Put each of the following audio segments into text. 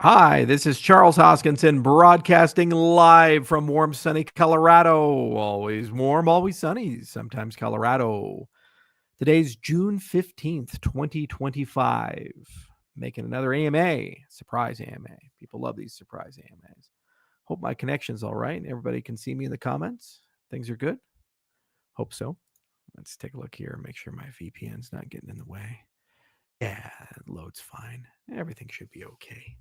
Hi, this is Charles Hoskinson broadcasting live from warm, sunny Colorado. Always warm, always sunny, sometimes Colorado. Today's June 15th, 2025. Making another AMA, surprise AMA. People love these surprise AMAs. Hope my connection's all right and everybody can see me in the comments. Things are good? Hope so. Let's take a look here, make sure my VPN's not getting in the way. Yeah, it loads fine. Everything should be okay.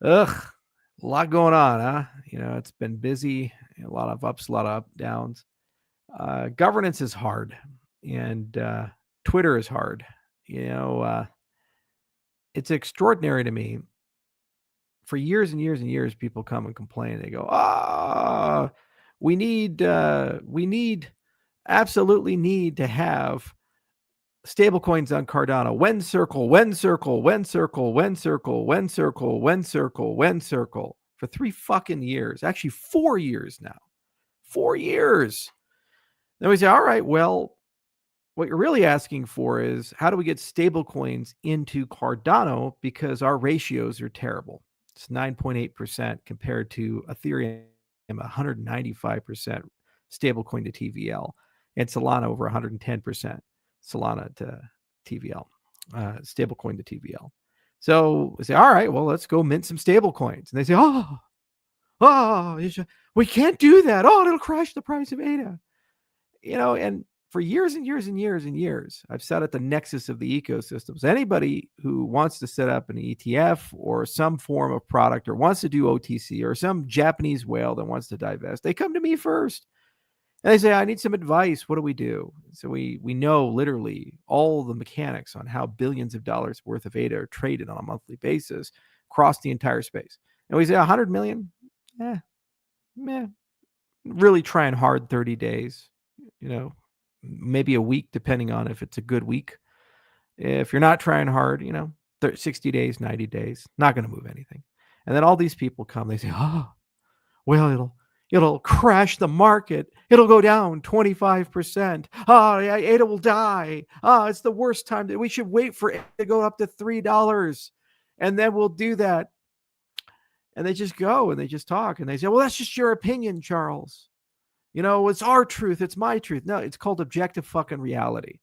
Ugh, a lot going on, huh? It's been busy, a lot of ups, a lot of downs. Governance is hard, and Twitter is hard. It's extraordinary to me. For years and years and years, people come and complain. They go, we absolutely need to have stablecoins on Cardano. When circle for 3 fucking years. Actually, 4 years now. 4 years. Then we say, all right, well, what you're really asking for is how do we get stablecoins into Cardano because our ratios are terrible. It's 9.8% compared to Ethereum, 195% stablecoin to TVL, and Solana over 110%. Solana to TVL, stablecoin to TVL. So we say, all right, well, let's go mint some stablecoins. And they say, we can't do that. Oh, it'll crash the price of ADA. And for years and years and years and years, I've sat at the nexus of the ecosystems. Anybody who wants to set up an ETF or some form of product or wants to do OTC or some Japanese whale that wants to divest, they come to me first. And they say, I need some advice. What do we do? So we know literally all the mechanics on how billions of dollars worth of ADA are traded on a monthly basis across the entire space. And we say 100 million? Really trying hard 30 days, maybe a week, depending on if it's a good week. If you're not trying hard, 60 days, 90 days, not going to move anything. And then all these people come, they say, well, it'll crash the market. It'll go down 25%. ADA will die. It's the worst time. We should wait for it to go up to $3. And then we'll do that. And they just go and they just talk. And they say, well, that's just your opinion, Charles. It's our truth. It's my truth. No, it's called objective fucking reality.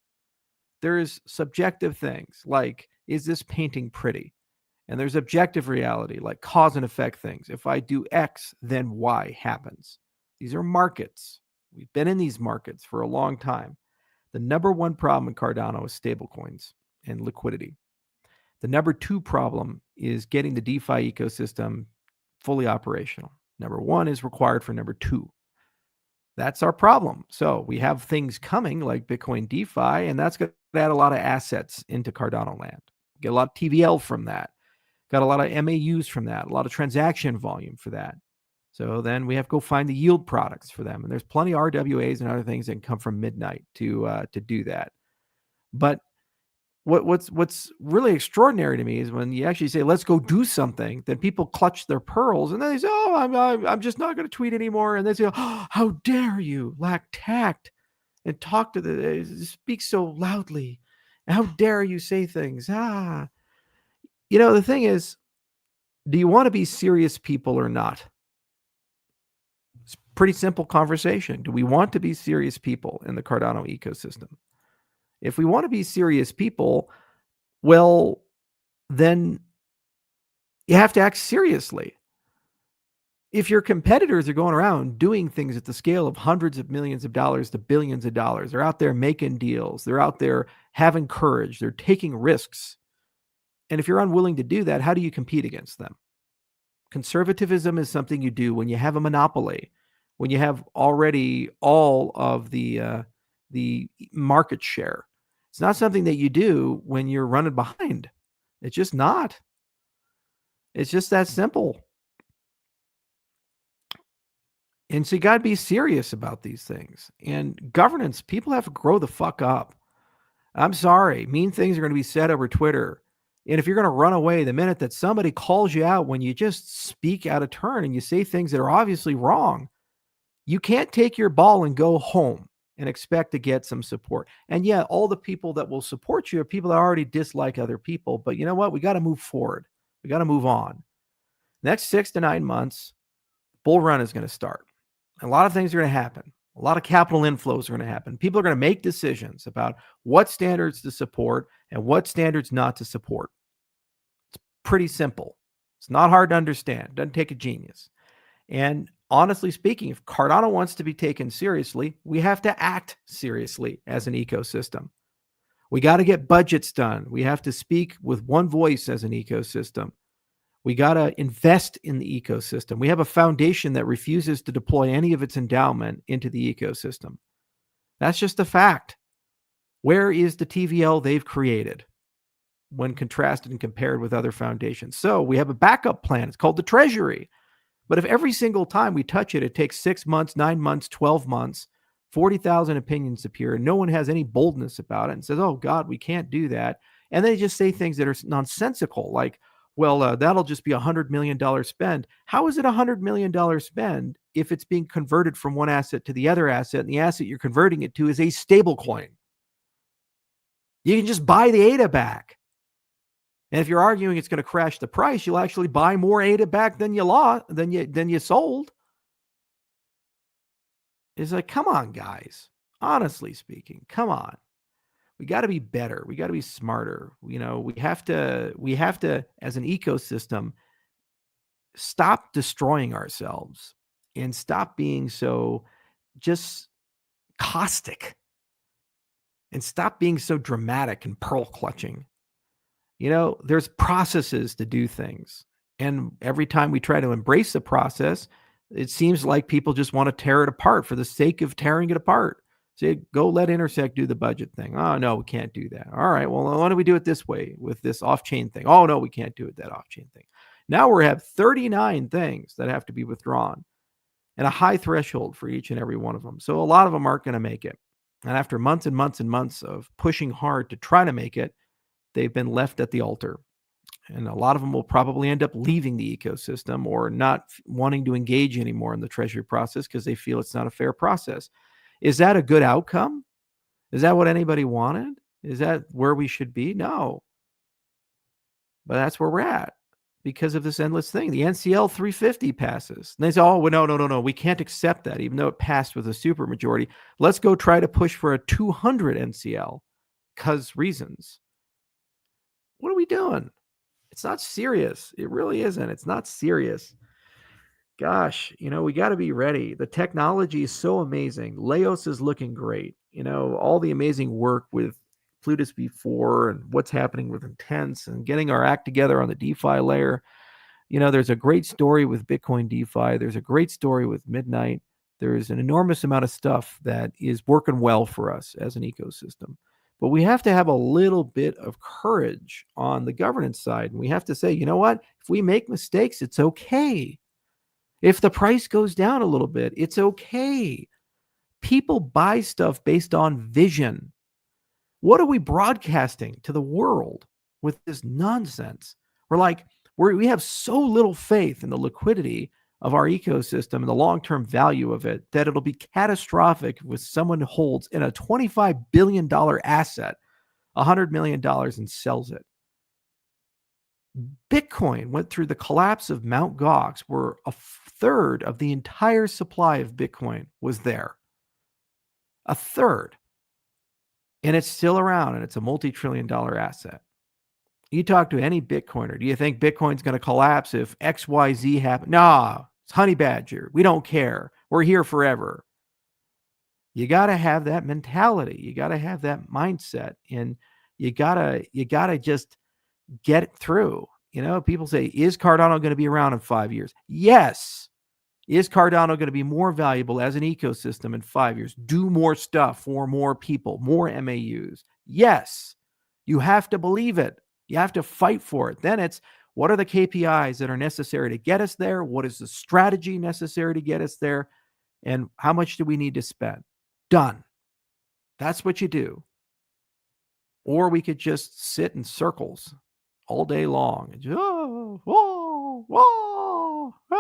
There's subjective things like, is this painting pretty? And there's objective reality, like cause and effect things. If I do X, then Y happens. These are markets. We've been in these markets for a long time. The number one problem in Cardano is stablecoins and liquidity. The number two problem is getting the DeFi ecosystem fully operational. Number one is required for number two. That's our problem. So we have things coming like Bitcoin DeFi, and that's going to add a lot of assets into Cardano land. Get a lot of TVL from that. Got a lot of MAUs from that, a lot of transaction volume for that. So then we have to go find the yield products for them. And there's plenty of RWAs and other things that can come from midnight to do that. But what's really extraordinary to me is when you actually say, let's go do something, then people clutch their pearls and then they say, I'm just not going to tweet anymore. And they say, how dare you lack tact and talk to speak so loudly. How dare you say things? The thing is, do you want to be serious people or not? It's a pretty simple conversation. Do we want to be serious people in the Cardano ecosystem? If we want to be serious people, well, then you have to act seriously. If your competitors are going around doing things at the scale of hundreds of millions of dollars to billions of dollars, they're out there making deals, they're out there having courage, they're taking risks. And if you're unwilling to do that, how do you compete against them? Conservatism is something you do when you have a monopoly, when you have already all of the market share. It's not something that you do when you're running behind. It's just not. It's just that simple. And so you got to be serious about these things. And governance, people have to grow the fuck up. I'm sorry. Mean things are going to be said over Twitter. And if you're going to run away the minute that somebody calls you out when you just speak out of turn and you say things that are obviously wrong, you can't take your ball and go home and expect to get some support. And yeah, all the people that will support you are people that already dislike other people. But you know what? We got to move forward. We got to move on. Next 6 to 9 months, bull run is going to start. A lot of things are going to happen. A lot of capital inflows are going to happen. People are going to make decisions about what standards to support and what standards not to support. It's pretty simple. It's not hard to understand. It doesn't take a genius. And honestly speaking, if Cardano wants to be taken seriously, we have to act seriously as an ecosystem. We got to get budgets done. We have to speak with one voice as an ecosystem. We got to invest in the ecosystem. We have a foundation that refuses to deploy any of its endowment into the ecosystem. That's just a fact. Where is the TVL they've created when contrasted and compared with other foundations? So we have a backup plan. It's called the Treasury. But if every single time we touch it, it takes 6 months, 9 months, 12 months, 40,000 opinions appear, and no one has any boldness about it and says, oh, God, we can't do that. And they just say things that are nonsensical, like, well, that'll just be $100 million spend. How is it $100 million spend if it's being converted from one asset to the other asset, and the asset you're converting it to is a stable coin? You can just buy the ADA back. And if you're arguing it's going to crash the price, you'll actually buy more ADA back than you sold. It's like, come on, guys. Honestly speaking, come on. We got to be better. We got to be smarter. We have to, as an ecosystem, stop destroying ourselves and stop being so just caustic and stop being so dramatic and pearl clutching. There's processes to do things. And every time we try to embrace the process, it seems like people just want to tear it apart for the sake of tearing it apart. Say, go let Intersect do the budget thing. Oh, no, we can't do that. All right, well, why don't we do it this way with this off-chain thing? Oh, no, we can't do it that off-chain thing. Now we have 39 things that have to be withdrawn and a high threshold for each and every one of them. So a lot of them aren't going to make it. And after months and months and months of pushing hard to try to make it, they've been left at the altar. And a lot of them will probably end up leaving the ecosystem or not wanting to engage anymore in the treasury process because they feel it's not a fair process. Is that a good outcome? Is that what anybody wanted? Is that where we should be? No. But that's where we're at because of this endless thing. The NCL 350 passes. And they say, oh, no. We can't accept that, even though it passed with a supermajority. Let's go try to push for a 200 NCL because reasons. What are we doing? It's not serious. It really isn't. It's not serious. Gosh, we got to be ready. The technology is so amazing. Laos is looking great. All the amazing work with Plutus V4 and what's happening with Intense and getting our act together on the DeFi layer. There's a great story with Bitcoin DeFi. There's a great story with Midnight. There's an enormous amount of stuff that is working well for us as an ecosystem. But we have to have a little bit of courage on the governance side. And we have to say, you know what? If we make mistakes, it's okay. If the price goes down a little bit, it's okay. People buy stuff based on vision. What are we broadcasting to the world with this nonsense? We have so little faith in the liquidity of our ecosystem and the long-term value of it that it'll be catastrophic if someone holds in a $25 billion asset, $100 million and sells it. Bitcoin went through the collapse of Mt. Gox, where a third of the entire supply of Bitcoin was there. A third. And it's still around, and it's a multi-trillion-dollar asset. You talk to any Bitcoiner, do you think Bitcoin's going to collapse if XYZ happens? Nah, it's honey badger. We don't care. We're here forever. You got to have that mentality. You got to have that mindset, and you got to just get it through. People say, is Cardano going to be around in 5 years? Yes. Is Cardano going to be more valuable as an ecosystem in 5 years? Do more stuff for more people, more MAUs? Yes. You have to believe it. You have to fight for it. Then it's, what are the KPIs that are necessary to get us there? What is the strategy necessary to get us there? And how much do we need to spend? Done. That's what you do. Or we could just sit in circles all day long and just, oh no, oh no.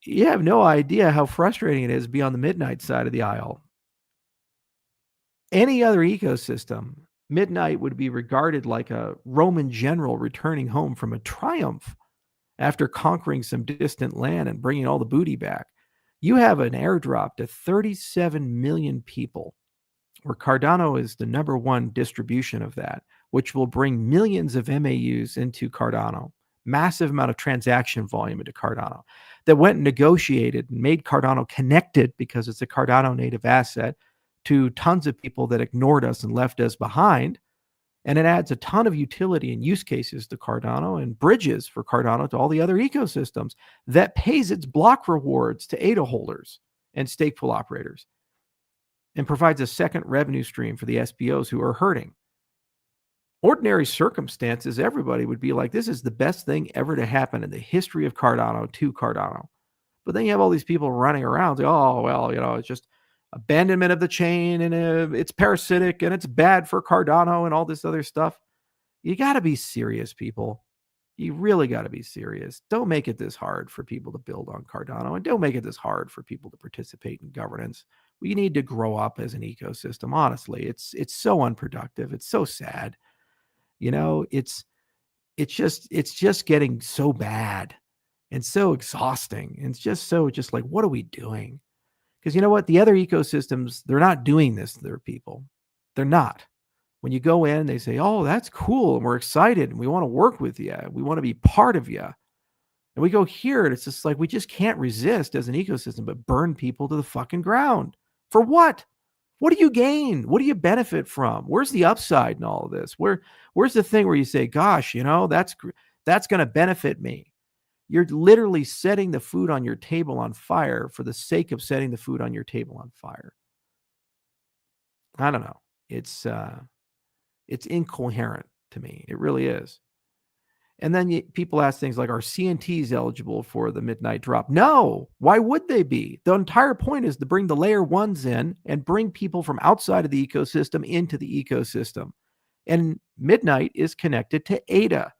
You have no idea how frustrating it is to be on the Midnight side of the aisle. Any other ecosystem, Midnight would be regarded like a Roman general returning home from a triumph after conquering some distant land and bringing all the booty back. You have an airdrop to 37 million people, where Cardano is the number one distribution of that, which will bring millions of MAUs into Cardano, massive amount of transaction volume into Cardano, that went and negotiated and made Cardano connected because it's a Cardano native asset to tons of people that ignored us and left us behind. And it adds a ton of utility and use cases to Cardano and bridges for Cardano to all the other ecosystems that pays its block rewards to ADA holders and stake pool operators and provides a second revenue stream for the SPOs who are hurting. Ordinary circumstances, everybody would be like, this is the best thing ever to happen in the history of Cardano to Cardano. But then you have all these people running around saying, oh, well, it's just abandonment of the chain and it's parasitic and it's bad for Cardano and all this other stuff. You got to be serious, people. You really got to be serious. Don't make it this hard for people to build on Cardano, and don't make it this hard for people to participate in governance. We need to grow up as an ecosystem. Honestly, it's so unproductive. It's so sad. It's just getting so bad and so exhausting. And it's just like, what are we doing? Because you know what? The other ecosystems, they're not doing this to their people. They're not. When you go in, they say, oh, that's cool. And we're excited. And we want to work with you. We want to be part of you. And we go here, and it's just like, we just can't resist as an ecosystem, but burn people to the fucking ground. For what? What do you gain? What do you benefit from? Where's the upside in all of this? Where's the thing where you say, gosh, that's going to benefit me? You're literally setting the food on your table on fire for the sake of setting the food on your table on fire. I don't know. It's incoherent to me. It really is. And then people ask things like, are CNTs eligible for the midnight drop? No. Why would they be? The entire point is to bring the layer ones in and bring people from outside of the ecosystem into the ecosystem. And midnight is connected to ADA.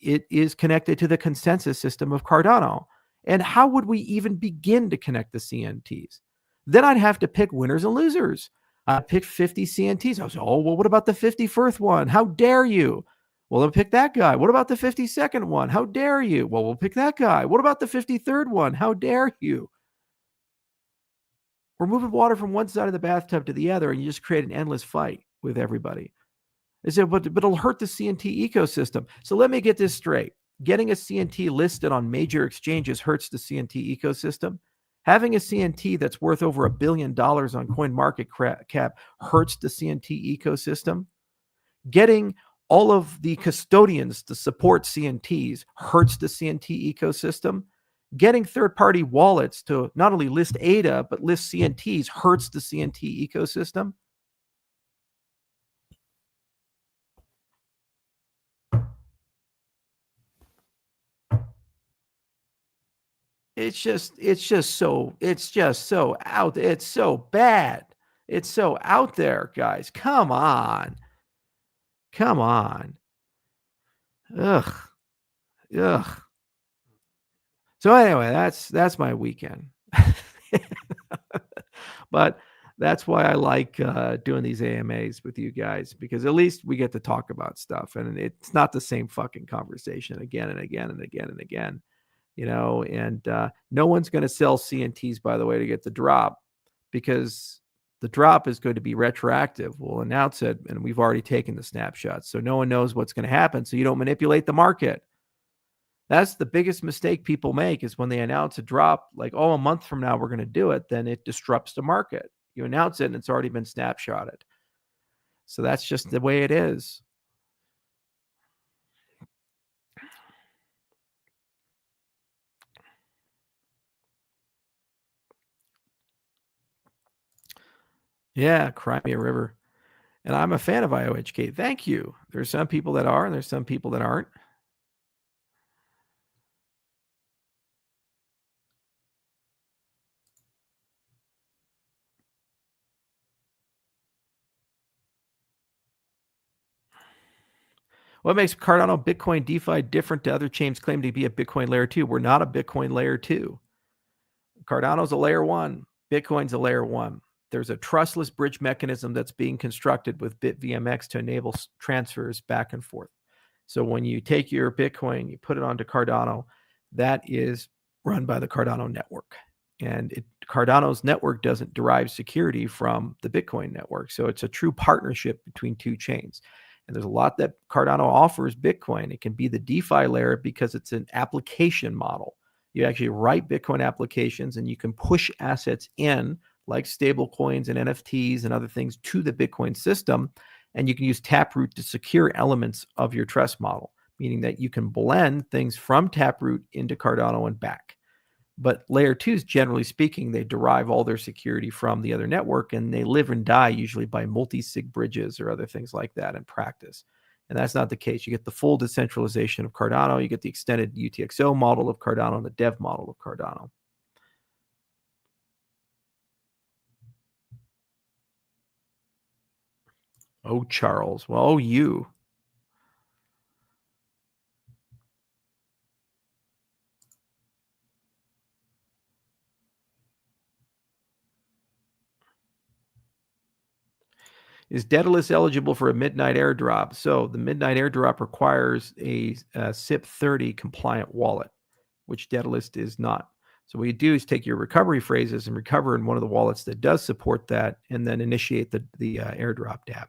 It is connected to the consensus system of Cardano. And how would we even begin to connect the CNTs? Then I'd have to pick winners and losers. I picked 50 CNTs. I was, well, what about the 51st one? How dare you? Well, I'll pick that guy. What about the 52nd one? How dare you? Well, we'll pick that guy. What about the 53rd one? How dare you? We're moving water from one side of the bathtub to the other, and you just create an endless fight with everybody. I said, but it'll hurt the CNT ecosystem. So let me get this straight. Getting a CNT listed on major exchanges hurts the CNT ecosystem. Having a CNT that's worth over $1 billion on CoinMarketCap hurts the CNT ecosystem. Getting all of the custodians to support CNTs hurts the CNT ecosystem. Getting third-party wallets to not only list ADA, but list CNTs hurts the CNT ecosystem. It's just so out. It's so bad. It's so out there, guys. Come on. Ugh. So anyway, that's my weekend. But that's why I like doing these AMAs with you guys, because at least we get to talk about stuff, and it's not the same fucking conversation again and again and again and again. And no one's going to sell CNTs, by the way, to get the drop, because the drop is going to be retroactive. We'll announce it, and we've already taken the snapshots, so no one knows what's going to happen, so you don't manipulate the market. That's the biggest mistake people make, is when they announce a drop, like, oh, a month from now we're going to do it, then it disrupts the market. You announce it, and it's already been snapshotted. So that's just the way it is. Yeah, Crimea River. And I'm a fan of IOHK. Thank you. There's some people that are, and there's some people that aren't. What makes Cardano Bitcoin DeFi different to other chains claiming to be a Bitcoin layer 2? We're not a Bitcoin layer 2. Cardano's a layer 1. Bitcoin's a layer 1. there's a trustless bridge mechanism that's being constructed with BitVMX to enable transfers back and forth. So when you take your Bitcoin, you put it onto Cardano, that is run by the Cardano network. And Cardano's network doesn't derive security from the Bitcoin network. So it's a true partnership between two chains. And there's a lot that Cardano offers Bitcoin. It can be the DeFi layer because it's an application model. You actually write Bitcoin applications and you can push assets in like stable coins and NFTs and other things to the Bitcoin system. And you can use Taproot to secure elements of your trust model, meaning that you can blend things from Taproot into Cardano and back. But layer twos, generally speaking, they derive all their security from the other network, and they live and die usually by multi-sig bridges or other things like that in practice. And that's not the case. You get the full decentralization of Cardano, you get the extended UTXO model of Cardano, and the dev model of Cardano. Oh, Charles. Well, oh, you. Is Daedalus eligible for a midnight airdrop? So the midnight airdrop requires a SIP30 compliant wallet, which Daedalus is not. So what you do is take your recovery phrases and recover in one of the wallets that does support that, and then initiate the airdrop dApp.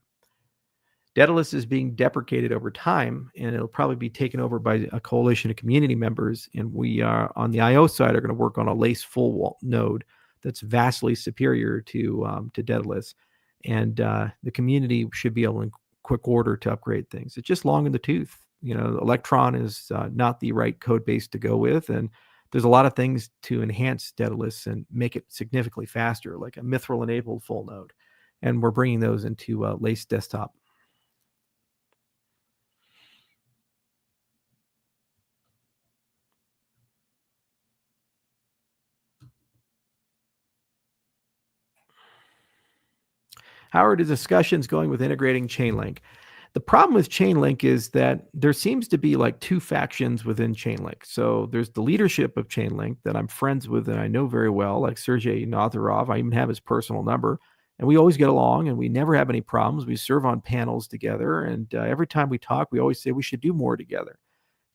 Daedalus is being deprecated over time, and it'll probably be taken over by a coalition of community members. And we are on the IO side are going to work on a lace full node that's vastly superior to Daedalus, and the community should be able in quick order to upgrade things. It's just long in the tooth. Electron is not the right code base to go with, and there's a lot of things to enhance Daedalus and make it significantly faster, like a Mithril enabled full node, and we're bringing those into Lace Desktop. How are the discussions going with integrating Chainlink? The problem with Chainlink is that there seems to be like two factions within Chainlink. So there's the leadership of Chainlink that I'm friends with and I know very well, like Sergey Nazarov. I even have his personal number. And we always get along and we never have any problems. We serve on panels together. And every time we talk, we always say we should do more together.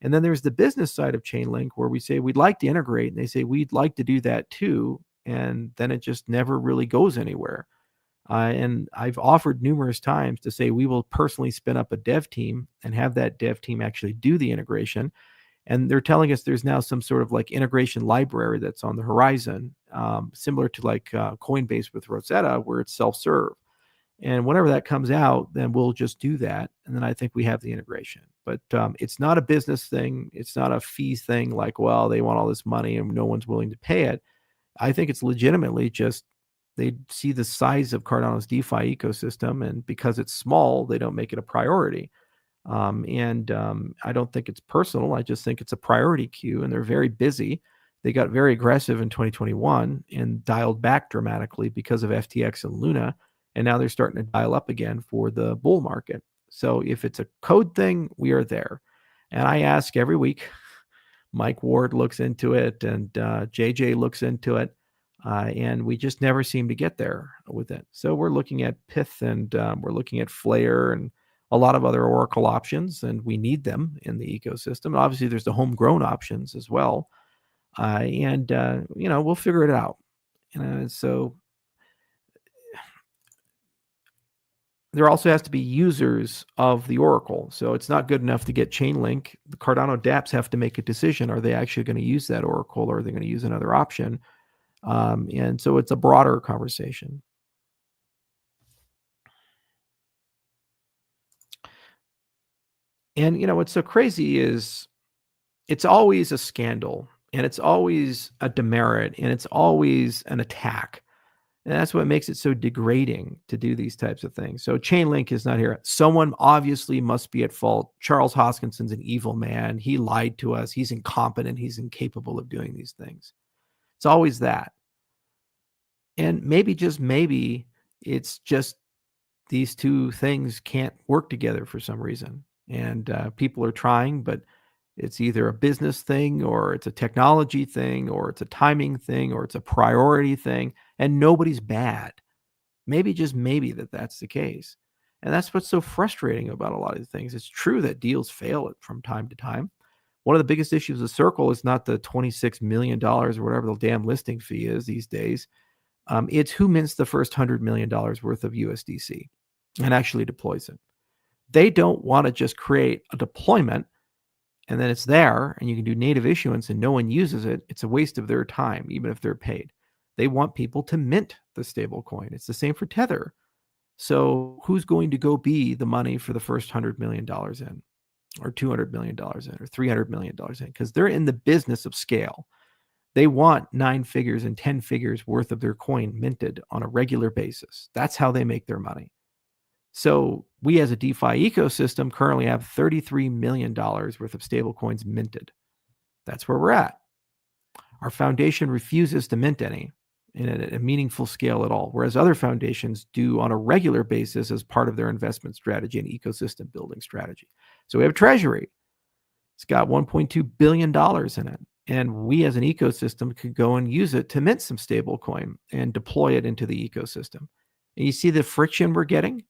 And then there's the business side of Chainlink where we say we'd like to integrate. And they say we'd like to do that too. And then it just never really goes anywhere. And I've offered numerous times to say we will personally spin up a dev team and have that dev team actually do the integration. And they're telling us there's now some sort of like integration library that's on the horizon, similar to like Coinbase with Rosetta, where it's self-serve. And whenever that comes out, then we'll just do that. And then I think we have the integration. But it's not a business thing. It's not a fees thing like, well, they want all this money and no one's willing to pay it. I think it's legitimately just they see the size of Cardano's DeFi ecosystem, and because it's small, they don't make it a priority. I don't think it's personal. I just think it's a priority queue, and they're very busy. They got very aggressive in 2021 and dialed back dramatically because of FTX and Luna, and now they're starting to dial up again for the bull market. So if it's a code thing, we are there. And I ask every week. Mike Ward looks into it, and JJ looks into it. And we just never seem to get there with it. So we're looking at Pith and we're looking at Flare and a lot of other Oracle options, and we need them in the ecosystem. Obviously, there's the homegrown options as well. We'll figure it out. So there also has to be users of the Oracle. So it's not good enough to get Chainlink. The Cardano dApps have to make a decision. Are they actually going to use that Oracle, or are they going to use another option? And so it's a broader conversation. And what's so crazy is it's always a scandal, and it's always a demerit, and it's always an attack. And that's what makes it so degrading to do these types of things. So Chainlink is not here. Someone obviously must be at fault. Charles Hoskinson's an evil man. He lied to us. He's incompetent. He's incapable of doing these things. It's always that. And maybe, just maybe, it's just these two things can't work together for some reason. And people are trying, but it's either a business thing, or it's a technology thing, or it's a timing thing, or it's a priority thing. And nobody's bad. Maybe, just maybe, that's the case. And that's what's so frustrating about a lot of these things. It's true that deals fail from time to time. One of the biggest issues with Circle is not the $26 million or whatever the damn listing fee is these days. It's who mints the first $100 million worth of USDC and actually deploys it. They don't want to just create a deployment and then it's there and you can do native issuance and no one uses it. It's a waste of their time, even if they're paid. They want people to mint the stable coin. It's the same for Tether. So who's going to go be the money for the first $100 million in, or $200 million in, or $300 million in? Because they're in the business of scale. They want 9 figures and 10 figures worth of their coin minted on a regular basis. That's how they make their money. So we as a DeFi ecosystem currently have $33 million worth of stable coins minted. That's where we're at. Our foundation refuses to mint any in a meaningful scale at all, whereas other foundations do on a regular basis as part of their investment strategy and ecosystem building strategy. So we have Treasury. It's got $1.2 billion in it. And we as an ecosystem could go and use it to mint some stable coin and deploy it into the ecosystem. And you see the friction we're getting?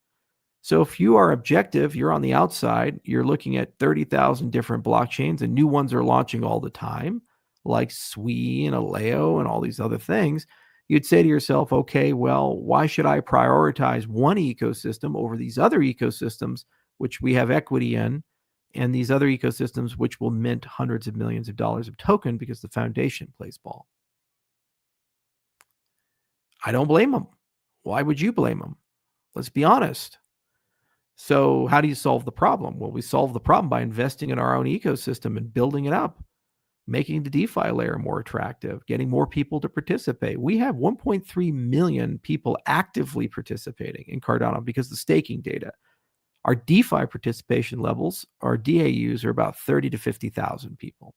So if you are objective, you're on the outside, you're looking at 30,000 different blockchains and new ones are launching all the time, like Sui and Aleo and all these other things. You'd say to yourself, okay, well, why should I prioritize one ecosystem over these other ecosystems, which we have equity in, and these other ecosystems, which will mint hundreds of millions of dollars of token because the foundation plays ball? I don't blame them. Why would you blame them? Let's be honest. So how do you solve the problem? Well, we solve the problem by investing in our own ecosystem and building it up, making the DeFi layer more attractive, getting more people to participate. We have 1.3 million people actively participating in Cardano because of the staking data. Our DeFi participation levels, our DAUs, are about 30 to 50,000 people.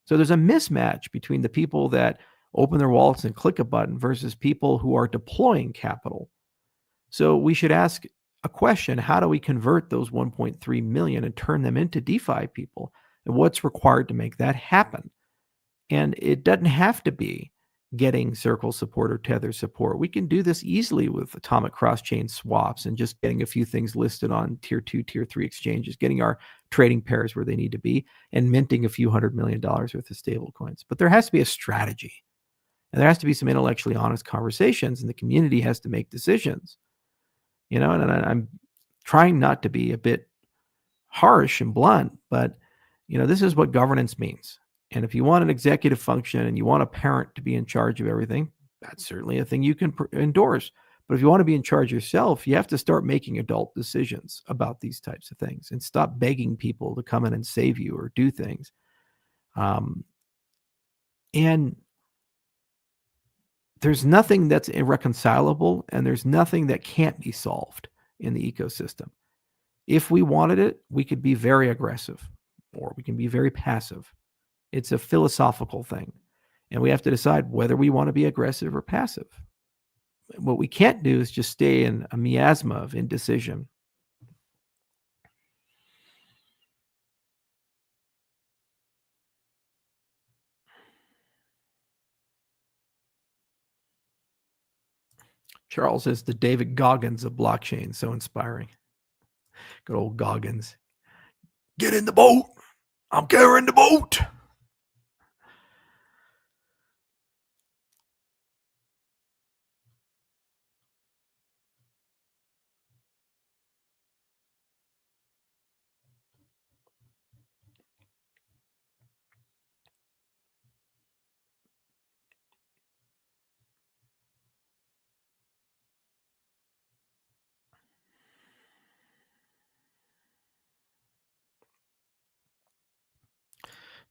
So there's a mismatch between the people that open their wallets and click a button versus people who are deploying capital. So we should ask a question: how do we convert those 1.3 million and turn them into DeFi people? And what's required to make that happen? And it doesn't have to be getting Circle support or Tether support. We can do this easily with atomic cross-chain swaps and just getting a few things listed on tier 2, tier 3 exchanges, getting our trading pairs where they need to be, and minting a few $100 million worth of stable coins. But there has to be a strategy, and there has to be some intellectually honest conversations, and the community has to make decisions. And I'm trying not to be a bit harsh and blunt, but this is what governance means. And if you want an executive function and you want a parent to be in charge of everything, that's certainly a thing you can endorse. But if you want to be in charge yourself, you have to start making adult decisions about these types of things and stop begging people to come in and save you or do things. And there's nothing that's irreconcilable, and there's nothing that can't be solved in the ecosystem. If we wanted it, we could be very aggressive, or we can be very passive. It's a philosophical thing, and we have to decide whether we want to be aggressive or passive. What we can't do is just stay in a miasma of indecision. Charles is the David Goggins of blockchain. So inspiring. Good old Goggins. Get in the boat. I'm carrying the boat.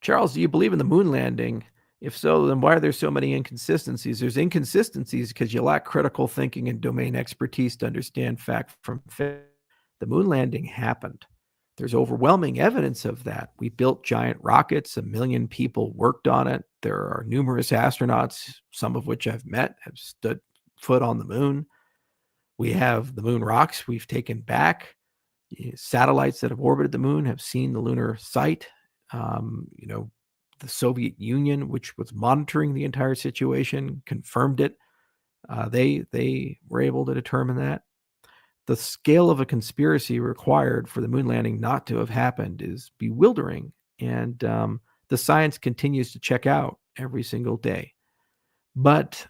Charles, do you believe in the moon landing? If so, then why are there so many inconsistencies? There's inconsistencies because you lack critical thinking and domain expertise to understand fact from fiction. The moon landing happened. There's overwhelming evidence of that. We built giant rockets. 1 million people worked on it. There are numerous astronauts, some of which I've met, have stood foot on the moon. We have the moon rocks we've taken back. Satellites that have orbited the moon have seen the lunar site. The Soviet Union, which was monitoring the entire situation, confirmed it. They were able to determine that. The scale of a conspiracy required for the moon landing not to have happened is bewildering, and the science continues to check out every single day. But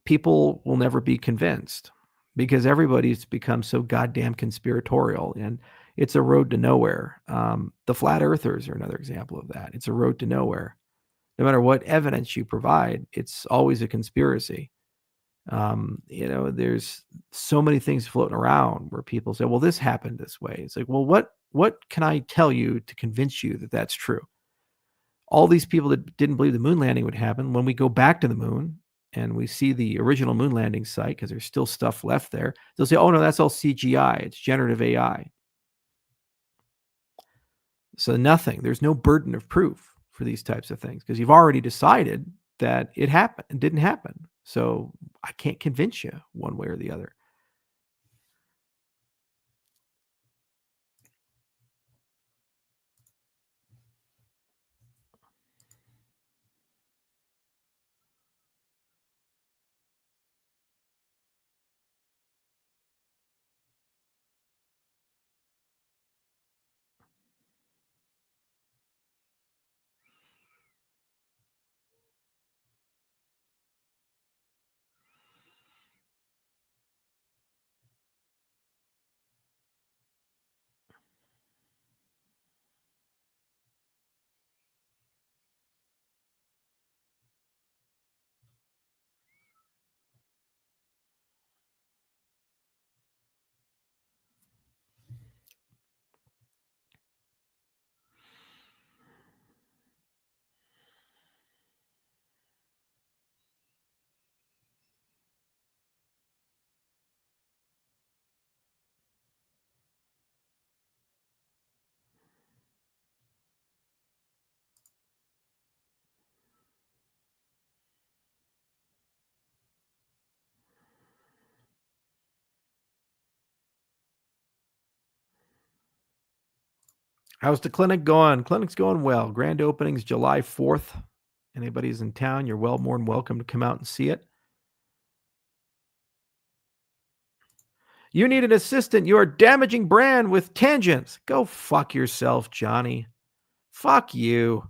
people will never be convinced because everybody's become so goddamn conspiratorial, and it's a road to nowhere. The flat earthers are another example of that. It's a road to nowhere. No matter what evidence you provide, it's always a conspiracy. There's so many things floating around where people say, well, this happened this way. It's like, well, what can I tell you to convince you that that's true? All these people that didn't believe the moon landing would happen, when we go back to the moon and we see the original moon landing site, because there's still stuff left there, they'll say, oh, no, that's all CGI. It's generative AI. So there's no burden of proof for these types of things because you've already decided that it happened and didn't happen. So I can't convince you one way or the other. How's the clinic going? Clinic's going well. Grand opening's July 4th. Anybody's in town, you're more than welcome to come out and see it. You need an assistant. You are damaging brand with tangents. Go fuck yourself, Johnny. Fuck you.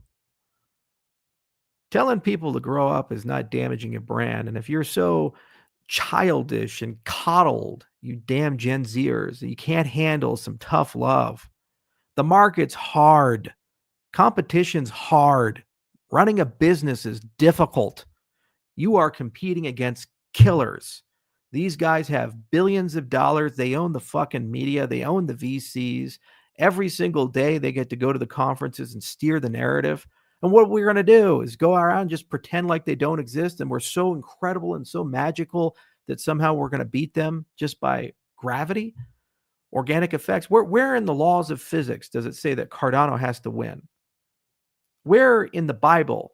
Telling people to grow up is not damaging a brand. And if you're so childish and coddled, you damn Gen Zers, you can't handle some tough love. The market's hard. Competition's hard. Running a business is difficult. You are competing against killers. These guys have billions of dollars. They own the fucking media. They own the VCs. Every single day they get to go to the conferences and steer the narrative. And what we're going to do is go around and just pretend like they don't exist. And we're so incredible and so magical that somehow we're going to beat them just by gravity, organic effects. Where in the laws of physics does it say that Cardano has to win? Where in the Bible?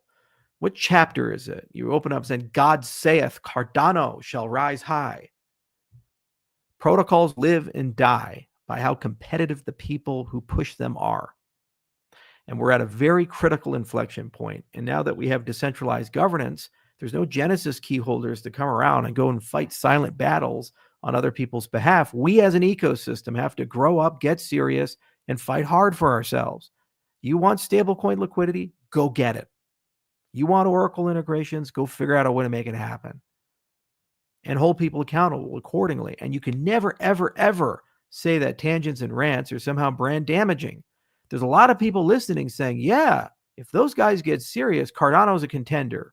What chapter is it? You open up saying, God saith, Cardano shall rise high. Protocols live and die by how competitive the people who push them are. And we're at a very critical inflection point. And now that we have decentralized governance, there's no Genesis key holders to come around and go and fight silent battles on other people's behalf. We as an ecosystem have to grow up, get serious, and fight hard for ourselves. You want stablecoin liquidity? Go get it. You want Oracle integrations? Go figure out a way to make it happen and hold people accountable accordingly. And you can never, ever, ever say that tangents and rants are somehow brand damaging. There's a lot of people listening saying, yeah, if those guys get serious, Cardano's a contender.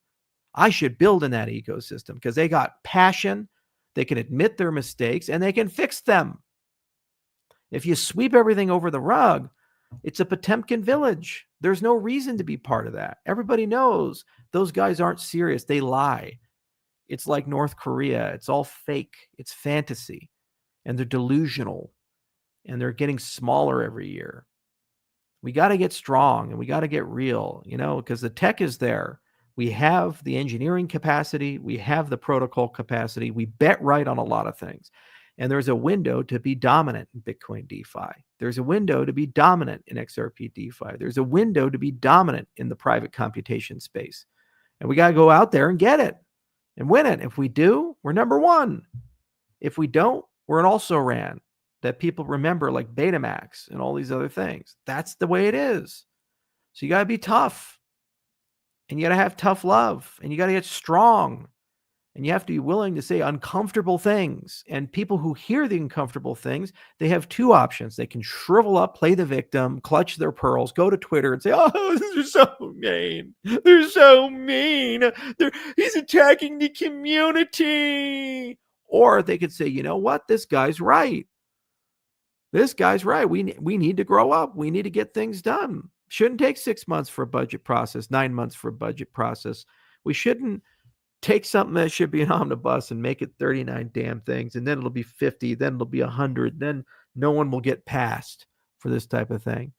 I should build in that ecosystem because they got passion, they can admit their mistakes, and they can fix them. If you sweep everything over the rug, it's a Potemkin village. There's no reason to be part of that. Everybody knows those guys aren't serious. They lie. It's like North Korea. It's all fake. It's fantasy. And they're delusional. And they're getting smaller every year. We got to get strong and we got to get real, because the tech is there. We have the engineering capacity. We have the protocol capacity. We bet right on a lot of things. And there's a window to be dominant in Bitcoin DeFi. There's a window to be dominant in XRP DeFi. There's a window to be dominant in the private computation space. And we got to go out there and get it. and win it. If we do, we're number one. If we don't, we're an also ran that people remember, like Betamax and all these other things. That's the way it is. So you got to be tough, and you got to have tough love, and you got to get strong, and you have to be willing to say uncomfortable things. And people who hear the uncomfortable things, they have two options. They can shrivel up, play the victim, clutch their pearls, go to Twitter and say, oh, they're so mean. They're so mean. He's attacking the community. Or they could say, you know what? This guy's right. This guy's right. We need to grow up. We need to get things done. Shouldn't take 6 months for a budget process, 9 months for a budget process. We shouldn't take something that should be an omnibus and make it 39 damn things, and then it'll be 50, then it'll be 100, then no one will get passed for this type of thing.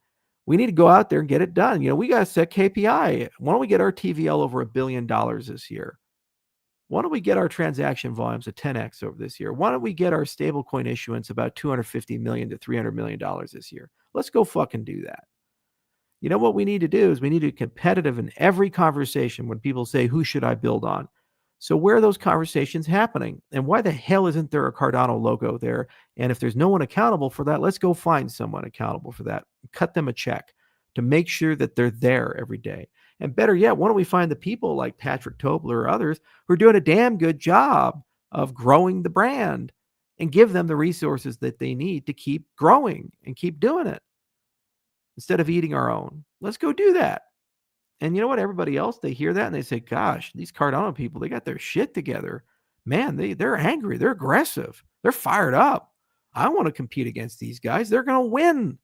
We need to go out there and get it done. We got to set KPI. Why don't we get our TVL over $1 billion this year? Why don't we get our transaction volumes at 10x over this year? Why don't we get our stablecoin issuance about $250 million to $300 million this year? Let's go fucking do that. You know what we need to do is we need to be competitive in every conversation when people say, who should I build on? So where are those conversations happening? And why the hell isn't there a Cardano logo there? And if there's no one accountable for that, let's go find someone accountable for that. Cut them a check to make sure that they're there every day. And better yet, why don't we find the people like Patrick Tobler or others who are doing a damn good job of growing the brand and give them the resources that they need to keep growing and keep doing it instead of eating our own. Let's go do that. And you know what? Everybody else, they hear that and they say, gosh, these Cardano people, they got their shit together. Man, they're angry. They're aggressive. They're fired up. I want to compete against these guys. They're going to win.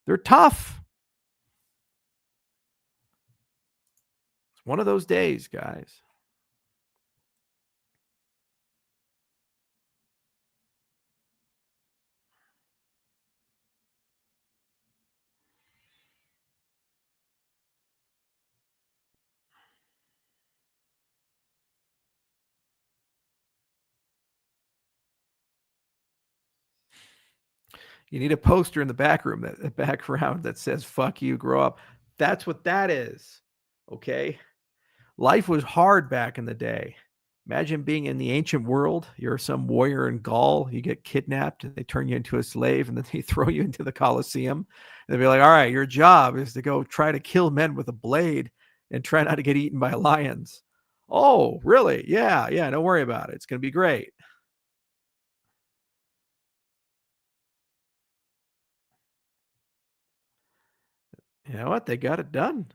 They're tough. It's one of those days, guys. You need a poster in the background that says, fuck you, grow up. That's what that is. Okay. Life was hard back in the day. Imagine being in the ancient world. You're some warrior in Gaul. You get kidnapped and they turn you into a slave and then they throw you into the Colosseum. And they'll be like, all right, your job is to go try to kill men with a blade and try not to get eaten by lions. Oh, really? Yeah. Don't worry about it. It's going to be great. You know what? They got it done.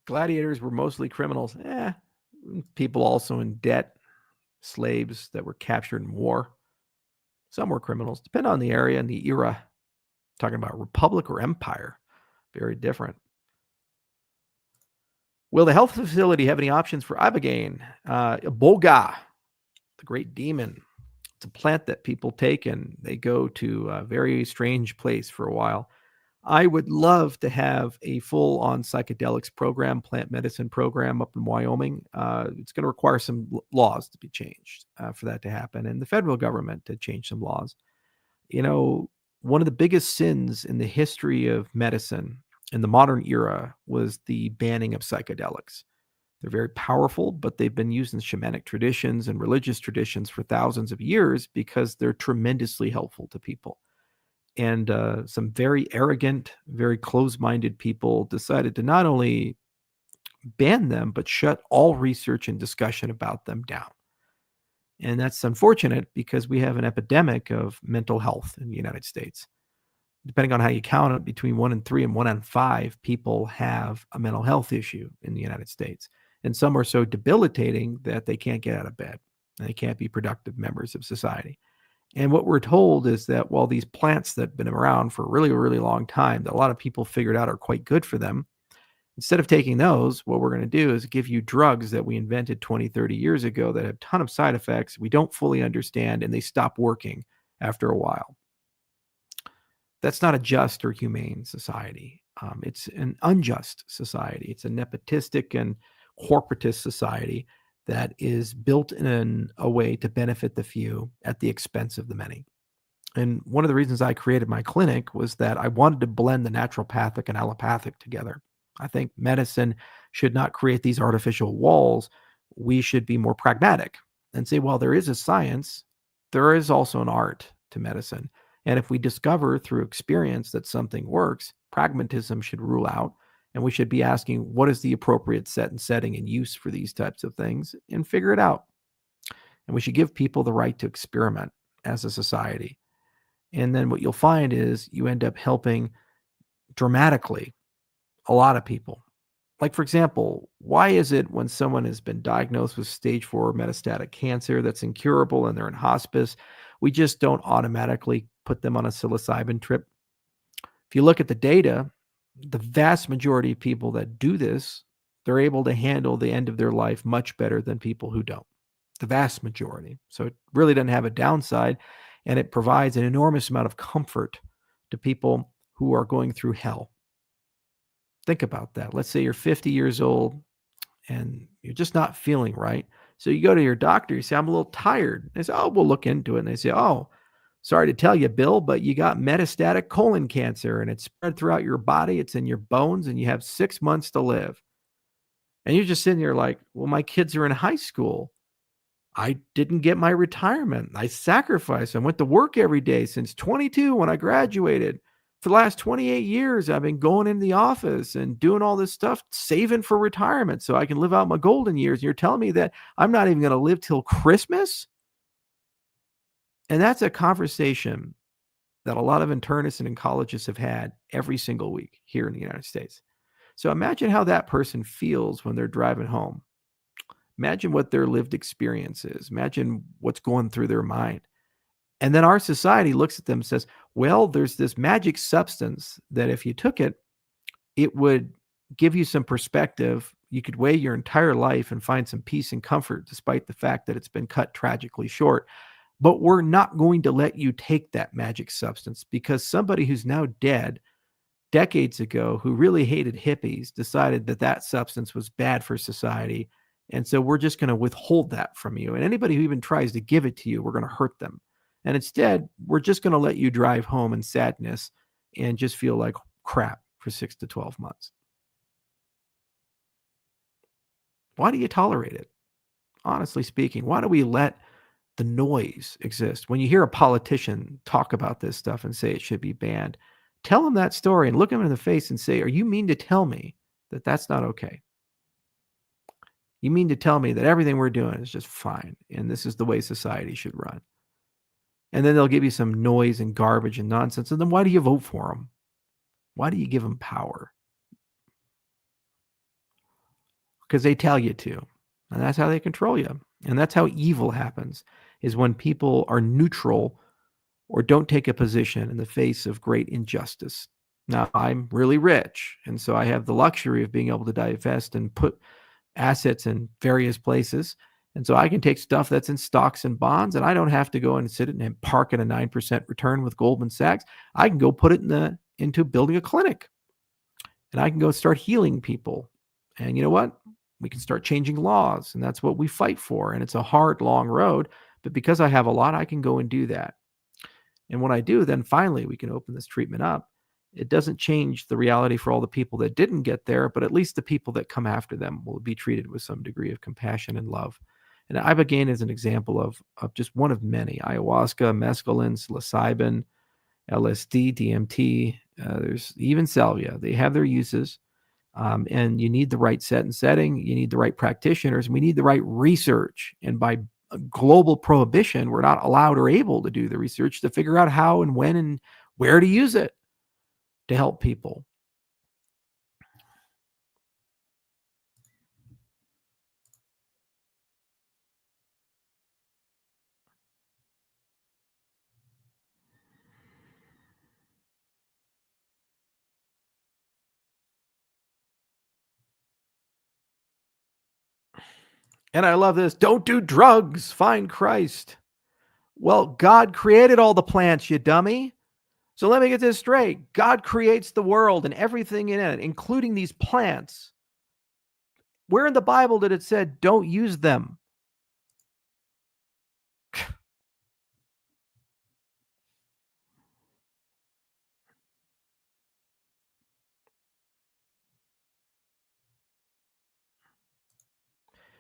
Gladiators were mostly criminals. People also in debt, slaves that were captured in war. Some were criminals, depending on the area and the era. Talking about republic or empire, very different. Will the health facility have any options for ibogaine? Iboga, the great demon. It's a plant that people take and they go to a very strange place for a while. I would love to have a full-on psychedelics program, plant medicine program up in Wyoming. It's going to require some laws to be changed for that to happen, and the federal government to change some laws. One of the biggest sins in the history of medicine in the modern era was the banning of psychedelics. They're very powerful, but they've been used in shamanic traditions and religious traditions for thousands of years because they're tremendously helpful to people. And some very arrogant, very closed-minded people decided to not only ban them, but shut all research and discussion about them down. And that's unfortunate because we have an epidemic of mental health in the United States. Depending on how you count it, between 1 in 3 and 1 in 5 people have a mental health issue in the United States. And some are so debilitating that they can't get out of bed. They can't be productive members of society. And what we're told is that while these plants that have been around for a really, really long time, that a lot of people figured out are quite good for them, Instead of taking those, what we're going to do is give you drugs that we invented 20, 30 years ago that have a ton of side effects we don't fully understand, and they stop working after a while. That's not a just or humane society. It's an unjust society. It's a nepotistic and corporatist society that is built in a way to benefit the few at the expense of the many. And one of the reasons I created my clinic was that I wanted to blend the naturopathic and allopathic together. I think medicine should not create these artificial walls. We should be more pragmatic and say, well, there is a science, there is also an art to medicine. And if we discover through experience that something works, pragmatism should rule out. And we should be asking, what is the appropriate set and setting and use for these types of things and figure it out. And we should give people the right to experiment as a society. And then what you'll find is you end up helping dramatically a lot of people. Like, for example, why is it when someone has been diagnosed with stage 4 metastatic cancer that's incurable and they're in hospice, we just don't automatically put them on a psilocybin trip? If you look at the data, the vast majority of people that do this, they're able to handle the end of their life much better than people who don't. The vast majority. So it really doesn't have a downside, and it provides an enormous amount of comfort to people who are going through hell. Think about that. Let's say you're 50 years old and you're just not feeling right. So you go to your doctor, you say, I'm a little tired. They say, oh, we'll look into it. And they say, oh, sorry to tell you, Bill, but you got metastatic colon cancer and it's spread throughout your body. It's in your bones and you have 6 months to live. And you're just sitting there like, well, my kids are in high school. I didn't get my retirement. I sacrificed. I went to work every day since 22 when I graduated. For the last 28 years, I've been going in the office and doing all this stuff, saving for retirement so I can live out my golden years. You're telling me that I'm not even going to live till Christmas? And that's a conversation that a lot of internists and oncologists have had every single week here in the United States. So imagine how that person feels when they're driving home. Imagine what their lived experience is. Imagine what's going through their mind. And then our society looks at them and says, well, there's this magic substance that if you took it, it would give you some perspective. You could weigh your entire life and find some peace and comfort, despite the fact that it's been cut tragically short. But we're not going to let you take that magic substance because somebody who's now dead decades ago who really hated hippies decided that that substance was bad for society. And so we're just going to withhold that from you. And anybody who even tries to give it to you, we're going to hurt them. And instead, we're just going to let you drive home in sadness and just feel like crap for 6 to 12 months. Why do you tolerate it? Honestly speaking, why do we let the noise exist? When you hear a politician talk about this stuff and say it should be banned, tell them that story and look them in the face and say, are you mean to tell me that that's not okay? You mean to tell me that everything we're doing is just fine and this is the way society should run? And then they'll give you some noise and garbage and nonsense. And then why do you vote for them? Why do you give them power? Because they tell you to. And that's how they control you. And that's how evil happens, is when people are neutral or don't take a position in the face of great injustice. Now, I'm really rich, and so I have the luxury of being able to divest and put assets in various places. And so I can take stuff that's in stocks and bonds, and I don't have to go and sit it and park at a 9% return with Goldman Sachs. I can go put it into building a clinic, and I can go start healing people. And you know what? We can start changing laws, and that's what we fight for. And it's a hard, long road, but because I have a lot, I can go and do that. And when I do, then finally we can open this treatment up. It doesn't change the reality for all the people that didn't get there, but at least the people that come after them will be treated with some degree of compassion and love. And Ibogaine is an example of just one of many. Ayahuasca, mescaline, psilocybin, LSD, DMT, there's even salvia. They have their uses. And you need the right set and setting. You need the right practitioners. And we need the right research. And by global prohibition, we're not allowed or able to do the research to figure out how and when and where to use it to help people. And I love this. Don't do drugs. Find Christ. Well, God created all the plants, you dummy. So let me get this straight. God creates the world and everything in it, including these plants. Where in the Bible did it say don't use them?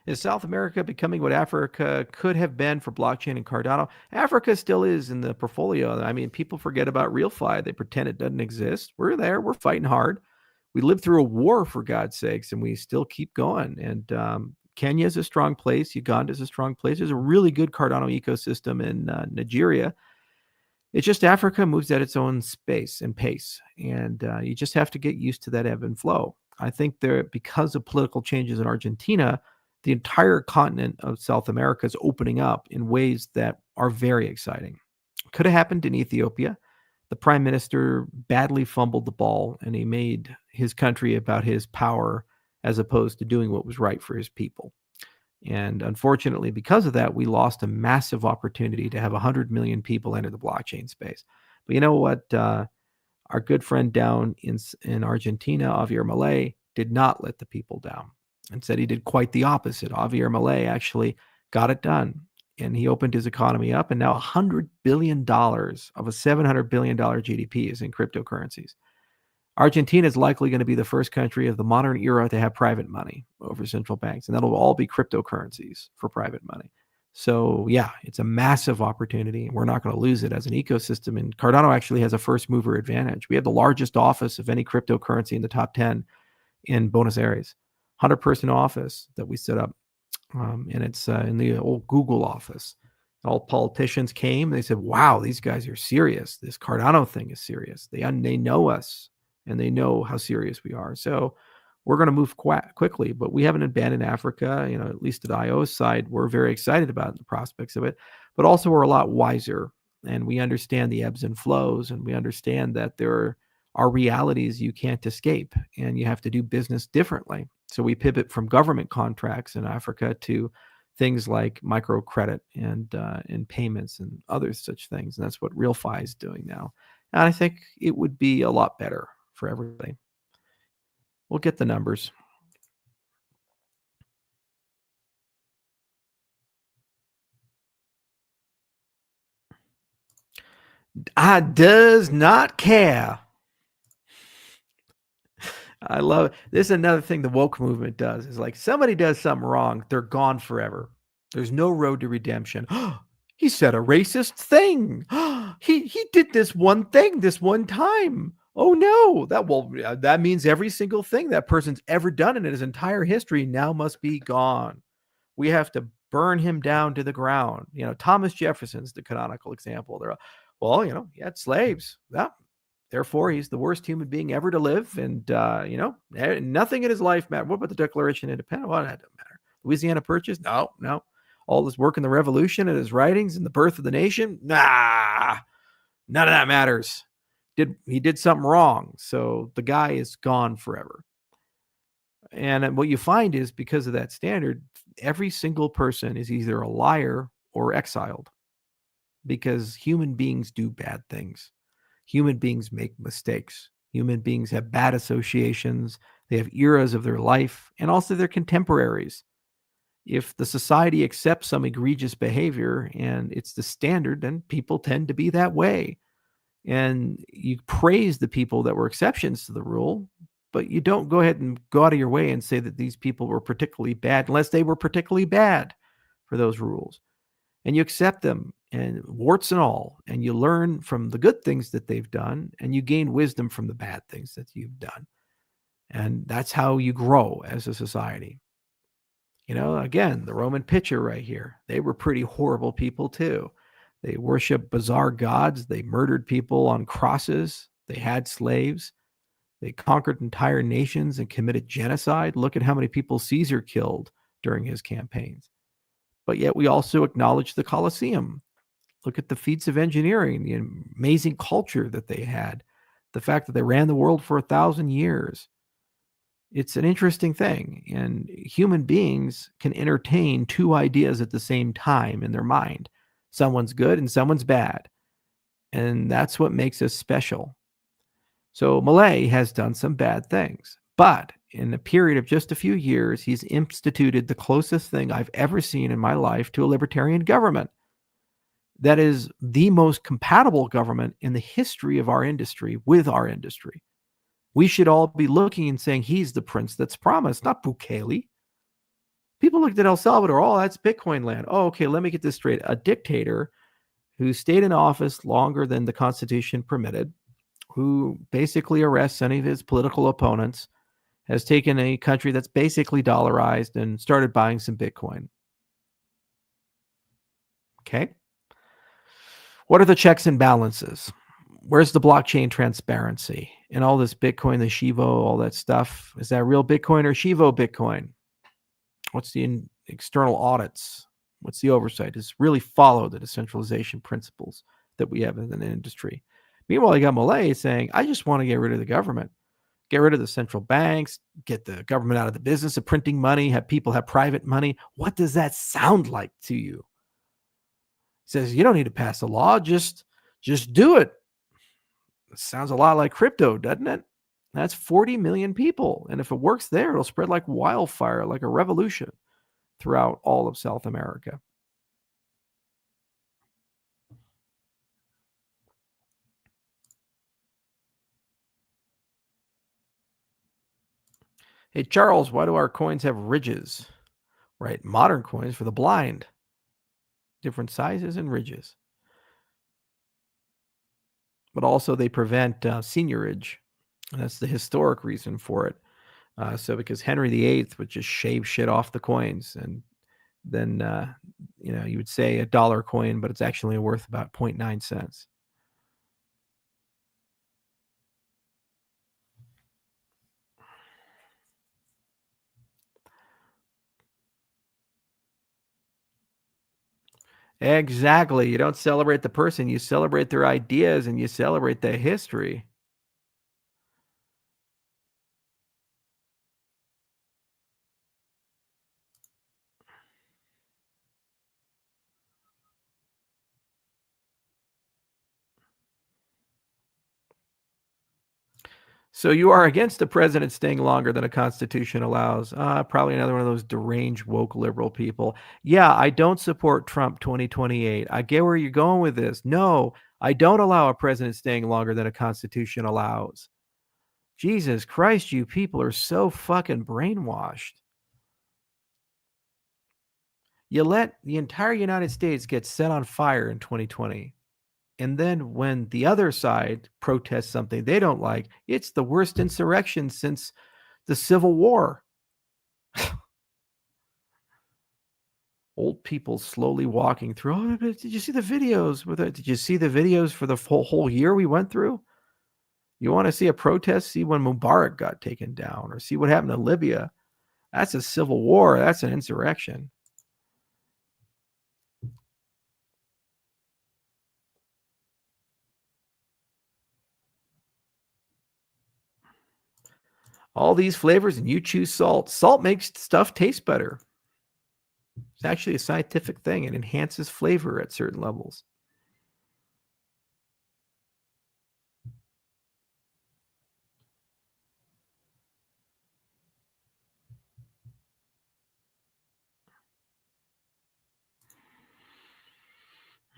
Is South America becoming what Africa could have been for blockchain and Cardano? Africa still is in the portfolio. I mean, people forget about RealFi. They pretend it doesn't exist. We're there. We're fighting hard. We lived through a war, for God's sakes, and we still keep going. And Kenya is a strong place. Uganda is a strong place. There's a really good Cardano ecosystem in Nigeria. It's just Africa moves at its own space and pace, and you just have to get used to that ebb and flow. I think because of political changes in Argentina, the entire continent of South America is opening up in ways that are very exciting. Could have happened in Ethiopia. The prime minister badly fumbled the ball, and he made his country about his power as opposed to doing what was right for his people. And unfortunately, because of that, we lost a massive opportunity to have 100 million people enter the blockchain space. But you know what? Our good friend down in Argentina, Javier Milei, did not let the people down. Instead, he did quite the opposite. Javier Milei actually got it done. And he opened his economy up. And now $100 billion of a $700 billion GDP is in cryptocurrencies. Argentina is likely going to be the first country of the modern era to have private money over central banks, and that'll all be cryptocurrencies for private money. So yeah, it's a massive opportunity, and we're not going to lose it as an ecosystem. And Cardano actually has a first mover advantage. We have the largest office of any cryptocurrency in the top 10 in Buenos Aires, 100-person office that we set up, and it's in the old Google office. All politicians came, and they said, wow, these guys are serious. This Cardano thing is serious. They know us, and they know how serious we are. So we're going to move quickly, but we haven't abandoned Africa. At least at IO's side, we're very excited about the prospects of it, but also we're a lot wiser, and we understand the ebbs and flows, and we understand that there are realities you can't escape, and you have to do business differently. So we pivot from government contracts in Africa to things like microcredit and payments and other such things. And that's what RealFi is doing now. And I think it would be a lot better for everybody. We'll get the numbers. I does not care. I love it. This is another thing the woke movement does. Is like somebody does something wrong, they're gone forever. There's no road to redemption. He said a racist thing. He did this one thing this one time. Oh no, that means every single thing that person's ever done in his entire history now must be gone. We have to burn him down to the ground. Thomas Jefferson's the canonical example. He had slaves. Yeah. Therefore, he's the worst human being ever to live. And, nothing in his life mattered. What about the Declaration of Independence? Well, that doesn't matter. Louisiana Purchase? No. All this work in the Revolution and his writings and the birth of the nation? Nah, none of that matters. He did something wrong. So the guy is gone forever. And what you find is because of that standard, every single person is either a liar or exiled because human beings do bad things. Human beings make mistakes. Human beings have bad associations. They have eras of their life and also their contemporaries. If the society accepts some egregious behavior and it's the standard, then people tend to be that way. And you praise the people that were exceptions to the rule, but you don't go ahead and go out of your way and say that these people were particularly bad unless they were particularly bad for those rules. And you accept them and warts and all, and you learn from the good things that they've done, and you gain wisdom from the bad things that you've done. And that's how you grow as a society. Again, the Roman picture right here, they were pretty horrible people too. They worshiped bizarre gods. They murdered people on crosses. They had slaves. They conquered entire nations and committed genocide. Look at how many people Caesar killed during his campaigns. But yet we also acknowledge the Colosseum. Look at the feats of engineering, the amazing culture that they had, the fact that they ran the world for 1,000 years. It's an interesting thing, and human beings can entertain two ideas at the same time in their mind. Someone's good and someone's bad, and that's what makes us special. So Malay has done some bad things, but in a period of just a few years, he's instituted the closest thing I've ever seen in my life to a libertarian government. That is the most compatible government in the history of our industry with our industry. We should all be looking and saying he's the prince that's promised, not Bukele. People looked at El Salvador, oh, that's Bitcoin land. Oh, okay, let me get this straight. A dictator who stayed in office longer than the Constitution permitted, who basically arrests any of his political opponents, has taken a country that's basically dollarized and started buying some Bitcoin. Okay. What are the checks and balances? Where's the blockchain transparency and all this Bitcoin, the Shivo, all that stuff? Is that real Bitcoin or Shivo Bitcoin? What's the external audits? What's the oversight? Does it really follow the decentralization principles that we have in the industry? Meanwhile, you got Malay saying, I just want to get rid of the government, get rid of the central banks, get the government out of the business of printing money, have people have private money. What does that sound like to you? He says, you don't need to pass a law, just do it. It sounds a lot like crypto, doesn't it? That's 40 million people. And if it works there, it'll spread like wildfire, like a revolution throughout all of South America. Hey, Charles, why do our coins have ridges? Right, modern coins for the blind. Different sizes and ridges. But also they prevent seniorage. And that's the historic reason for it. So because Henry VIII would just shave shit off the coins, and then you would say a dollar coin, but it's actually worth about 0.9 cents. Exactly. You don't celebrate the person, you celebrate their ideas and you celebrate their history. So you are against the president staying longer than a constitution allows. Probably another one of those deranged woke liberal people. Yeah, I don't support Trump 2028. I get where you're going with this. No, I don't allow a president staying longer than a constitution allows. Jesus Christ, you people are so fucking brainwashed. You let the entire United States get set on fire in 2020. And then when the other side protests something they don't like, it's the worst insurrection since the Civil War. Old people slowly walking through. Oh, did you see the videos? Did you see the videos for the whole year we went through? You want to see a protest? See when Mubarak got taken down, or see what happened to Libya. That's a civil war. That's an insurrection. All these flavors, and you choose salt. Salt makes stuff taste better. It's actually a scientific thing. It enhances flavor at certain levels.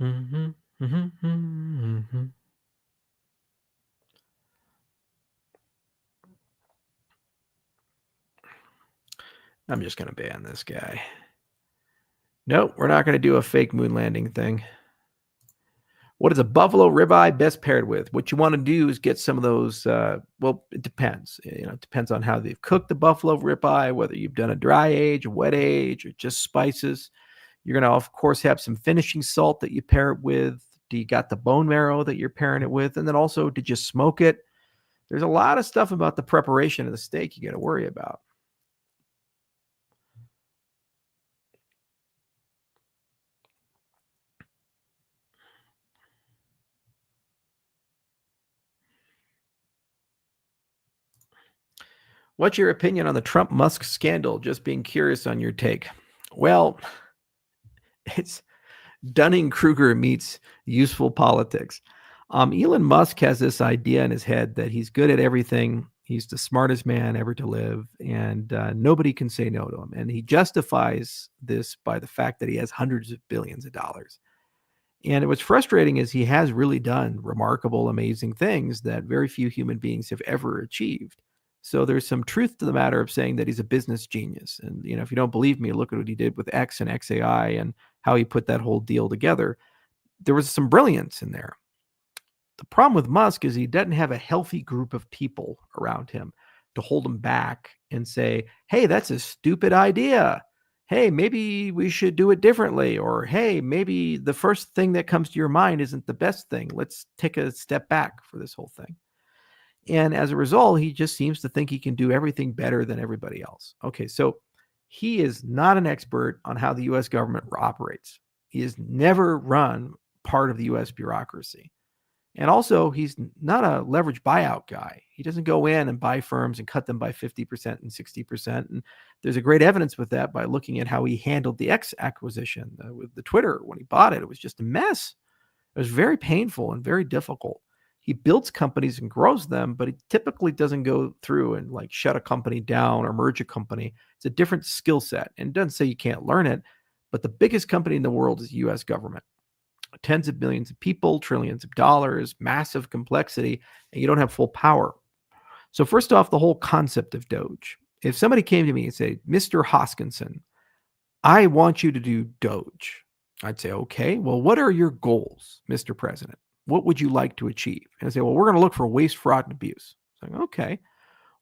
Mm-hmm, mm-hmm, mm-hmm. I'm just going to ban this guy. Nope, we're not going to do a fake moon landing thing. What is a buffalo ribeye best paired with? What you want to do is get some of those. Well, it depends. It depends on how they've cooked the buffalo ribeye, whether you've done a dry age, a wet age, or just spices. You're going to, of course, have some finishing salt that you pair it with. Do you got the bone marrow that you're pairing it with? And then also, did you smoke it? There's a lot of stuff about the preparation of the steak you got to worry about. What's your opinion on the Trump-Musk scandal? Just being curious on your take. Well, it's Dunning-Kruger meets useful politics. Elon Musk has this idea in his head that he's good at everything. He's the smartest man ever to live, and nobody can say no to him. And he justifies this by the fact that he has hundreds of billions of dollars. And what's frustrating is he has really done remarkable, amazing things that very few human beings have ever achieved. So there's some truth to the matter of saying that he's a business genius. And if you don't believe me, look at what he did with X and XAI and how he put that whole deal together. There was some brilliance in there. The problem with Musk is he doesn't have a healthy group of people around him to hold him back and say, hey, that's a stupid idea. Hey, maybe we should do it differently. Or, hey, maybe the first thing that comes to your mind isn't the best thing. Let's take a step back for this whole thing. And as a result, he just seems to think he can do everything better than everybody else. Okay, so he is not an expert on how the U.S. government operates. He has never run part of the U.S. bureaucracy. And also, he's not a leverage buyout guy. He doesn't go in and buy firms and cut them by 50% and 60%. And there's a great evidence with that by looking at how he handled the X acquisition with the Twitter. When he bought it, it was just a mess. It was very painful and very difficult. He builds companies and grows them, but he typically doesn't go through and like shut a company down or merge a company. It's a different skill set. And it doesn't say you can't learn it, but the biggest company in the world is the U.S. government. Tens of billions of people, trillions of dollars, massive complexity, and you don't have full power. So first off, the whole concept of DOGE. If somebody came to me and said, Mr. Hoskinson, I want you to do DOGE, I'd say, okay, well, what are your goals, Mr. President? What would you like to achieve? And I'd say, well, we're going to look for waste, fraud, and abuse. It's like, okay.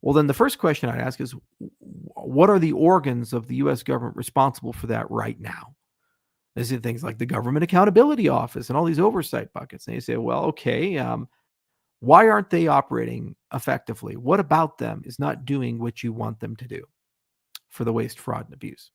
Well, then the first question I'd ask is, what are the organs of the U.S. government responsible for that right now? This is things like the Government Accountability Office and all these oversight buckets. And they say, well, okay, why aren't they operating effectively? What about them is not doing what you want them to do for the waste, fraud, and abuse?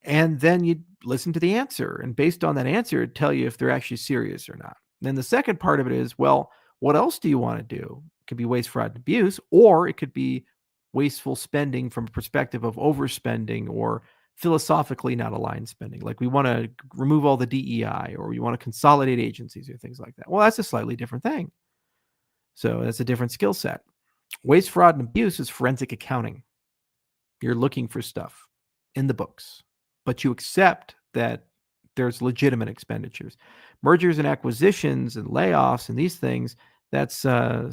And then you listen to the answer. And based on that answer, it'd tell you if they're actually serious or not. Then the second part of it is, well, what else do you want to do? It could be waste, fraud, and abuse, or it could be wasteful spending from a perspective of overspending or philosophically not aligned spending. Like we want to remove all the DEI or we want to consolidate agencies or things like that. Well, that's a slightly different thing. So that's a different skill set. Waste, fraud, and abuse is forensic accounting. You're looking for stuff in the books, but you accept that there's legitimate expenditures. Mergers and acquisitions and layoffs and these things, that's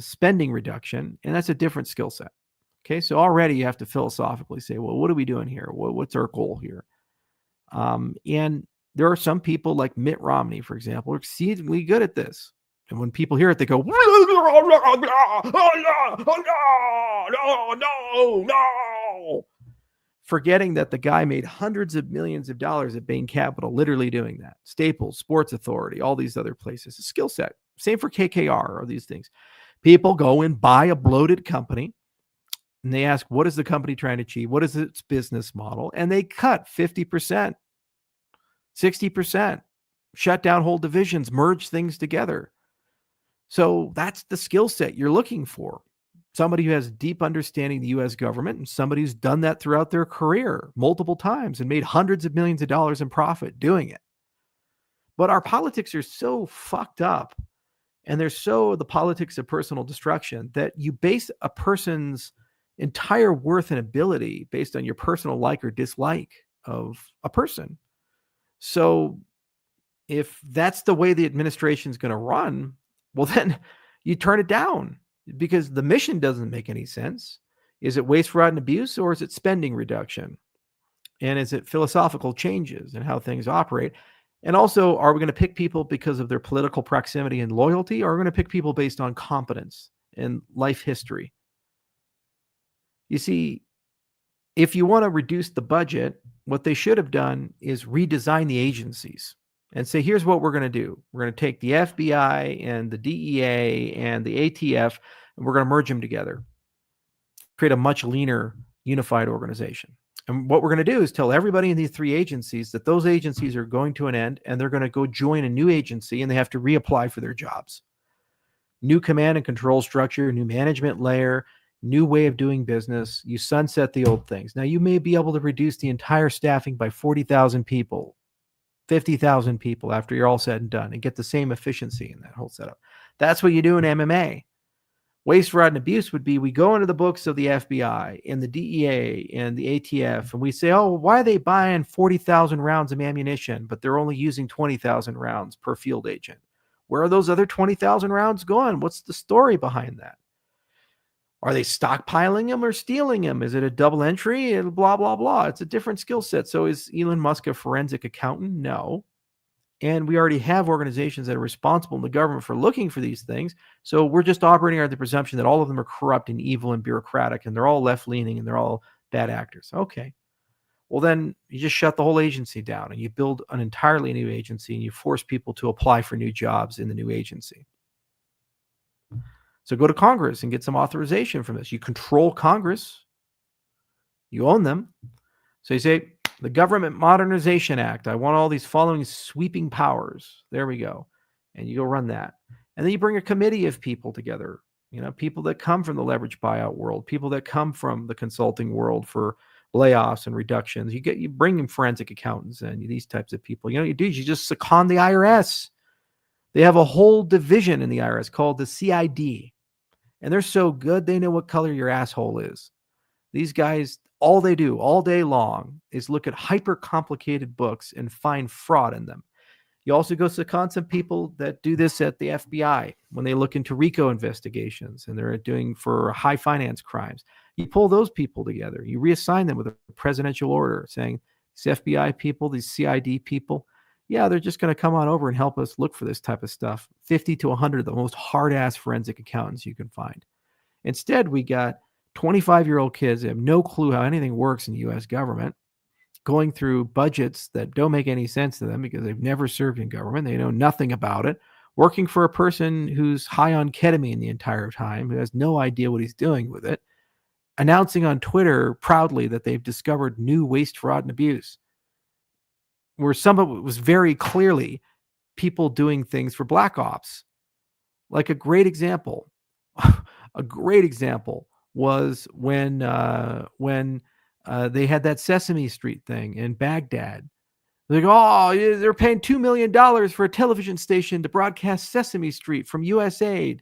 spending reduction, and that's a different skill set. Okay, so already you have to philosophically say, well, what are we doing here? What's our goal here? And there are some people like Mitt Romney, for example, are exceedingly good at this. And when people hear it, they go, no, forgetting that the guy made hundreds of millions of dollars at Bain Capital, literally doing that. Staples, Sports Authority, all these other places. A skill set. Same for KKR or these things. People go and buy a bloated company. And they ask, what is the company trying to achieve? What is its business model? And they cut 50%, 60%, shut down whole divisions, merge things together. So that's the skill set you're looking for. Somebody who has deep understanding of the U.S. government and somebody who's done that throughout their career multiple times and made hundreds of millions of dollars in profit doing it. But our politics are so fucked up and they're so the politics of personal destruction that you base a person's entire worth and ability based on your personal like or dislike of a person. So if that's the way the administration is going to run, well, then you turn it down because the mission doesn't make any sense. Is it waste, fraud, and abuse, or is it spending reduction? And is it philosophical changes in how things operate? And also, are we going to pick people because of their political proximity and loyalty, or are we going to pick people based on competence and life history? You see, if you want to reduce the budget, what they should have done is redesign the agencies and say, here's what we're going to do. We're going to take the FBI and the DEA and the ATF, and we're going to merge them together, create a much leaner, unified organization. And what we're going to do is tell everybody in these three agencies that those agencies are going to an end and they're going to go join a new agency and they have to reapply for their jobs. New command and control structure, new management layer. new way of doing business. You sunset the old things. Now, you may be able to reduce the entire staffing by 40,000 people, 50,000 people after you're all said and done and get the same efficiency in that whole setup. That's what you do in MMA. Waste, fraud, and abuse would be we go into the books of the FBI and the DEA and the ATF and we say, oh, why are they buying 40,000 rounds of ammunition, but they're only using 20,000 rounds per field agent? Where are those other 20,000 rounds going? What's the story behind that? Are they stockpiling them or stealing them? Is it a double entry? And blah, blah, blah. It's a different skill set. So is Elon Musk a forensic accountant? No. And we already have organizations that are responsible in the government for looking for these things. So we're just operating under the presumption that all of them are corrupt and evil and bureaucratic, and they're all left-leaning and they're all bad actors. Okay. Well, then you just shut the whole agency down and you build an entirely new agency and you force people to apply for new jobs in the new agency. So go to Congress and get some authorization from this. You control Congress. You own them. So you say, the Government Modernization Act, I want all these following sweeping powers. There we go. And you go run that. And then you bring a committee of people together, people that come from the leverage buyout world, people that come from the consulting world for layoffs and reductions. You bring in forensic accountants and these types of people. You just second the IRS. They have a whole division in the IRS called the CID. And they're so good, they know what color your asshole is. These guys, all they do all day long is look at hyper complicated books and find fraud in them. You also go to some people that do this at the FBI when they look into RICO investigations and they're doing for high finance crimes. You pull those people together. You reassign them with a presidential order saying these FBI people, these CID people, yeah, they're just going to come on over and help us look for this type of stuff. 50 to 100 of the most hard-ass forensic accountants you can find. Instead, we got 25-year-old kids that have no clue how anything works in the U.S. government, going through budgets that don't make any sense to them because they've never served in government. They know nothing about it. Working for a person who's high on ketamine the entire time, who has no idea what he's doing with it, announcing on Twitter proudly that they've discovered new waste, fraud, and abuse, where some of it was very clearly people doing things for black ops. Like a great example was when they had that Sesame Street thing in Baghdad. They're like, oh, they're paying $2 million for a television station to broadcast Sesame Street from USAID.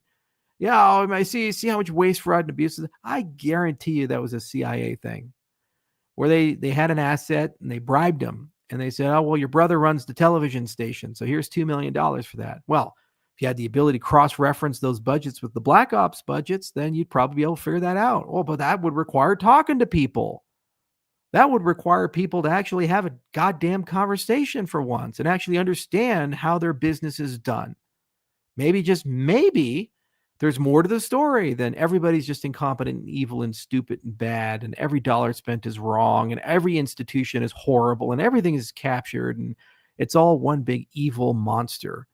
Yeah, I see how much waste, fraud, and abuse. I guarantee you that was a CIA thing where they had an asset and they bribed them. And they said, oh, well, your brother runs the television station, so here's $2 million for that. Well, if you had the ability to cross-reference those budgets with the Black Ops budgets, then you'd probably be able to figure that out. Oh, but that would require talking to people. That would require people to actually have a goddamn conversation for once and actually understand how their business is done. Maybe, just maybe, there's more to the story than everybody's just incompetent and evil and stupid and bad and every dollar spent is wrong and every institution is horrible and everything is captured and it's all one big evil monster.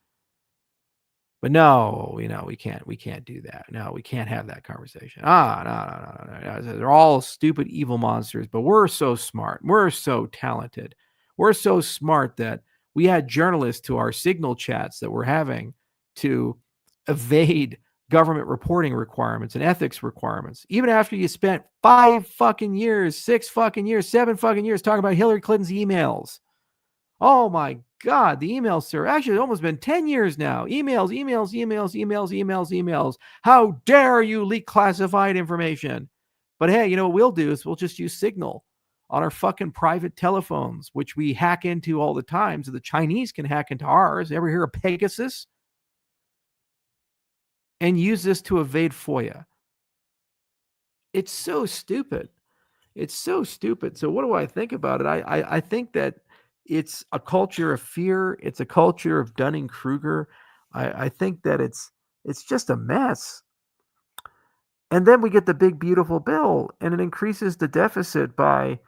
But no, we can't do that. No, we can't have that conversation. No. They're all stupid, evil monsters, but we're so smart. We're so talented. We're so smart that we had journalists to our Signal chats that we're having to evade government reporting requirements and ethics requirements. Even after you spent 5 fucking years, 6 fucking years, 7 fucking years talking about Hillary Clinton's emails. Oh my God, the emails, sir. Actually, it's almost been 10 years now. Emails. How dare you leak classified information? But hey, what we'll do is we'll just use Signal on our fucking private telephones, which we hack into all the time so the Chinese can hack into ours. Ever hear of Pegasus? And use this to evade FOIA. It's so stupid. It's so stupid. So what do I think about it? I think that it's a culture of fear. It's a culture of Dunning-Kruger. I think that it's just a mess. And then we get the big, beautiful bill, and it increases the deficit by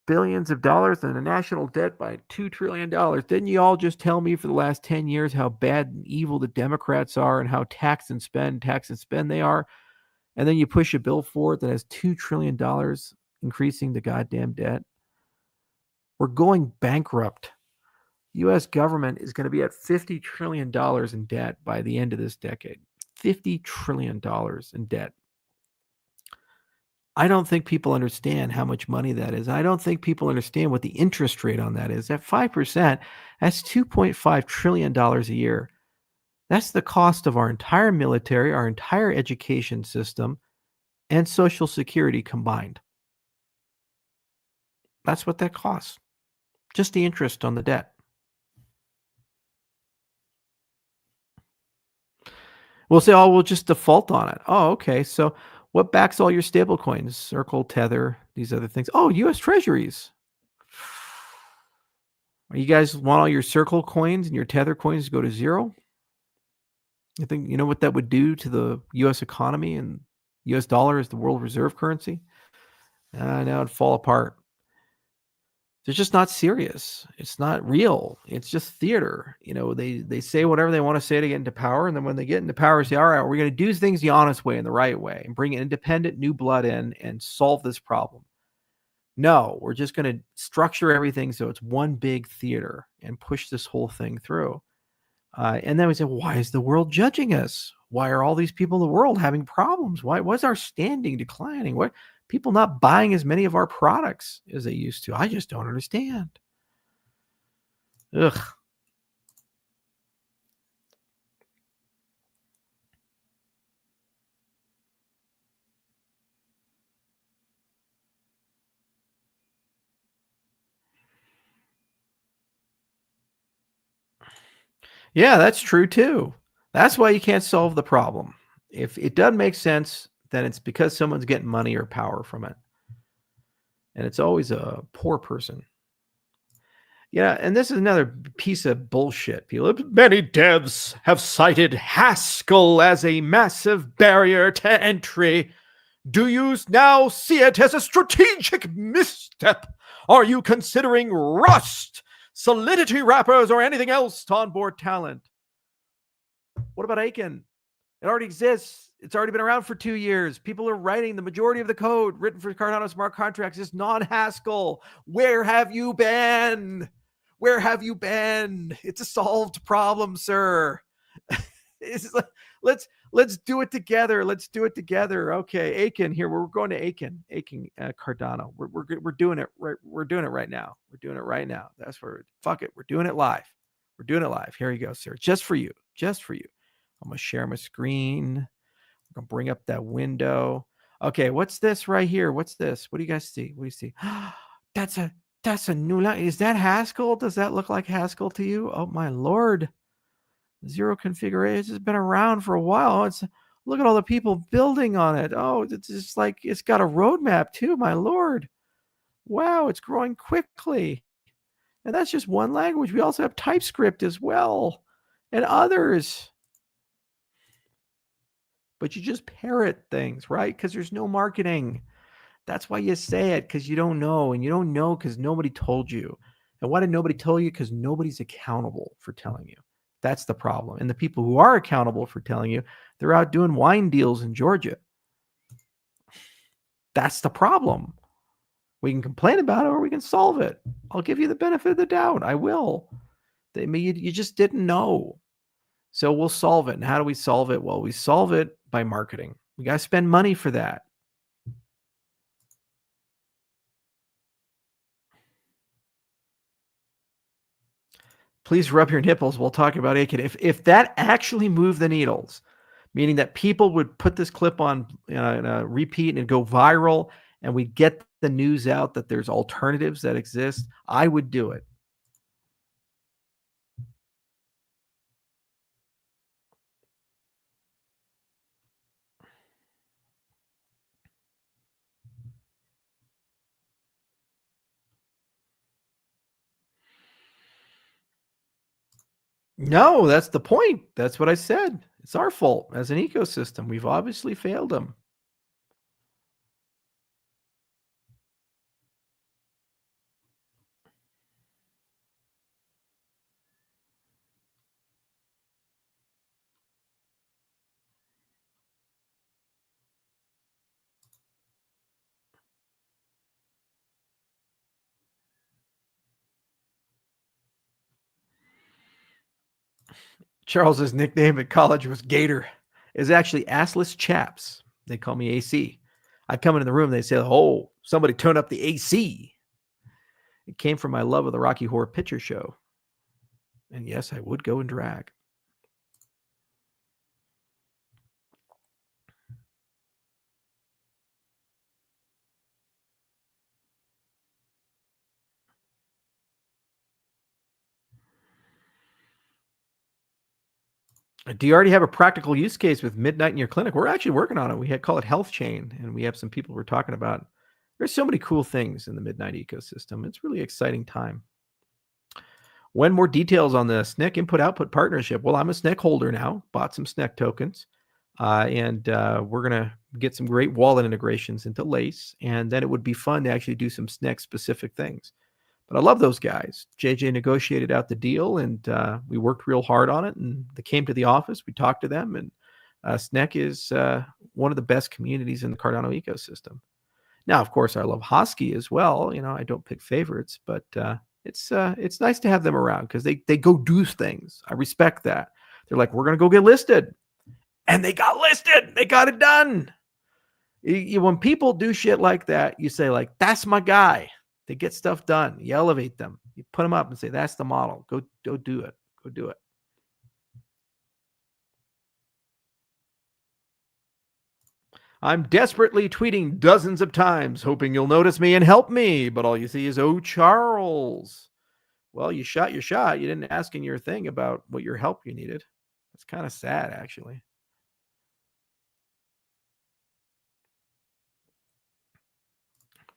billions of dollars and the national debt by $2 trillion. Didn't you all just tell me for the last 10 years how bad and evil the Democrats are and how tax and spend they are? And then you push a bill forward that has $2 trillion increasing the goddamn debt. We're going bankrupt. U.S. government is going to be at $50 trillion in debt by the end of this decade. $50 trillion in debt. I don't think people understand how much money that is. I don't think people understand what the interest rate on that is. At 5%, that's $2.5 trillion dollars a year. That's the cost of our entire military, our entire education system, and Social Security combined. That's what that costs. Just the interest on the debt. We'll say, "Oh, we'll just default on it." Oh, okay. So what backs all your stable coins? Circle, Tether, these other things. Oh, US Treasuries. You guys want all your Circle coins and your Tether coins to go to zero? You think you know what that would do to the US economy and US dollar as the world reserve currency? Now it'd fall apart. They're just not serious. It's not real. It's just theater. They say whatever they want to say to get into power, and then when they get into power, say, "All right, we're going to do things the honest way and the right way, and bring independent new blood in and solve this problem." No, we're just going to structure everything so it's one big theater and push this whole thing through. And then we say, "Why is the world judging us? Why are all these people in the world having problems? Why is our standing declining? Why people not buying as many of our products as they used to? I just don't understand." Ugh. Yeah, that's true too. That's why you can't solve the problem. If it doesn't make sense, then it's because someone's getting money or power from it. And it's always a poor person. Yeah, and this is another piece of bullshit. Many devs have cited Haskell as a massive barrier to entry. Do you now see it as a strategic misstep? Are you considering Rust, Solidity wrappers, or anything else to onboard talent? What about Aiken? It already exists. It's already been around for 2 years. People are writing the majority of the code written for Cardano smart contracts is non-Haskell. Where have you been? Where have you been? It's a solved problem, sir. It's like, let's do it together. Let's do it together. Okay, Aiken here. We're going to Aiken, Cardano. We're doing it right. We're doing it right now. We're doing it right now. That's where. Fuck it. We're doing it live. We're doing it live. Here you go, sir. Just for you. Just for you. I'm gonna share my screen. I'm gonna bring up that window. Okay, what's this right here? What's this? What do you guys see? What do you see? that's a that's a new line. Is that Haskell? Does that look like Haskell to you? Oh my lord. Zero configuration has been around for a while. It's look at all the people building on it. Oh, it's just like it's got a roadmap too, my lord. Wow, it's growing quickly. And that's just one language. We also have TypeScript as well and others. But you just parrot things, right? Because there's no marketing. That's why you say it, because you don't know. And you don't know because nobody told you. And why did nobody tell you? Because nobody's accountable for telling you. That's the problem. And the people who are accountable for telling you, they're out doing wine deals in Georgia. That's the problem. We can complain about it or we can solve it. I'll give you the benefit of the doubt. I will. You just didn't know. So we'll solve it. And how do we solve it? Well, we solve it by marketing. We got to spend money for that. Please rub your nipples. We'll talk about Aiken. If that actually moved the needles, meaning that people would put this clip on repeat and go viral, and we get the news out that there's alternatives that exist, I would do it. No, that's the point. That's what I said. It's our fault as an ecosystem. We've obviously failed them. Charles's nickname at college was Gator. Is actually assless chaps. They call me AC. I come into the room, they say, "Oh, somebody turn up the AC." It came from my love of the Rocky Horror Picture Show. And yes, I would go in drag. Do you already have a practical use case with midnight in your clinic? We're actually working on it. We call it Health Chain, and we have some people we're talking about. There's so many cool things in the midnight ecosystem. It's really exciting time. When more details on the SNCC input-output partnership? Well, I'm a SNCC holder now, bought some SNCC tokens, and we're going to get some great wallet integrations into Lace, and then it would be fun to actually do some SNCC-specific things. But I love those guys. JJ negotiated out the deal, and we worked real hard on it, and they came to the office. We talked to them, and SNCC is one of the best communities in the Cardano ecosystem. Now, of course, I love Hosky as well. I don't pick favorites, but it's nice to have them around because they go do things. I respect that. They're like, we're going to go get listed. And they got listed. They got it done. When people do shit like that, you say, like, that's my guy. They get stuff done. You elevate them. You put them up and say, that's the model. Go do it. Go do it. I'm desperately tweeting dozens of times, hoping you'll notice me and help me. But all you see is, oh, Charles. Well, you shot your shot. You didn't ask in your thing about what your help you needed. It's kind of sad, actually.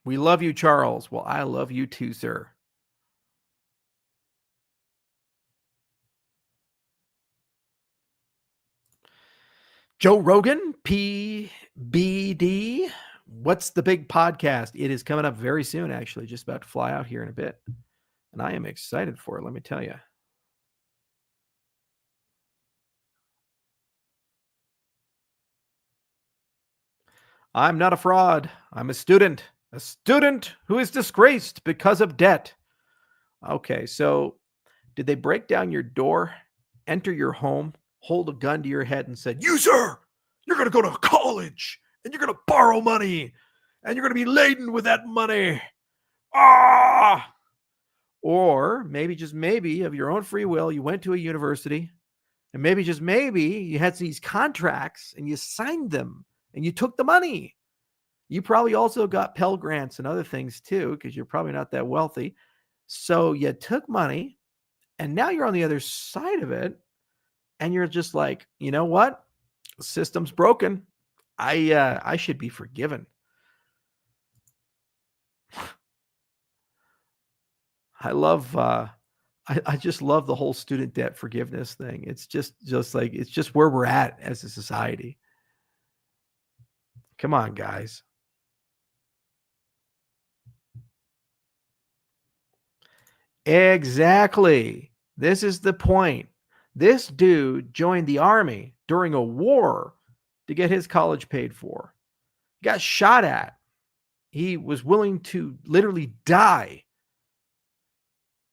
We love you, Charles. Well, I love you too, sir. Joe Rogan, PBD. What's the big podcast? It is coming up very soon, actually, just about to fly out here in a bit. And I am excited for it, let me tell you. I'm not a fraud. I'm a student who is disgraced because of debt. Okay, so did they break down your door, enter your home, hold a gun to your head and said, you, sir, you're going to go to college and you're going to borrow money and you're going to be laden with that money. Ah! Or maybe, just maybe, of your own free will, you went to a university and maybe, just maybe, you had these contracts and you signed them and you took the money. You probably also got Pell Grants and other things too, because you're probably not that wealthy. So you took money and now you're on the other side of it. And you're just like, you know what? The system's broken. I should be forgiven. I love I just love the whole student debt forgiveness thing. It's just like, it's just where we're at as a society. Come on, guys. Exactly. This is the point. This dude joined the army during a war to get his college paid for. He got shot at. He was willing to literally die.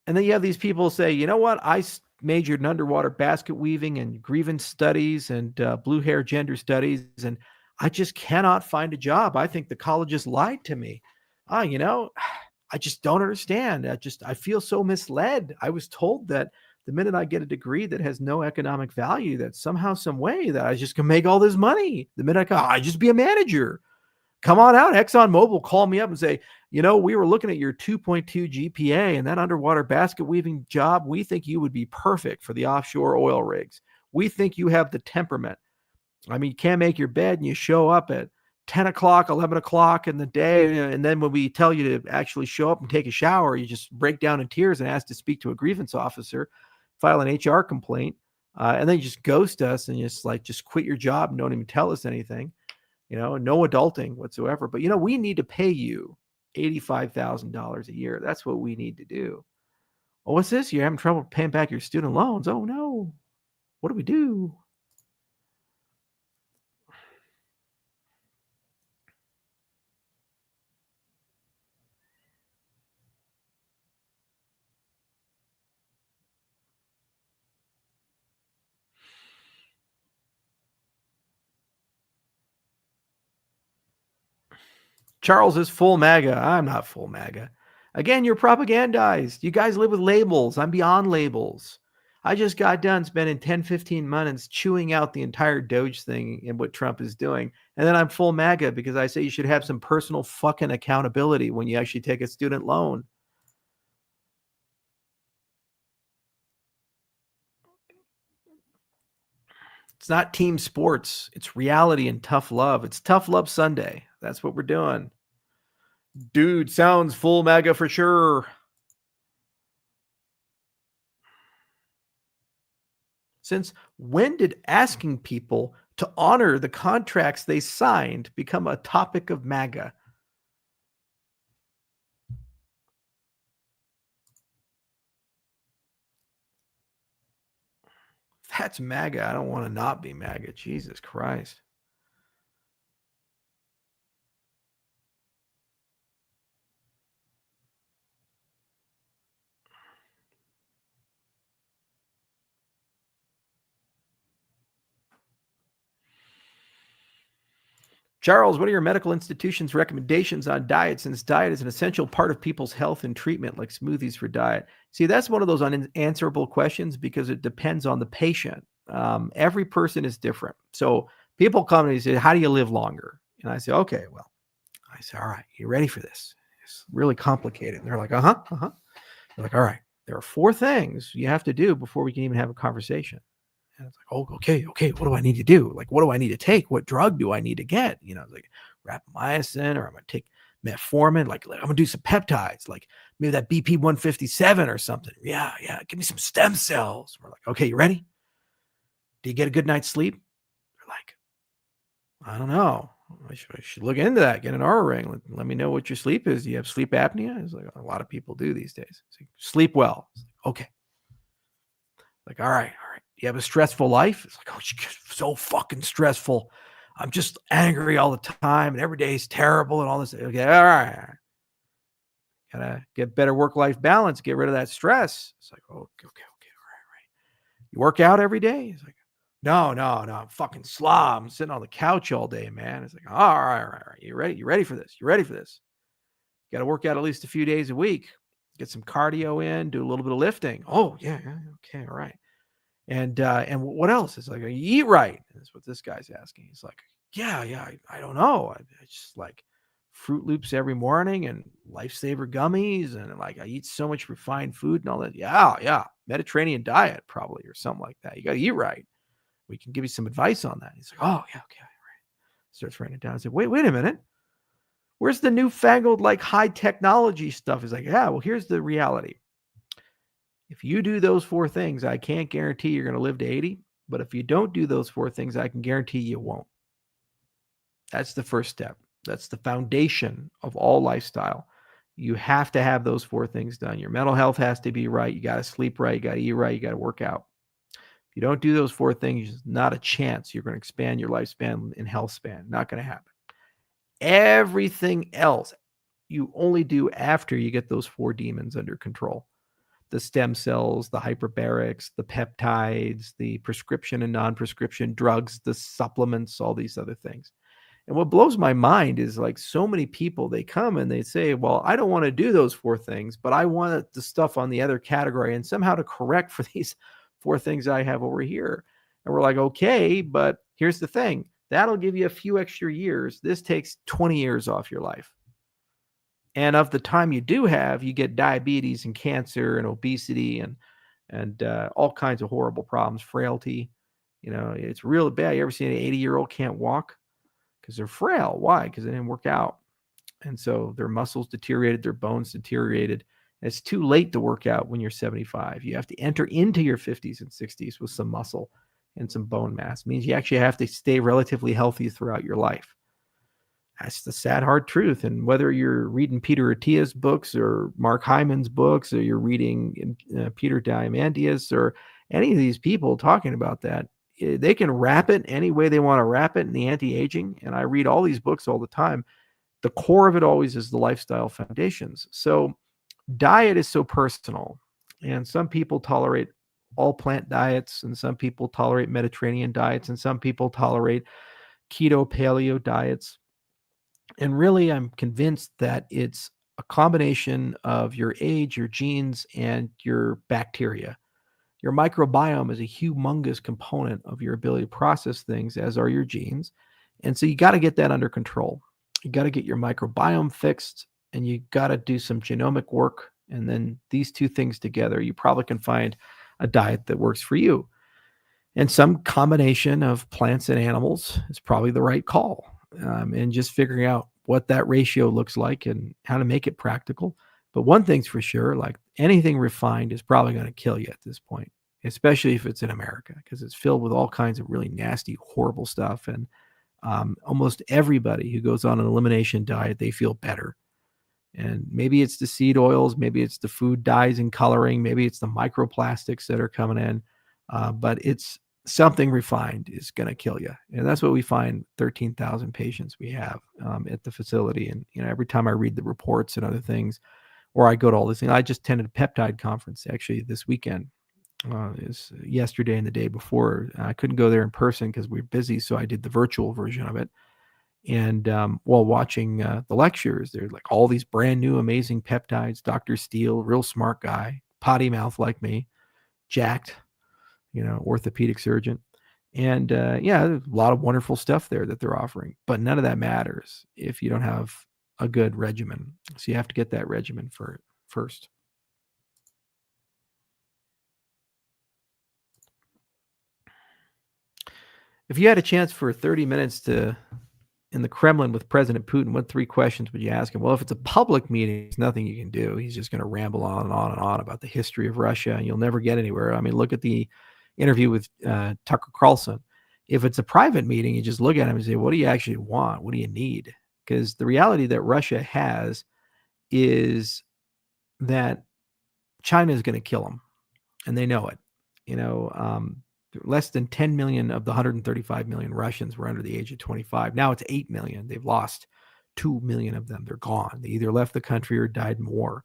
And then you have these people say, you know what? I majored in underwater basket weaving and grievance studies and blue hair gender studies, and I just cannot find a job. I think the colleges lied to me. I just don't understand. I feel so misled. I was told that the minute I get a degree that has no economic value, that somehow, some way, that I just can make all this money. The minute I just be a manager. Come on out. ExxonMobil call me up and say, we were looking at your 2.2 GPA and that underwater basket weaving job. We think you would be perfect for the offshore oil rigs. We think you have the temperament. I mean, you can't make your bed and you show up at 10 o'clock, 11 o'clock in the day. And then when we tell you to actually show up and take a shower, you just break down in tears and ask to speak to a grievance officer, file an HR complaint. And then you just ghost us and just quit your job and don't even tell us anything. No adulting whatsoever. But, we need to pay you $85,000 a year. That's what we need to do. Oh, what's this? You're having trouble paying back your student loans. Oh, no. What do we do? Charles is full MAGA. I'm not full MAGA. Again, you're propagandized. You guys live with labels. I'm beyond labels. I just got done spending 10, 15 minutes chewing out the entire DOGE thing and what Trump is doing. And then I'm full MAGA because I say you should have some personal fucking accountability when you actually take a student loan. It's not team sports. It's reality and tough love. It's Tough Love Sunday. That's what we're doing. Dude, sounds full MAGA for sure. Since when did asking people to honor the contracts they signed become a topic of MAGA? That's MAGA. I don't want to not be MAGA. Jesus Christ. Charles, what are your medical institution's recommendations on diet, since diet is an essential part of people's health and treatment, like smoothies for diet? See, that's one of those unanswerable questions because it depends on the patient. Every person is different. So people come and say, how do you live longer? And I say, okay, well, I say, all right, you ready for this? It's really complicated. And they're like, uh-huh. They're like, all right, there are 4 things you have to do before we can even have a conversation. And it's like, oh, okay. What do I need to do? Like, what do I need to take? What drug do I need to get? You know, like rapamycin, or I'm going to take metformin. Like, I'm going to do some peptides, like maybe that BP 157 or something. Yeah. Give me some stem cells. We're like, okay, you ready? Do you get a good night's sleep? They're like, I don't know. I should look into that. Get an Aura ring. Let me know what your sleep is. Do you have sleep apnea? It's like a lot of people do these days. Like, sleep well. Like, okay. Like, all right. You have a stressful life? It's like, oh, it's so fucking stressful. I'm just angry all the time, and every day is terrible and all this. Okay, all right. Gotta get better work-life balance. Get rid of that stress. It's like, oh, okay, all right. You work out every day? It's like, no, I'm fucking slob. I'm sitting on the couch all day, man. It's like, all right. You ready? You ready for this? You got to work out at least a few days a week. Get some cardio in. Do a little bit of lifting. Oh, yeah. Okay, all right. And what else? It's like, you eat right. That's what this guy's asking. He's like, yeah. I don't know. I just like Fruit Loops every morning and Lifesaver gummies, and like I eat so much refined food and all that. Yeah. Mediterranean diet probably, or something like that. You got to eat right. We can give you some advice on that. He's like, oh yeah, okay, right. Starts writing it down. I said, wait a minute. Where's the newfangled like high technology stuff? He's like, yeah, well, here's the reality. If you do those 4 things, I can't guarantee you're going to live to 80. But if you don't do those 4 things, I can guarantee you won't. That's the first step. That's the foundation of all lifestyle. You have to have those 4 things done. Your mental health has to be right. You got to sleep right. You got to eat right. You got to work out. If you don't do those 4 things, there's not a chance you're going to expand your lifespan and health span. Not going to happen. Everything else you only do after you get those 4 demons under control. The stem cells, the hyperbarics, the peptides, the prescription and non-prescription drugs, the supplements, all these other things. And what blows my mind is like so many people, they come and they say, well, I don't want to do those 4 things, but I want the stuff on the other category and somehow to correct for these 4 things I have over here. And we're like, okay, but here's the thing. That'll give you a few extra years. This takes 20 years off your life. And of the time you do have, you get diabetes and cancer and obesity and all kinds of horrible problems, frailty. You know, it's really bad. You ever seen an 80-year-old can't walk? Because they're frail. Why? Because they didn't work out. And so their muscles deteriorated, their bones deteriorated. And it's too late to work out when you're 75. You have to enter into your 50s and 60s with some muscle and some bone mass. It means you actually have to stay relatively healthy throughout your life. That's the sad, hard truth. And whether you're reading Peter Attia's books or Mark Hyman's books, or you're reading Peter Diamandis or any of these people talking about that, they can wrap it any way they want to wrap it in the anti-aging. And I read all these books all the time. The core of it always is the lifestyle foundations. So diet is so personal. And some people tolerate all plant diets, and some people tolerate Mediterranean diets, and some people tolerate keto, paleo diets. And really, I'm convinced that it's a combination of your age, your genes, and your bacteria. Your microbiome is a humongous component of your ability to process things, as are your genes. And so you got to get that under control. You got to get your microbiome fixed, and you got to do some genomic work. And then these two things together, you probably can find a diet that works for you. And some combination of plants and animals is probably the right call. And just figuring out what that ratio looks like and how to make it practical. But one thing's for sure, like anything refined is probably going to kill you at this point, especially if it's in America, because it's filled with all kinds of really nasty, horrible stuff. And almost everybody who goes on an elimination diet, they feel better. And maybe it's the seed oils, maybe it's the food dyes and coloring, maybe it's the microplastics that are coming in, but it's something refined is going to kill you. And that's what we find 13,000 patients we have at the facility. And, every time I read the reports and other things, or I go to all these things, I just attended a peptide conference actually this weekend. Is yesterday and the day before. I couldn't go there in person because we were busy, so I did the virtual version of it. And while watching the lectures, there's like all these brand new, amazing peptides. Dr. Steele, real smart guy, potty mouth like me, jacked, orthopedic surgeon. And yeah, there's a lot of wonderful stuff there that they're offering, but none of that matters if you don't have a good regimen. So you have to get that regimen first. If you had a chance for 30 minutes in the Kremlin with President Putin, what 3 questions would you ask him? Well, if it's a public meeting, there's nothing you can do. He's just going to ramble on and on and on about the history of Russia, and you'll never get anywhere. I mean, look at the interview with Tucker Carlson. If it's a private meeting, you just look at him and say, what do you actually want? What do you need? Because the reality that Russia has is that China is going to kill them, and they know it. Less than 10 million of the 135 million Russians were under the age of 25. Now it's 8 million. They've lost 2 million of them. They're gone. They either left the country or died in war.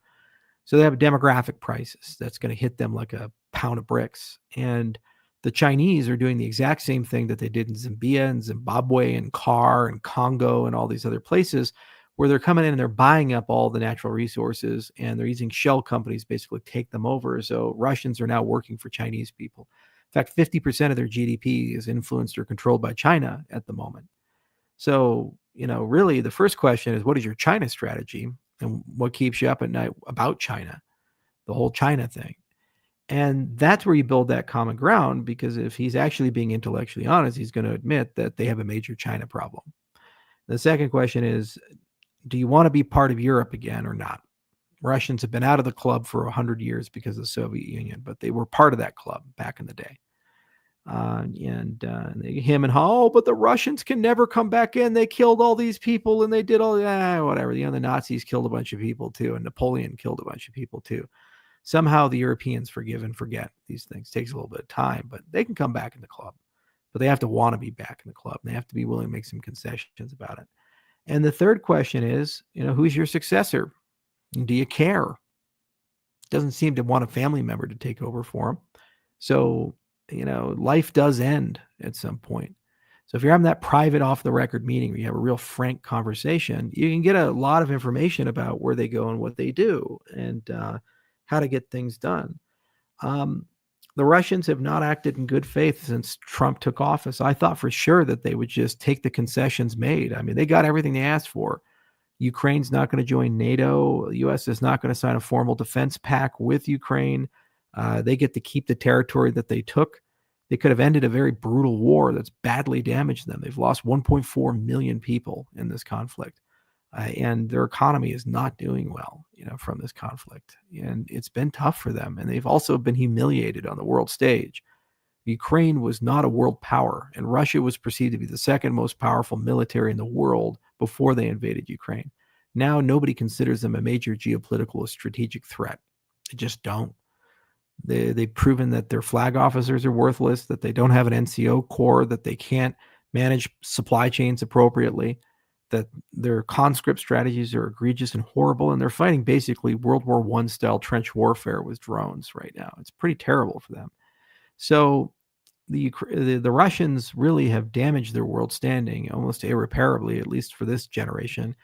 So they have a demographic crisis that's going to hit them like a pound of bricks. And the Chinese are doing the exact same thing that they did in Zambia and Zimbabwe and CAR and Congo and all these other places, where they're coming in and they're buying up all the natural resources, and they're using shell companies basically take them over. So Russians are now working for Chinese people. In fact, 50% of their GDP is influenced or controlled by China at the moment. So, really the first question is, what is your China strategy, and what keeps you up at night about China, the whole China thing? And that's where you build that common ground, because if he's actually being intellectually honest, he's going to admit that they have a major China problem. The second question is, do you want to be part of Europe again or not? Russians have been out of the club for 100 years because of the Soviet Union, but they were part of that club back in the day. Him and but the Russians can never come back in. They killed all these people and they did all whatever. The Nazis killed a bunch of people too, and Napoleon killed a bunch of people too. Somehow the Europeans forgive and forget these things. It takes a little bit of time, but they can come back in the club. But they have to want to be back in the club. They have to be willing to make some concessions about it. And the third question is, who's your successor? Do you care? Doesn't seem to want a family member to take over for him. So, life does end at some point. So if you're having that private off the record meeting where you have a real frank conversation, you can get a lot of information about where they go and what they do, and how to get things done. The Russians have not acted in good faith since Trump took office. I thought for sure that they would just take the concessions made. I mean, they got everything they asked for. Ukraine's not going to join NATO. The U.S. is not going to sign a formal defense pact with Ukraine. They get to keep the territory that they took. They could have ended a very brutal war that's badly damaged them. They've lost 1.4 million people in this conflict. And their economy is not doing well, from this conflict. And it's been tough for them. And they've also been humiliated on the world stage. Ukraine was not a world power, and Russia was perceived to be the second most powerful military in the world before they invaded Ukraine. Now nobody considers them a major geopolitical or strategic threat. They just don't. They've proven that their flag officers are worthless, that they don't have an NCO corps, that they can't manage supply chains appropriately, that their conscript strategies are egregious and horrible, and they're fighting basically World War I style trench warfare with drones right now. It's pretty terrible for them. So the Russians really have damaged their world standing almost irreparably, at least for this generation,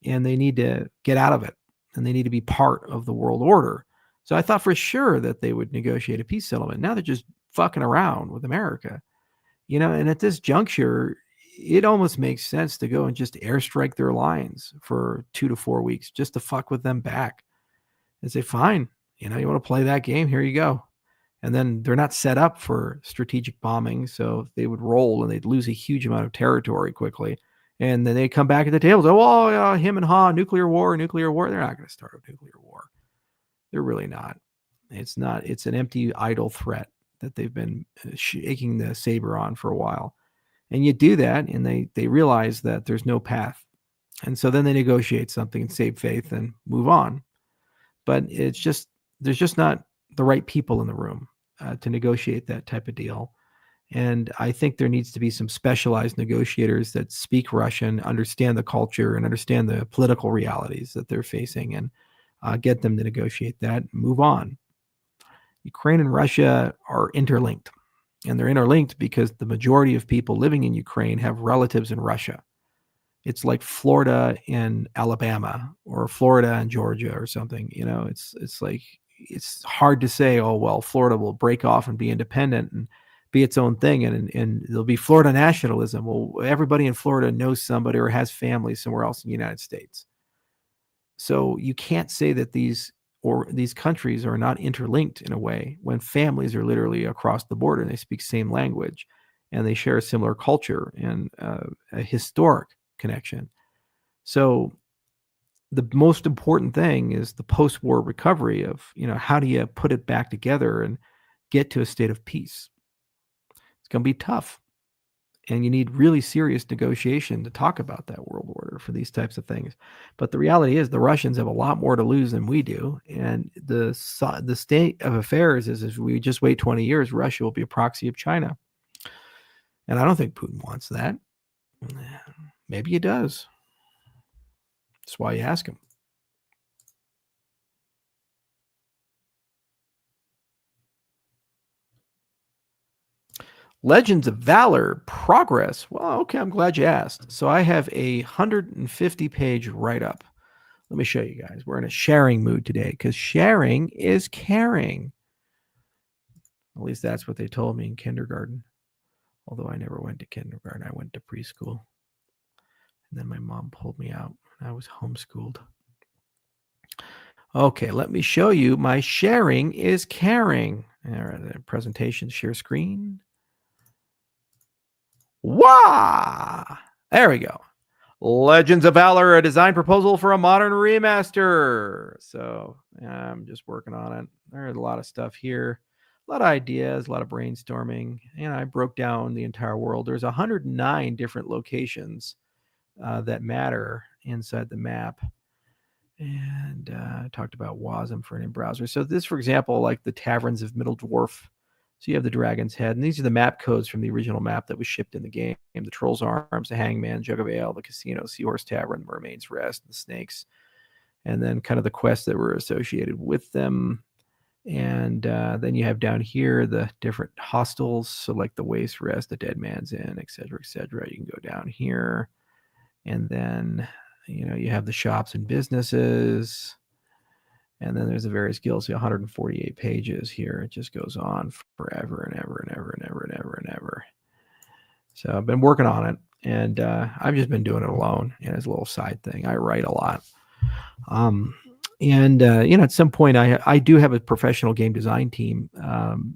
and they need to get out of it, and they need to be part of the world order. So I thought for sure that they would negotiate a peace settlement. Now they're just fucking around with America, and at this juncture, it almost makes sense to go and just airstrike their lines for 2 to 4 weeks just to fuck with them back and say, fine, you want to play that game? Here you go. And then they're not set up for strategic bombing, so they would roll and they'd lose a huge amount of territory quickly. And then they come back at the table and say, well, him and Ha, nuclear war. They're not going to start a nuclear war. They're really not. It's an empty, idle threat that they've been shaking the saber on for a while. And you do that, and they realize that there's no path. And so then they negotiate something and save faith and move on. But there's just not the right people in the room to negotiate that type of deal. And I think there needs to be some specialized negotiators that speak Russian, understand the culture, and understand the political realities that they're facing, and get them to negotiate that and move on. Ukraine and Russia are interlinked, and they're interlinked because the majority of people living in Ukraine have relatives in Russia. It's like Florida and Alabama, or Florida and Georgia, or something. It's like, it's hard to say, oh, well, Florida will break off and be independent and be its own thing, and there'll be Florida nationalism. Well, everybody in Florida knows somebody or has family somewhere else in the United States. So you can't say that these countries are not interlinked in a way when families are literally across the border and they speak same language and they share a similar culture and a historic connection. So the most important thing is the post-war recovery of, how do you put it back together and get to a state of peace? It's going to be tough. And you need really serious negotiation to talk about that world order for these types of things. But the reality is the Russians have a lot more to lose than we do. And the state of affairs is if we just wait 20 years, Russia will be a proxy of China. And I don't think Putin wants that. Maybe he does. That's why you ask him. Legends of Valor progress. Well, okay, I'm glad you asked. So I have a 150-page write-up. Let me show you guys. We're in a sharing mood today because sharing is caring. At least that's what they told me in kindergarten. Although I never went to kindergarten. I went to preschool. And then my mom pulled me out and I was homeschooled. Okay, let me show you my sharing is caring. All right, the presentation, share screen. Wah! There we go. Legends of Valor, a design proposal for a modern remaster. So I'm just working on it. There's a lot of stuff here, a lot of ideas, a lot of brainstorming. And I broke down the entire world. There's 109 different locations that matter inside the map. And I talked about WASM for an in-browser. So this, for example, like the Taverns of Middle Dwarf. So you have the Dragon's Head, and these are the map codes from the original map that was shipped in the game. The Troll's Arms, the Hangman, Jug of Ale, the Casino, Seahorse Tavern, Mermaid's Rest, the Snakes, and then kind of the quests that were associated with them. And then you have down here the different hostels, so like the Waste Rest, the Dead Man's Inn, et cetera, et cetera. You can go down here, and then you have the shops and businesses. And then there's the various guilds, 148 pages here. It just goes on forever and ever and ever and ever and ever and ever. So I've been working on it, and I've just been doing it alone. It's a little side thing. I write a lot. At some point, I do have a professional game design team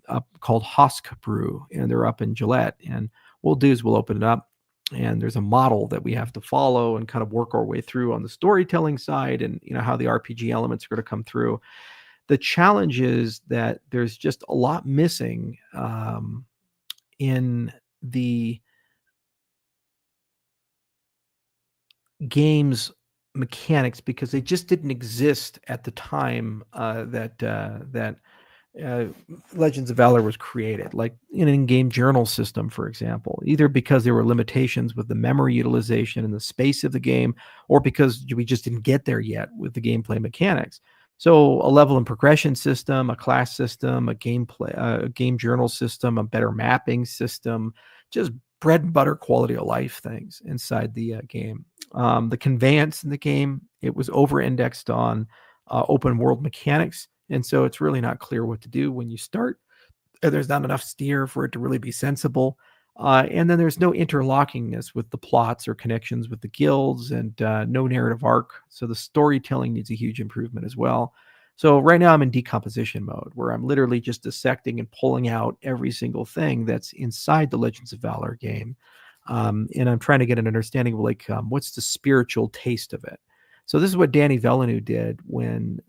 up called Husk Brew, and they're up in Gillette. And what we'll do is we'll open it up, and there's a model that we have to follow and kind of work our way through on the storytelling side, and how the RPG elements are going to come through. The challenge is that there's just a lot missing in the game's mechanics because they just didn't exist at the time that Legends of Valor was created, like an in-game journal system, for example, either because there were limitations with the memory utilization and the space of the game, or because we just didn't get there yet with the gameplay mechanics. So a level and progression system, a class system, a game journal system, a better mapping system, just bread and butter quality of life things inside the game. The conveyance in the game, it was over-indexed on open world mechanics, and so it's really not clear what to do when you start. There's not enough steer for it to really be sensible. And then there's no interlockingness with the plots or connections with the guilds, and no narrative arc. So the storytelling needs a huge improvement as well. So right now I'm in decomposition mode, where I'm literally just dissecting and pulling out every single thing that's inside the Legends of Valor game. And I'm trying to get an understanding of what's the spiritual taste of it. So this is what Danny Villeneuve did when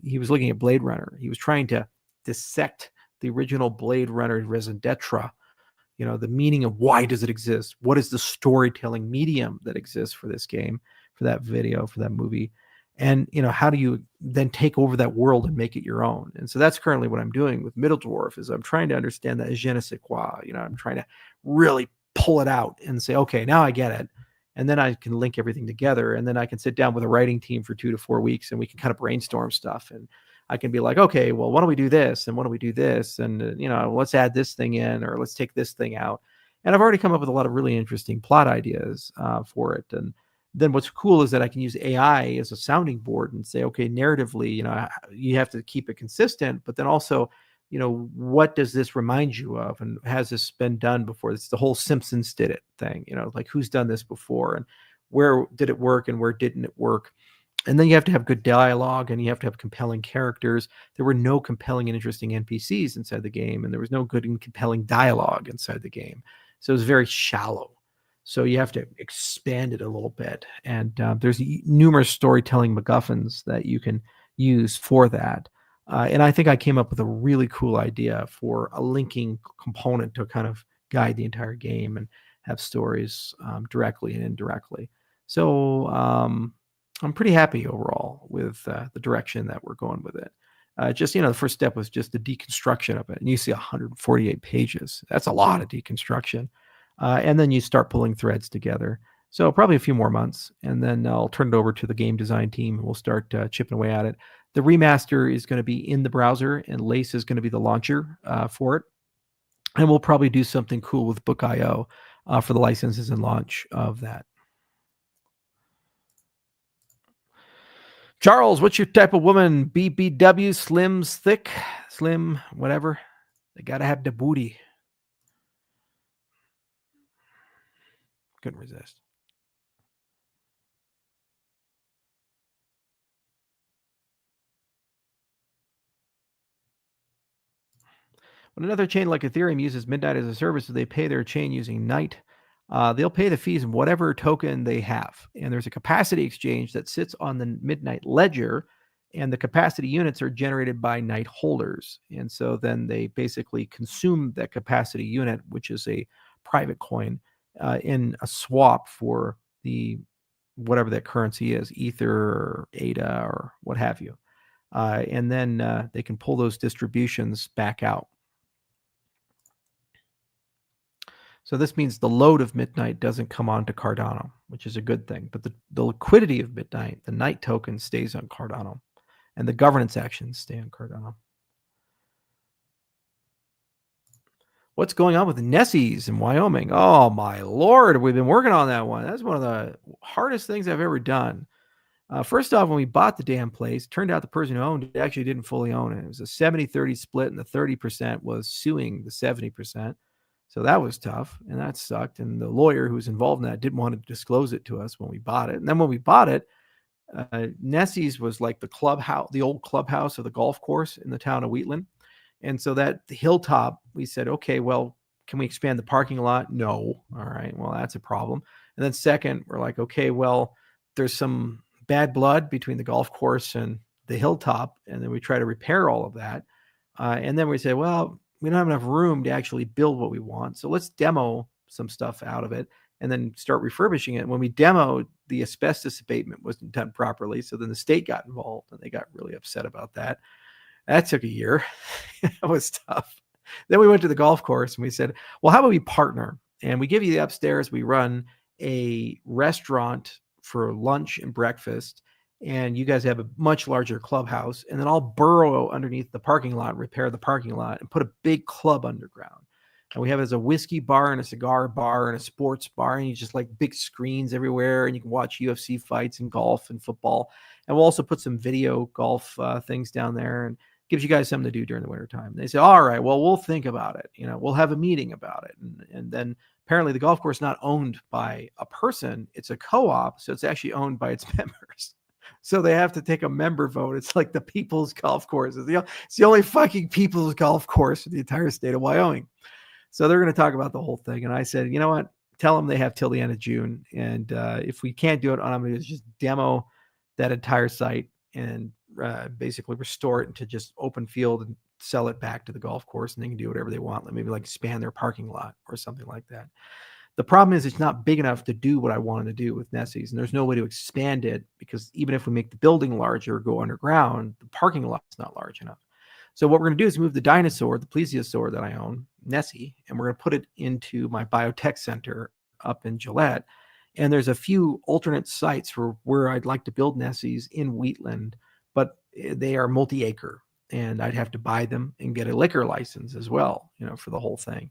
he was looking at Blade Runner. He was trying to dissect the original Blade Runner Raison d'etre, the meaning of why does it exist? What is the storytelling medium that exists for this game, for that video, for that movie? And, how do you then take over that world and make it your own? And so that's currently what I'm doing with Middle Dwarf, is I'm trying to understand that je ne sais quoi. I'm trying to really pull it out and say, okay, now I get it. And then I can link everything together. And then I can sit down with a writing team for 2 to 4 weeks, and we can kind of brainstorm stuff. And I can be like, okay, well, why don't we do this? And why don't we do this? And, let's add this thing in, or let's take this thing out. And I've already come up with a lot of really interesting plot ideas for it. And then what's cool is that I can use AI as a sounding board and say, okay, narratively, you have to keep it consistent, but then also, what does this remind you of? And has this been done before? It's the whole Simpsons did it thing, like who's done this before, and where did it work and where didn't it work? And then you have to have good dialogue, and you have to have compelling characters. There were no compelling and interesting NPCs inside the game, and there was no good and compelling dialogue inside the game. So it was very shallow. So you have to expand it a little bit. And there's numerous storytelling MacGuffins that you can use for that. And I think I came up with a really cool idea for a linking component to kind of guide the entire game and have stories directly and indirectly. So I'm pretty happy overall with the direction that we're going with it. The first step was just the deconstruction of it. And you see 148 pages. That's a lot of deconstruction. And then you start pulling threads together. So probably a few more months, and then I'll turn it over to the game design team, and we'll start chipping away at it. The remaster is going to be in the browser, and Lace is going to be the launcher for it. And we'll probably do something cool with Book.io for the licenses and launch of that. Charles, what's your type of woman? BBW, slims, thick, slim, whatever. They got to have the booty. Couldn't resist. When another chain like Ethereum uses Midnight as a service, they pay their chain using Night. They'll pay the fees in whatever token they have. And there's a capacity exchange that sits on the Midnight ledger, and the capacity units are generated by Night holders. And so then they basically consume that capacity unit, which is a private coin, in a swap for the whatever that currency is, Ether or ADA or what have you. And then they can pull those distributions back out. So this means the load of Midnight doesn't come onto Cardano, which is a good thing. But the liquidity of Midnight, the Night token, stays on Cardano, and the governance actions stay on Cardano. What's going on with Nessies in Wyoming? Oh, my Lord. We've been working on that one. That's one of the hardest things I've ever done. First off, when we bought the damn place, turned out the person who owned it actually didn't fully own it. It was a 70-30 split, and the 30% was suing the 70%. So that was tough, and that sucked. And the lawyer who was involved in that didn't want to disclose it to us when we bought it. And then when we bought it, Nessie's was like the clubhouse, the old clubhouse of the golf course in the town of Wheatland. And so the hilltop, we said, okay, well, can we expand the parking lot? No. All right, well, that's a problem. And then second, we're like, okay, well, there's some bad blood between the golf course and the hilltop. And then we try to repair all of that. And then we say, well, we don't have enough room to actually build what we want. So let's demo some stuff out of it and then start refurbishing it. When we demoed, the asbestos abatement wasn't done properly. So then the state got involved, and they got really upset about that. That took a year. That was tough. Then we went to the golf course and we said, well, how about we partner? And we give you the upstairs. We run a restaurant for lunch and breakfast. and you guys have a much larger clubhouse, and then I'll burrow underneath the parking lot, repair the parking lot, and put a big club underground. And we have it as a whiskey bar and a cigar bar and a sports bar, and you just like big screens everywhere, and you can watch UFC fights and golf and football. And we'll also put some video golf things down there, and gives you guys something to do during the winter time. They say, all right, well, we'll think about it. We'll have a meeting about it. And then apparently the golf course is not owned by a person. It's a co-op. So it's actually owned by its members. So they have to take a member vote. It's like the people's golf course. It's the only fucking people's golf course in the entire state of Wyoming. So they're going to talk about the whole thing. And I said, you know what? Tell them they have till the end of June. And if we can't do it, what I'm going to do is just demo that entire site and basically restore it into just open field and sell it back to the golf course, and they can do whatever they want. Maybe like expand their parking lot or something like that. The problem is it's not big enough to do what I wanted to do with Nessie's, and there's no way to expand it because even if we make the building larger or go underground, the parking lot's not large enough. So what we're going to do is move the dinosaur, the plesiosaur that I own, Nessie, and we're going to put it into my biotech center up in Gillette. And there's a few alternate sites for where I'd like to build Nessies in Wheatland, but they are multi-acre, and I'd have to buy them and get a liquor license as well, for the whole thing.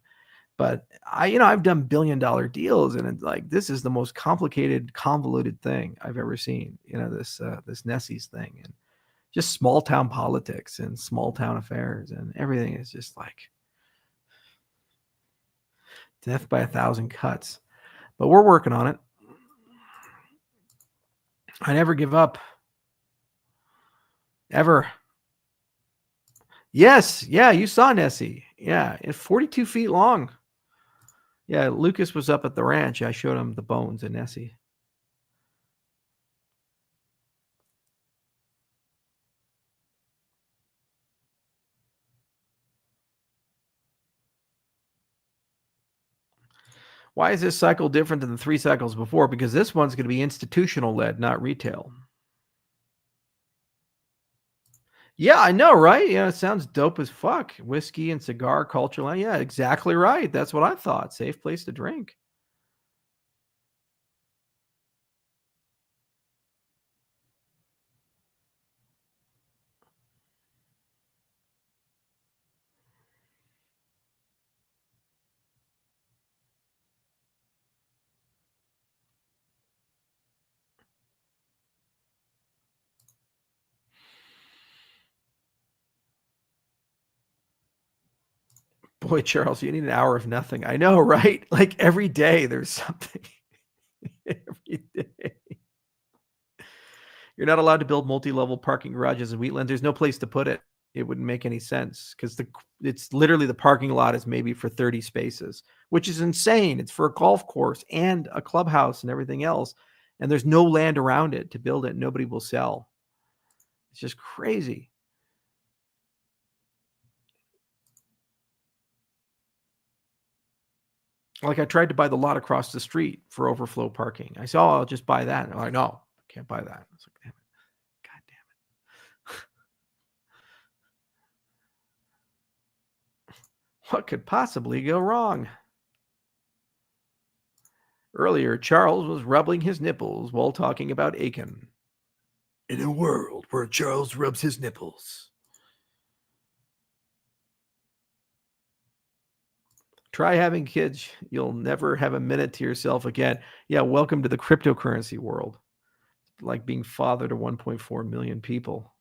But I've done $1 billion deals, and it's like, this is the most complicated, convoluted thing I've ever seen, this Nessie's thing, and just small town politics and small town affairs, and everything is just like death by 1,000 cuts. But we're working on it. I never give up. Ever. Yes. Yeah, you saw Nessie. Yeah, it's 42 feet long. Yeah, Lucas was up at the ranch. I showed him the bones of Nessie. Why is this cycle different than the 3 cycles before? Because this one's going to be institutional led, not retail. Yeah, I know, right? Yeah, it sounds dope as fuck. Whiskey and cigar culture. Yeah, exactly right. That's what I thought. Safe place to drink. Boy, Charles, you need an hour of nothing. I know, right? Like every day there's something. Every day. You're not allowed to build multi-level parking garages in Wheatland. There's no place to put it. It wouldn't make any sense because it's literally the parking lot is maybe for 30 spaces, which is insane. It's for a golf course and a clubhouse and everything else. And there's no land around it to build it. Nobody will sell. It's just crazy. Like I tried to buy the lot across the street for overflow parking. I said, I'll just buy that. And I'm like, no, can't buy that. I was like, damn it. God damn it. What could possibly go wrong? Earlier, Charles was rubbing his nipples while talking about Aiken. In a world where Charles rubs his nipples. Try having kids. You'll never have a minute to yourself again. Yeah, welcome to the cryptocurrency world. Like being father to 1.4 million people.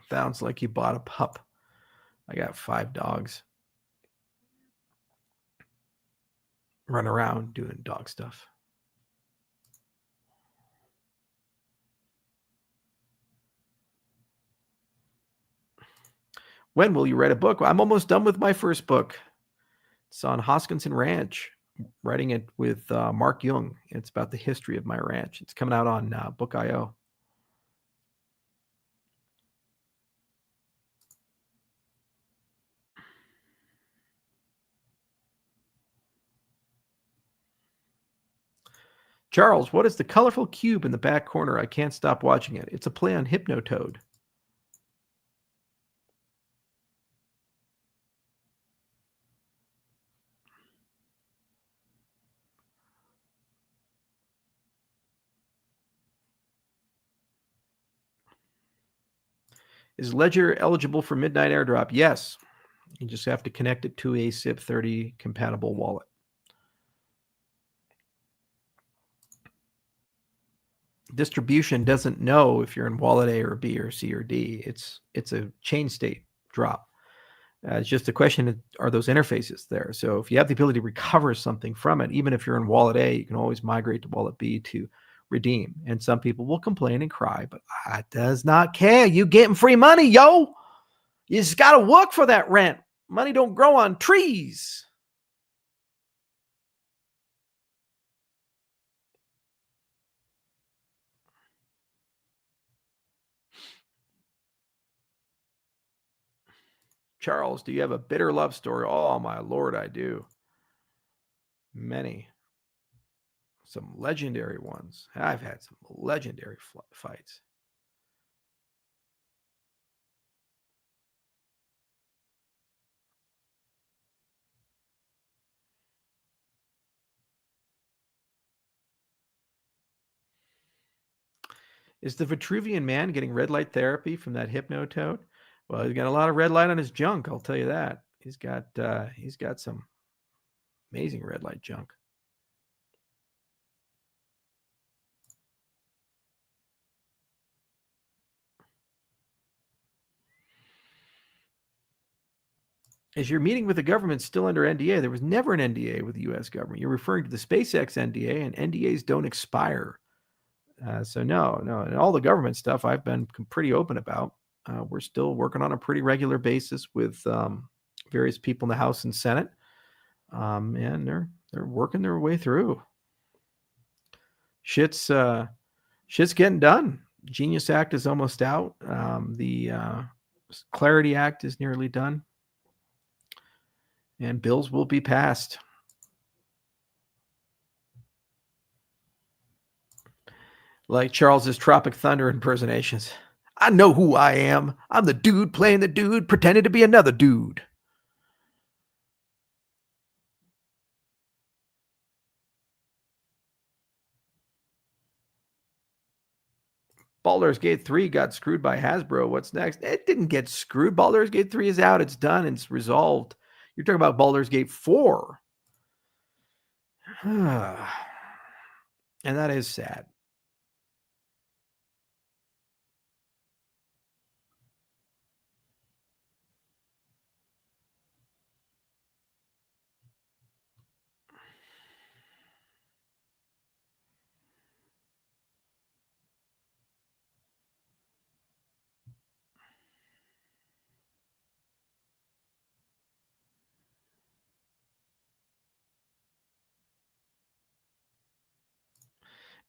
Sounds like you bought a pup. I got 5 dogs. Run around doing dog stuff. When will you write a book? I'm almost done with my first book. It's on Hoskinson Ranch. Writing it with Mark Jung. It's about the history of my ranch. It's coming out on Book.io. Charles, what is the colorful cube in the back corner? I can't stop watching it. It's a play on Hypnotoad. Is Ledger eligible for midnight airdrop? Yes. You just have to connect it to a SIP30 compatible wallet. Distribution doesn't know if you're in wallet A or B or C or D. It's a chain state drop. It's just a question of, are those interfaces there? So if you have the ability to recover something from it, even if you're in wallet A, you can always migrate to wallet B to redeem. And some people will complain and cry, but I does not care. You getting free money, yo. You just got to work for that rent. Money don't grow on trees. Charles, do you have a bitter love story? Oh, my Lord, I do. Many. Some legendary ones. I've had some legendary fights. Is the Vitruvian Man getting red light therapy from that Hypnotoad? Well, he's got a lot of red light on his junk, I'll tell you that. He's got some amazing red light junk. Is your meeting with the government still under NDA? There was never an NDA with the U.S. government. You're referring to the SpaceX NDA, and NDAs don't expire. So no, and all the government stuff I've been pretty open about. We're still working on a pretty regular basis with various people in the House and Senate, and they're working their way through. Shit's getting done. Genius Act is almost out. The Clarity Act is nearly done, and bills will be passed. Like Charles's Tropic Thunder impersonations. I know who I am. I'm the dude playing the dude, pretending to be another dude. Baldur's Gate 3 got screwed by Hasbro. What's next? It didn't get screwed. Baldur's Gate 3 is out. It's done. It's resolved. You're talking about Baldur's Gate 4. And that is sad.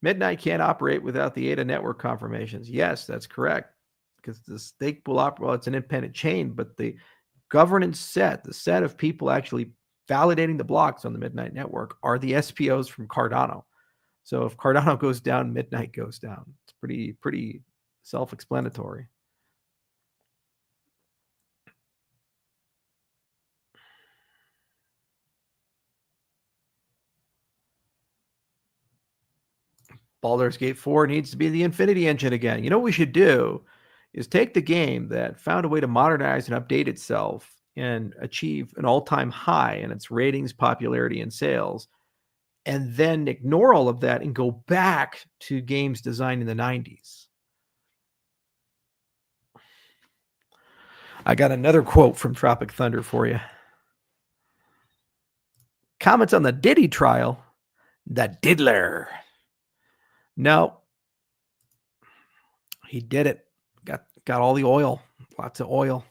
Midnight can't operate without the ADA network confirmations. Yes, that's correct. Because the stake will operate, well, it's an independent chain, but the governance set, the set of people actually validating the blocks on the Midnight network are the SPOs from Cardano. So if Cardano goes down, Midnight goes down. It's pretty self-explanatory. Baldur's Gate 4 needs to be the Infinity Engine again. You know what we should do is take the game that found a way to modernize and update itself and achieve an all-time high in its ratings, popularity, and sales, and then ignore all of that and go back to games designed in the 90s. I got another quote from Tropic Thunder for you. Comments on the Diddy trial. The diddler. No. He did it. Got all the oil. Lots of oil.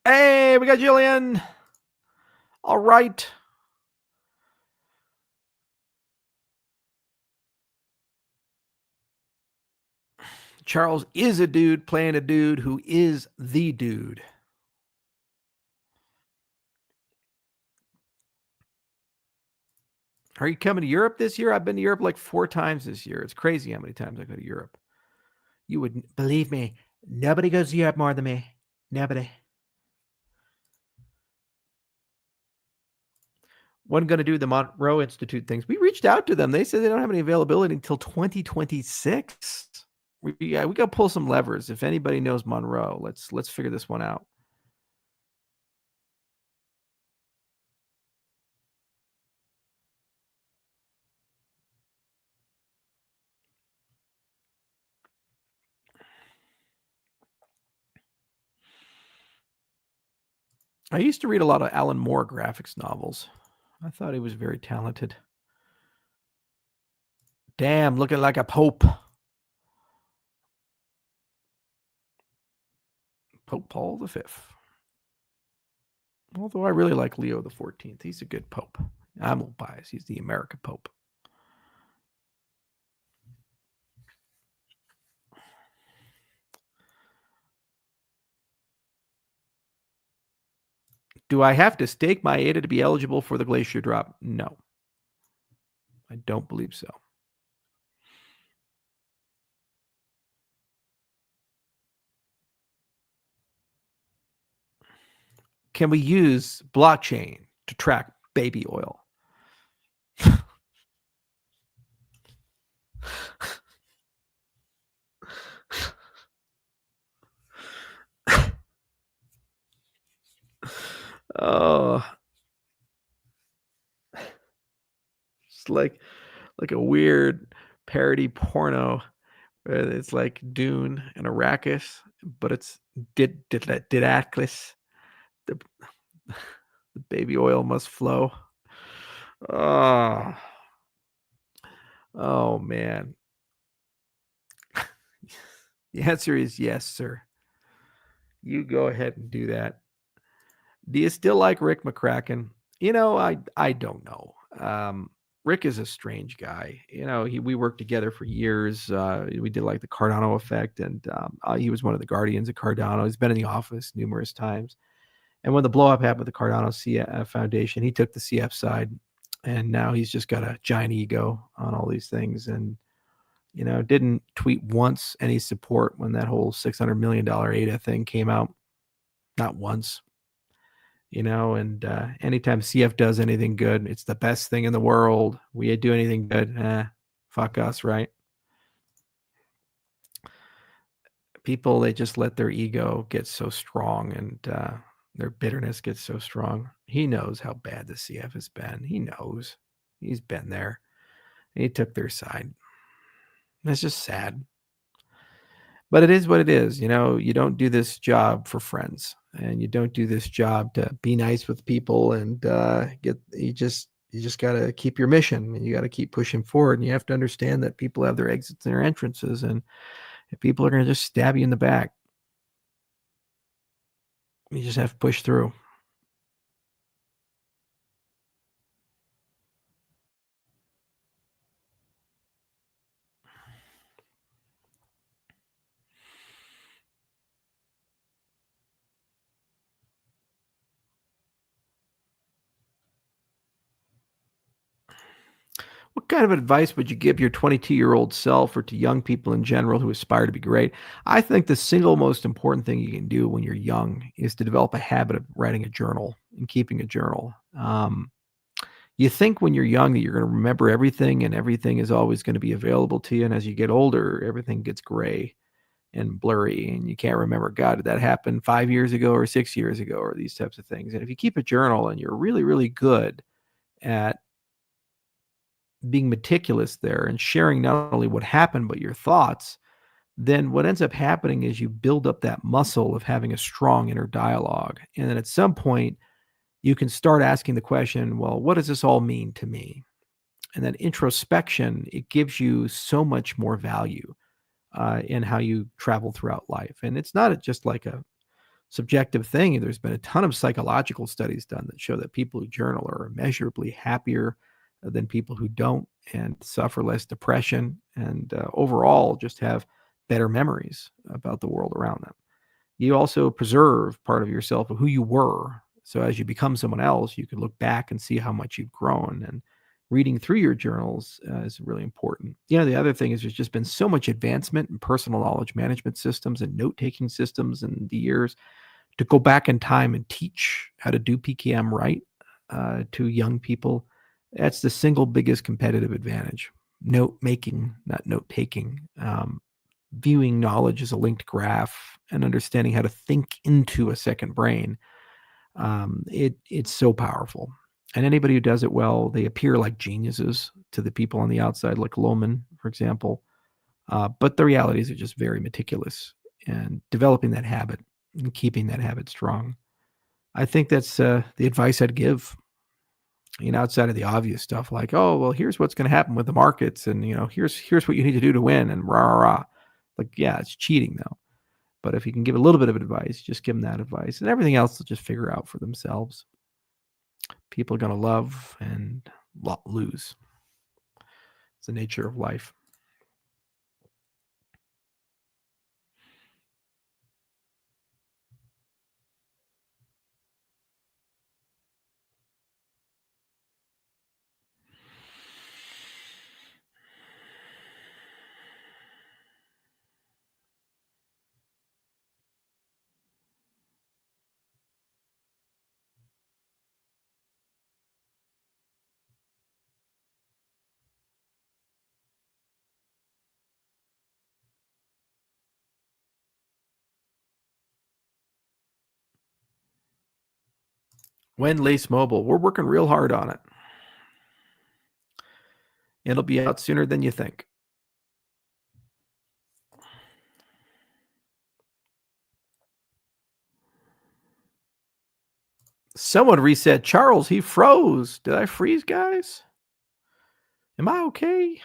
Hey, we got Jillian. All right. Charles is a dude playing a dude who is the dude. Are you coming to Europe this year? I've been to Europe like 4 times this year. It's crazy how many times I go to Europe. You wouldn't believe me. Nobody goes to Europe more than me. Nobody. Wasn't going to do the Monroe Institute things. We reached out to them. They said they don't have any availability until 2026. We got to pull some levers. If anybody knows Monroe, let's figure this one out. I used to read a lot of Alan Moore graphics novels. I thought he was very talented. Damn, looking like a pope. Pope Paul V. Although I really like Leo XIV. He's a good pope. I'm a little biased. He's the American pope. Do I have to stake my ADA to be eligible for the glacier drop? No. I don't believe so. Can we use blockchain to track baby oil? Oh, it's like a weird parody porno. It's like Dune and Arrakis, but it's Didaclus. The baby oil must flow. Oh man. The answer is yes, sir. You go ahead and do that. Do you still like Rick McCracken? I don't know. Rick is a strange guy. We worked together for years. We did like the Cardano effect, and he was one of the guardians of Cardano. He's been in the office numerous times. And when the blow up happened with the Cardano CF Foundation, he took the CF side, and now he's just got a giant ego on all these things. And didn't tweet once any support when that whole $600 million ADA thing came out. Not once. And anytime CF does anything good, it's the best thing in the world. We do anything good, fuck us, right? People, they just let their ego get so strong, and their bitterness gets so strong. He knows how bad the CF has been. He knows. He's been there. He took their side. It's just sad. But it is what it is. You don't do this job for friends, and you don't do this job to be nice with people and you just got to keep your mission, and you got to keep pushing forward. And you have to understand that people have their exits and their entrances, and if people are going to just stab you in the back, you just have to push through. What kind of advice would you give your 22-year-old self, or to young people in general who aspire to be great? I think the single most important thing you can do when you're young is to develop a habit of writing a journal and keeping a journal. You think when you're young that you're going to remember everything and everything is always going to be available to you. And as you get older, everything gets gray and blurry, and you can't remember, God, did that happen 5 years ago or 6 years ago, or these types of things. And if you keep a journal and you're really, really good at being meticulous there and sharing not only what happened, but your thoughts, then what ends up happening is you build up that muscle of having a strong inner dialogue. And then at some point, you can start asking the question, well, what does this all mean to me? And that introspection, it gives you so much more value in how you travel throughout life. And it's not just like a subjective thing. There's been a ton of psychological studies done that show that people who journal are immeasurably happier than people who don't, and suffer less depression, and overall just have better memories about the world around them. You also preserve part of yourself of who you were. So as you become someone else, you can look back and see how much you've grown. And reading through your journals is really important. The other thing is there's just been so much advancement in personal knowledge management systems and note-taking systems in the years. To go back in time and teach how to do PKM right to young people, that's the single biggest competitive advantage. Note making, not note taking. Viewing knowledge as a linked graph and understanding how to think into a second brain. It's so powerful. And anybody who does it well, they appear like geniuses to the people on the outside, like Lohman, for example. But the reality is they're just very meticulous and developing that habit and keeping that habit strong. I think that's the advice I'd give. Outside of the obvious stuff like, oh, well, here's what's going to happen with the markets, and here's what you need to do to win, and rah rah rah. Like, yeah, it's cheating though. But if you can give a little bit of advice, just give them that advice, and everything else they'll just figure out for themselves. People are going to love and lose. It's the nature of life. When Lace Mobile, we're working real hard on it. It'll be out sooner than you think. Someone reset Charles. He froze. Did I freeze, guys? Am I okay?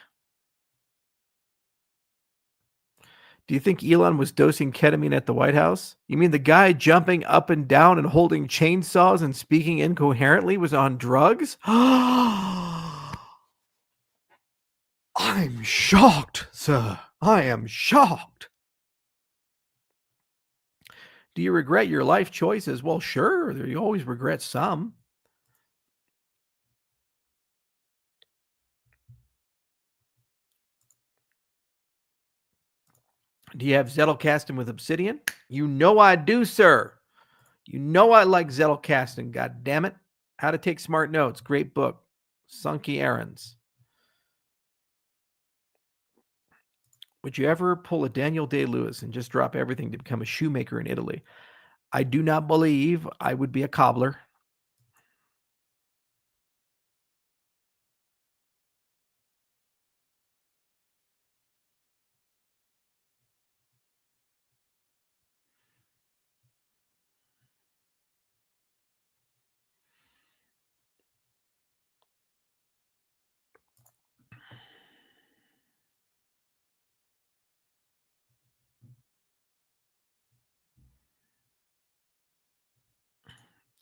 Do you think Elon was dosing ketamine at the White House? You mean the guy jumping up and down and holding chainsaws and speaking incoherently was on drugs? I'm shocked, sir. I am shocked. Do you regret your life choices? Well, sure. You always regret some. Do you have Zettelkasten with Obsidian? You know I do, sir. You know I like Zettelkasten, god damn it. How to Take Smart Notes, great book. Sunky Errands. Would you ever pull a Daniel Day-Lewis and just drop everything to become a shoemaker in Italy? I do not believe I would be a cobbler.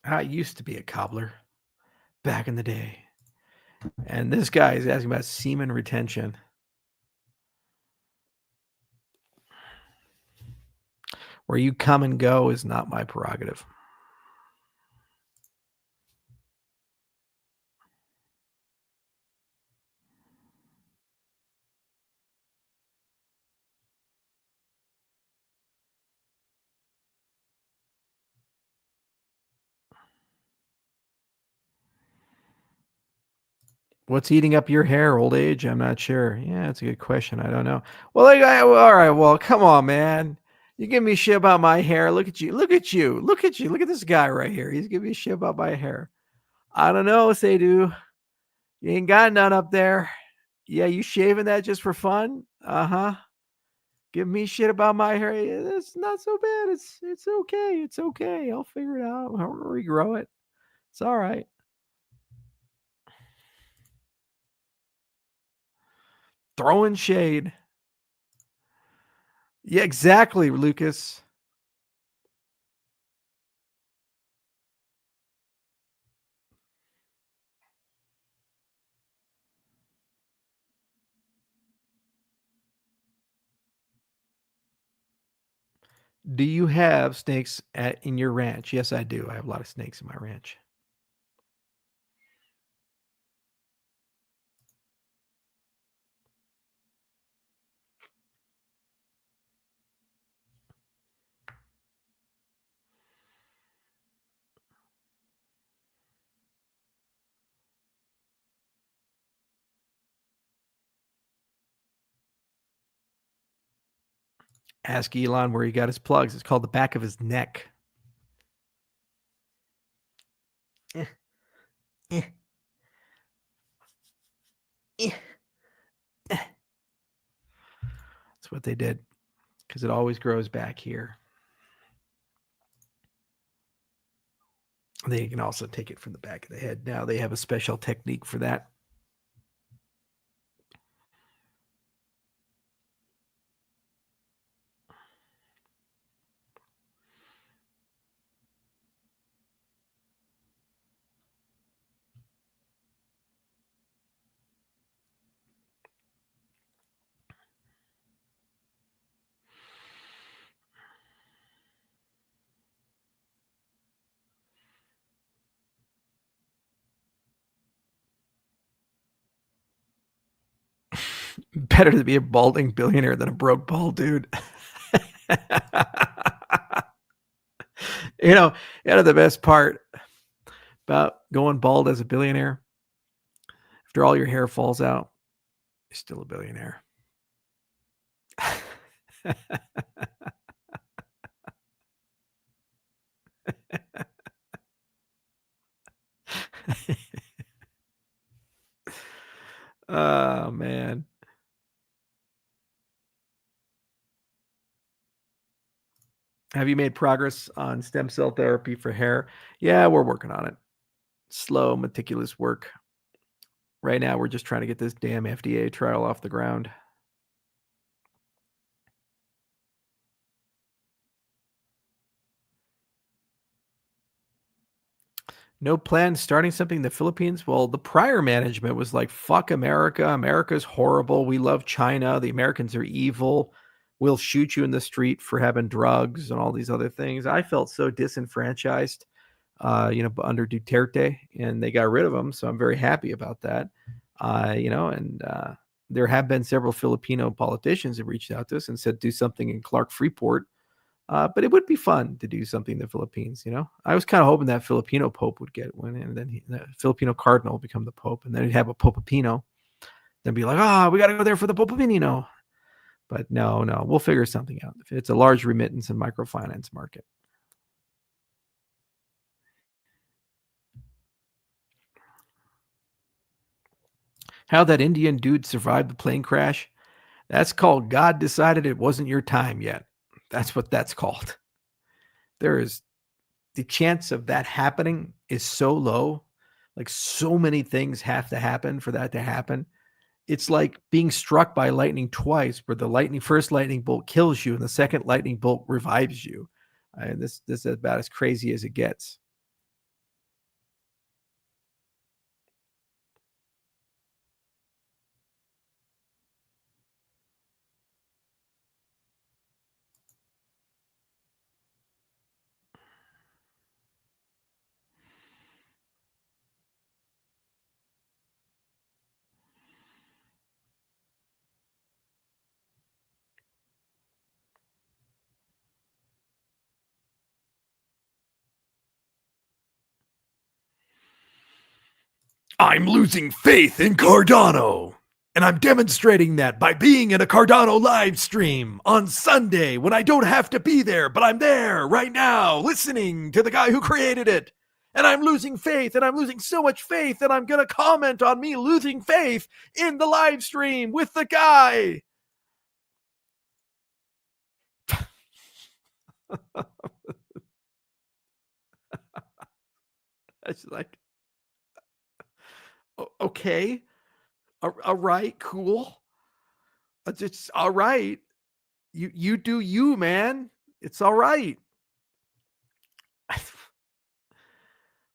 I used to be a cobbler back in the day. And this guy is asking about semen retention. Where you come and go is not my prerogative. What's eating up your hair? Old age? I'm not sure. Yeah, that's a good question. I don't know. Well, all right. Well, come on, man. You give me shit about my hair. Look at you. Look at you. Look at you. Look at this guy right here. He's giving me shit about my hair. I don't know, Sadhu. You ain't got none up there. Yeah, you shaving that just for fun? Uh-huh. Give me shit about my hair. It's not so bad. It's okay. It's okay. I'll figure it out. I'll regrow it. It's all right. Throwing shade. Yeah, exactly, Lucas. Do you have snakes in your ranch? Yes, I do. I have a lot of snakes in my ranch. Ask Elon where he got his plugs. It's called the back of his neck. Eh, eh, eh, eh. That's what they did because it always grows back here. They can also take it from the back of the head. Now they have a special technique for that. Better to be a balding billionaire than a broke bald dude. The best part about going bald as a billionaire, after all your hair falls out, you're still a billionaire. Oh, man. Have you made progress on stem cell therapy for hair? Yeah, we're working on it. Slow, meticulous work. Right now, we're just trying to get this damn FDA trial off the ground. No plans starting something in the Philippines? Well, the prior management was like, fuck America. America's horrible. We love China. The Americans are evil. We'll shoot you in the street for having drugs and all these other things. I felt so disenfranchised, under Duterte, and they got rid of him. So I'm very happy about that. There have been several Filipino politicians that reached out to us and said, do something in Clark Freeport. But it would be fun to do something in the Philippines. I was kind of hoping that Filipino Pope would get one, and then the Filipino Cardinal would become the Pope, and then he'd have a Popopino. Then be like, we got to go there for the Popopino. But no, we'll figure something out. It's a large remittance and microfinance market. How that Indian dude survived the plane crash? That's called God decided it wasn't your time yet. That's what that's called. There is the chance of that happening is so low. Like so many things have to happen for that to happen. It's like being struck by lightning twice, where the first lightning bolt kills you and the second lightning bolt revives you. This is about as crazy as it gets. I'm losing faith in Cardano. And I'm demonstrating that by being in a Cardano live stream on Sunday when I don't have to be there, but I'm there right now listening to the guy who created it. And I'm losing faith, and I'm losing so much faith that I'm going to comment on me losing faith in the live stream with the guy. It's like, okay, all right, cool. It's all right. You do you, man. It's all right.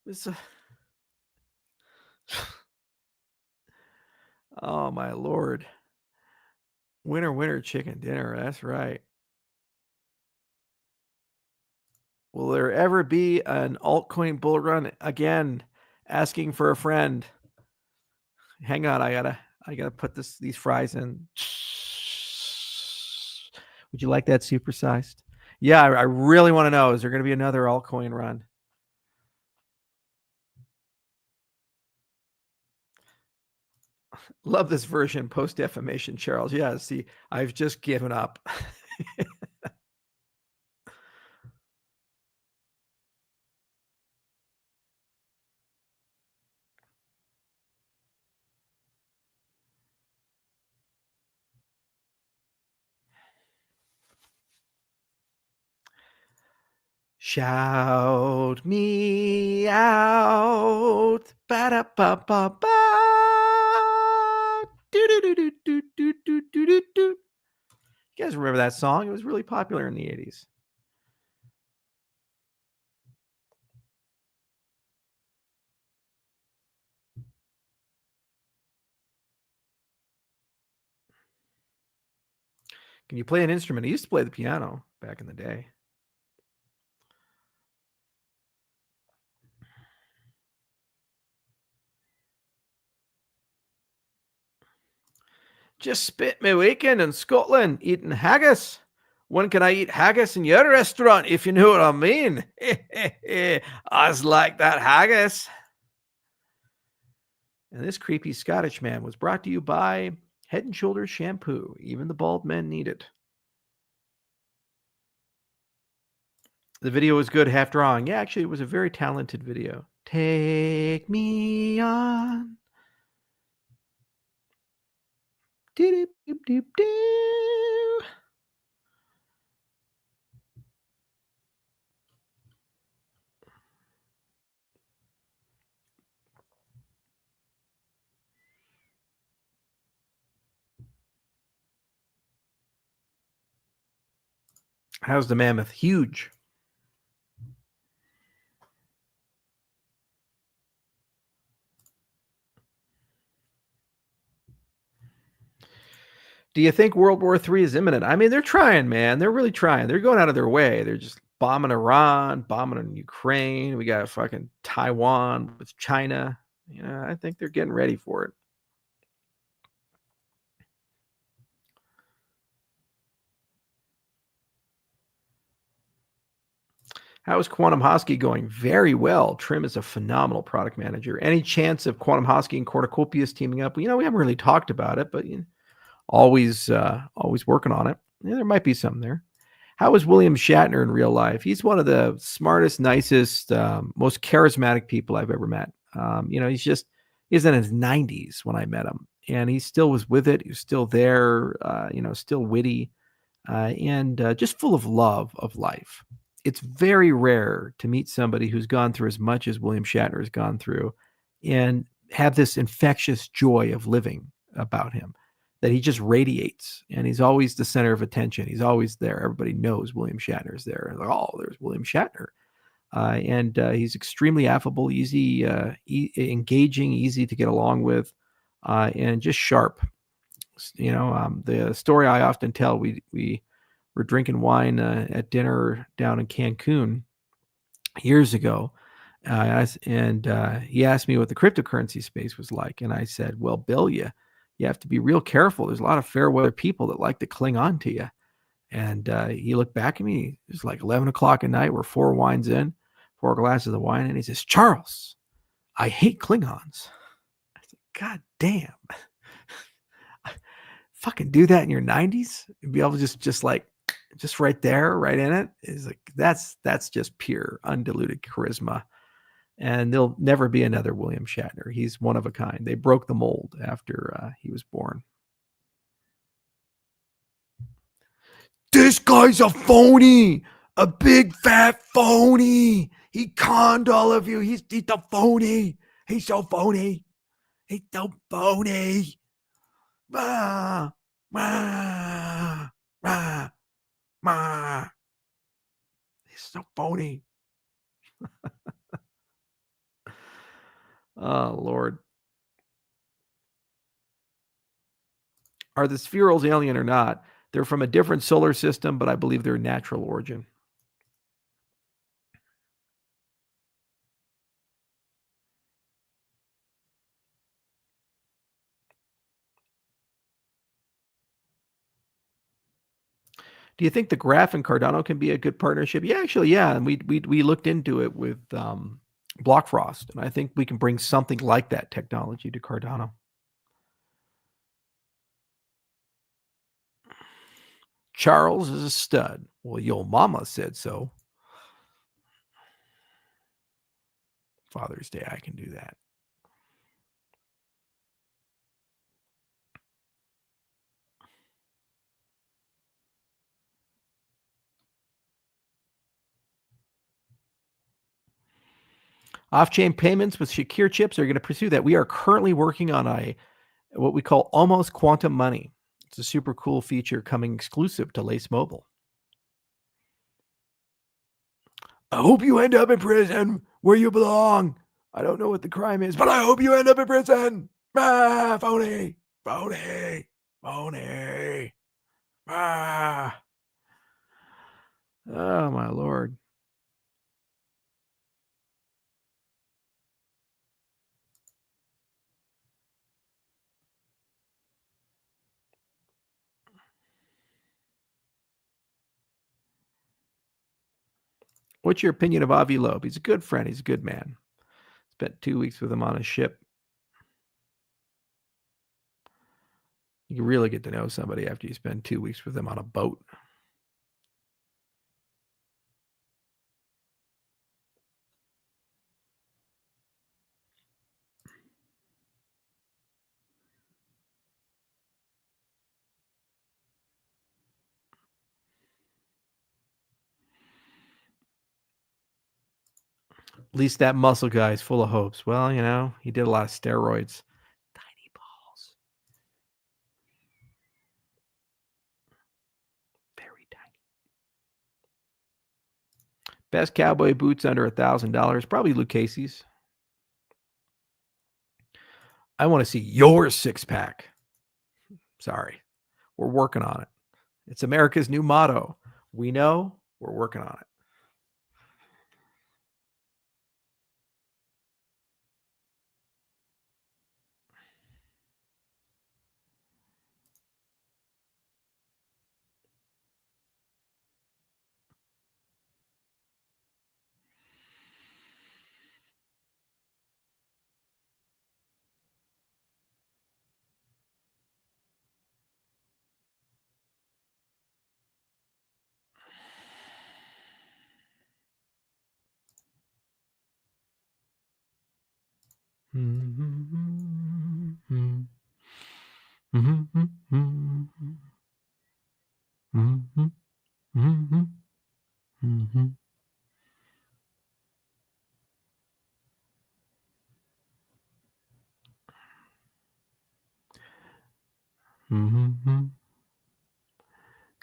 It's oh my lord. Winner, winner, chicken dinner. That's right. Will there ever be an altcoin bull run again? Asking for a friend. Hang on, I gotta put these fries in. Would you like that supersized? Yeah, I really want to know. Is there going to be another altcoin run? Love this version. Post defamation, Charles. Yeah, see, I've just given up. Shout me out. Ba-da-ba-ba-ba. Do-do-do-do-do-do-do-do-do. You guys remember that song? It was really popular in the 80s. Can you play an instrument? I used to play the piano back in the day. Just spent my weekend in Scotland eating haggis. When can I eat haggis in your restaurant, if you know what I mean? I like that haggis. And this creepy Scottish man was brought to you by Head and Shoulders shampoo. Even the bald men need it. The video was good, half drawing. Yeah, actually, it was a very talented video. Take me on. Doo-doo-doo-doo-doo. How's the mammoth? Huge. Do you think World War III is imminent? I mean, they're trying, man. They're really trying. They're going out of their way. They're just bombing Iran, bombing in Ukraine. We got fucking Taiwan with China. You know, I think they're getting ready for it. How is Quantum Hosky going? Very well. Trim is a phenomenal product manager. Any chance of Quantum Hosky and Cornucopias teaming up? You know, we haven't really talked about it, but you know, always working on it. Yeah, there might be something there. How is William Shatner in real life? He's one of the smartest, nicest, most charismatic people I've ever met. You know, he's in his 90s when I met him, and he still was with it. He was still there, you know, still witty, and just full of love of life. It's very rare to meet somebody who's gone through as much as William Shatner has gone through and have this infectious joy of living about him that he just radiates, and he's always the center of attention. He's always there. Everybody knows William Shatner is there. Like, oh, there's William Shatner. And he's extremely affable, easy, engaging, easy to get along with, and just sharp. You know, the story I often tell, we were drinking wine at dinner down in Cancun years ago. And he asked me what the cryptocurrency space was like. And I said, well, Bill, you have to be real careful. There's a lot of fair weather people that like to cling on to you. And he looked back at me. It was like 11 o'clock at night. We're 4 wines in, 4 glasses of wine. And he says, Charles, I hate Klingons. I said, God damn. Fucking do that in your 90s? And be able to just right there, right in it. Is like, that's just pure, undiluted charisma. And there'll never be another William Shatner. He's one of a kind. They broke the mold after he was born. This guy's a phony, a big fat phony. He conned all of you. He's a phony. He's so phony. He's so phony. Ah, ah, ah, ah. He's so phony. Oh, Lord. Are the spherules alien or not? They're from a different solar system, but I believe they're natural origin. Do you think the Graph and Cardano can be a good partnership? Yeah, actually, yeah. And we looked into it with Blockfrost, and I think we can bring something like that technology to Cardano. Charles is a stud. Well, your mama said so. Father's Day, I can do that. Off-chain payments with secure chips are going to pursue that. We are currently working on what we call almost quantum money. It's a super cool feature coming exclusive to Lace Mobile. I hope you end up in prison where you belong. I don't know what the crime is, but I hope you end up in prison. Ah, phony, phony, phony. Ah. Oh, my Lord. What's your opinion of Avi Loeb? He's a good friend. He's a good man. Spent 2 weeks with him on a ship. You can really get to know somebody after you spend 2 weeks with them on a boat. At least that muscle guy is full of hopes. Well, he did a lot of steroids. Tiny balls. Very tiny. Best cowboy boots under $1,000. Probably Lucchese's. I want to see your six-pack. Sorry. We're working on it. It's America's new motto. We know, we're working on it.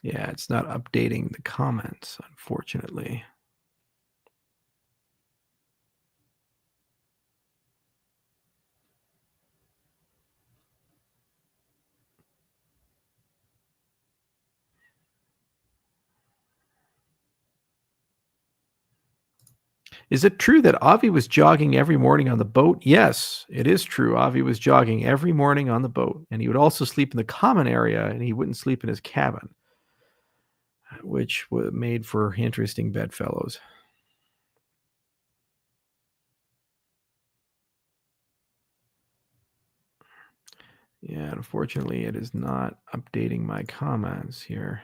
Yeah, it's not updating the comments, unfortunately. Is it true that Avi was jogging every morning on the boat? Yes, it is true. Avi was jogging every morning on the boat, and he would also sleep in the common area, and he wouldn't sleep in his cabin, which made for interesting bedfellows. Yeah, unfortunately, it is not updating my comments here.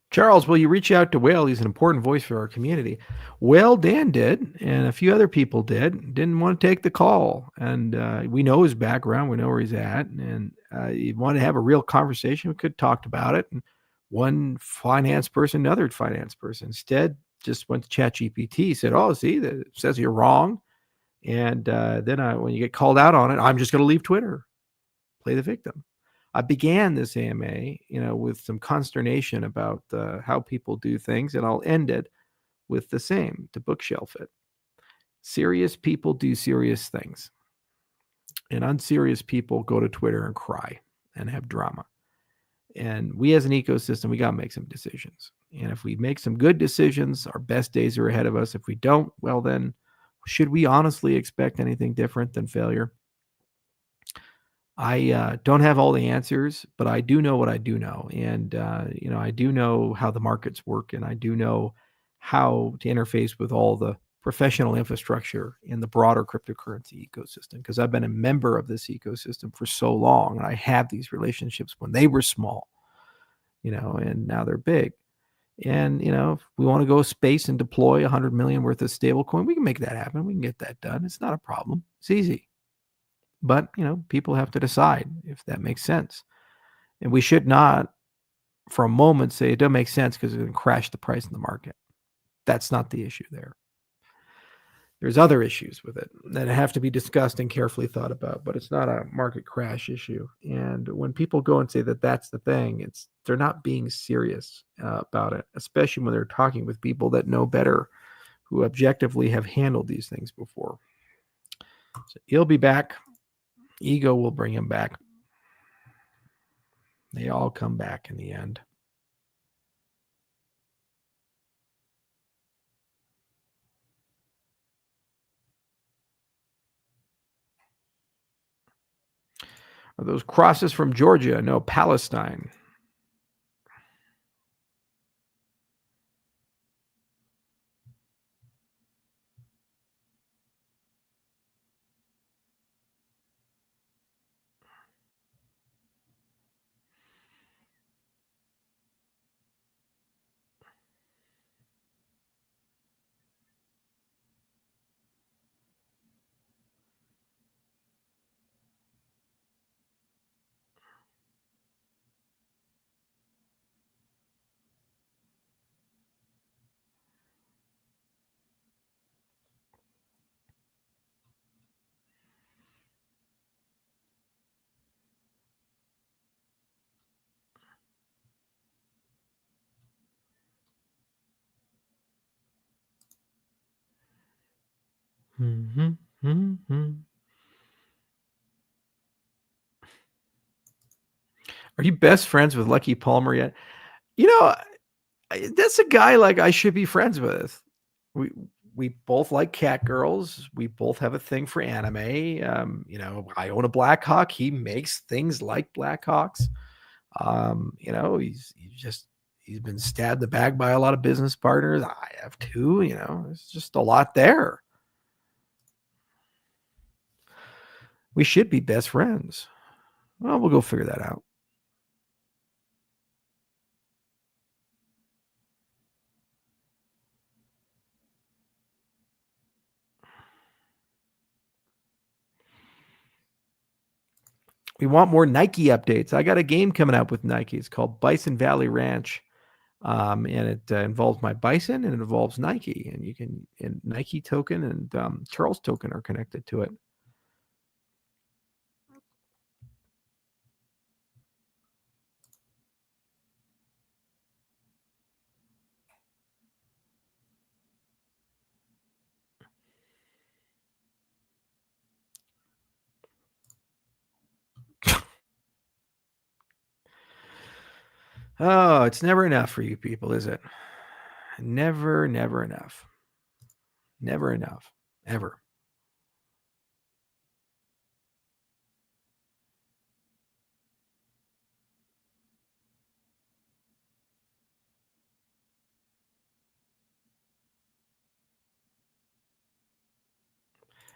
Charles, will you reach out to Whale? He's an important voice for our community. Well, Dan did, and a few other people did. Didn't want to take the call, and we know his background. We know where he's at, and he wanted to have a real conversation. We could talk about it. And one finance person, another finance person, instead just went to ChatGPT, said, "Oh, see, that says you're wrong." And then when you get called out on it, I'm just going to leave Twitter, play the victim. I began this AMA, with some consternation about how people do things, and I'll end it with the same, to bookshelf it. Serious people do serious things, and unserious people go to Twitter and cry and have drama. And we as an ecosystem, we got to make some decisions. And if we make some good decisions, our best days are ahead of us. If we don't, well, then should we honestly expect anything different than failure? I don't have all the answers, but I do know what I do know. And, I do know how the markets work, and I do know how to interface with all the professional infrastructure in the broader cryptocurrency ecosystem, because I've been a member of this ecosystem for so long. And I have these relationships when they were small, and now they're big. And, if we want to go space and deploy 100 million worth of stablecoin, we can make that happen. We can get that done. It's not a problem. It's easy. But, people have to decide if that makes sense. And we should not, for a moment, say it doesn't make sense because it's going to crash the price in the market. That's not the issue there. There's other issues with it that have to be discussed and carefully thought about, but it's not a market crash issue. And when people go and say that that's the thing, they're not being serious about it, especially when they're talking with people that know better, who objectively have handled these things before. So he'll be back. Ego will bring him back. They all come back in the end. Are those crosses from Georgia? No, Palestine. Mm-hmm. Mm-hmm. Are you best friends with Lucky Palmer yet? That's a guy like I should be friends with. We both like cat girls. We both have a thing for anime. I own a Blackhawk. He makes things like Blackhawks. He's been stabbed in the back by a lot of business partners. I have too. There's just a lot there. We should be best friends. Well, we'll go figure that out. We want more Nike updates. I got a game coming out with Nike. It's called Bison Valley Ranch. And it involves my bison, and it involves Nike, and Nike token and Charles token are connected to it. Oh, it's never enough for you people, is it? Never enough. Never enough. Ever.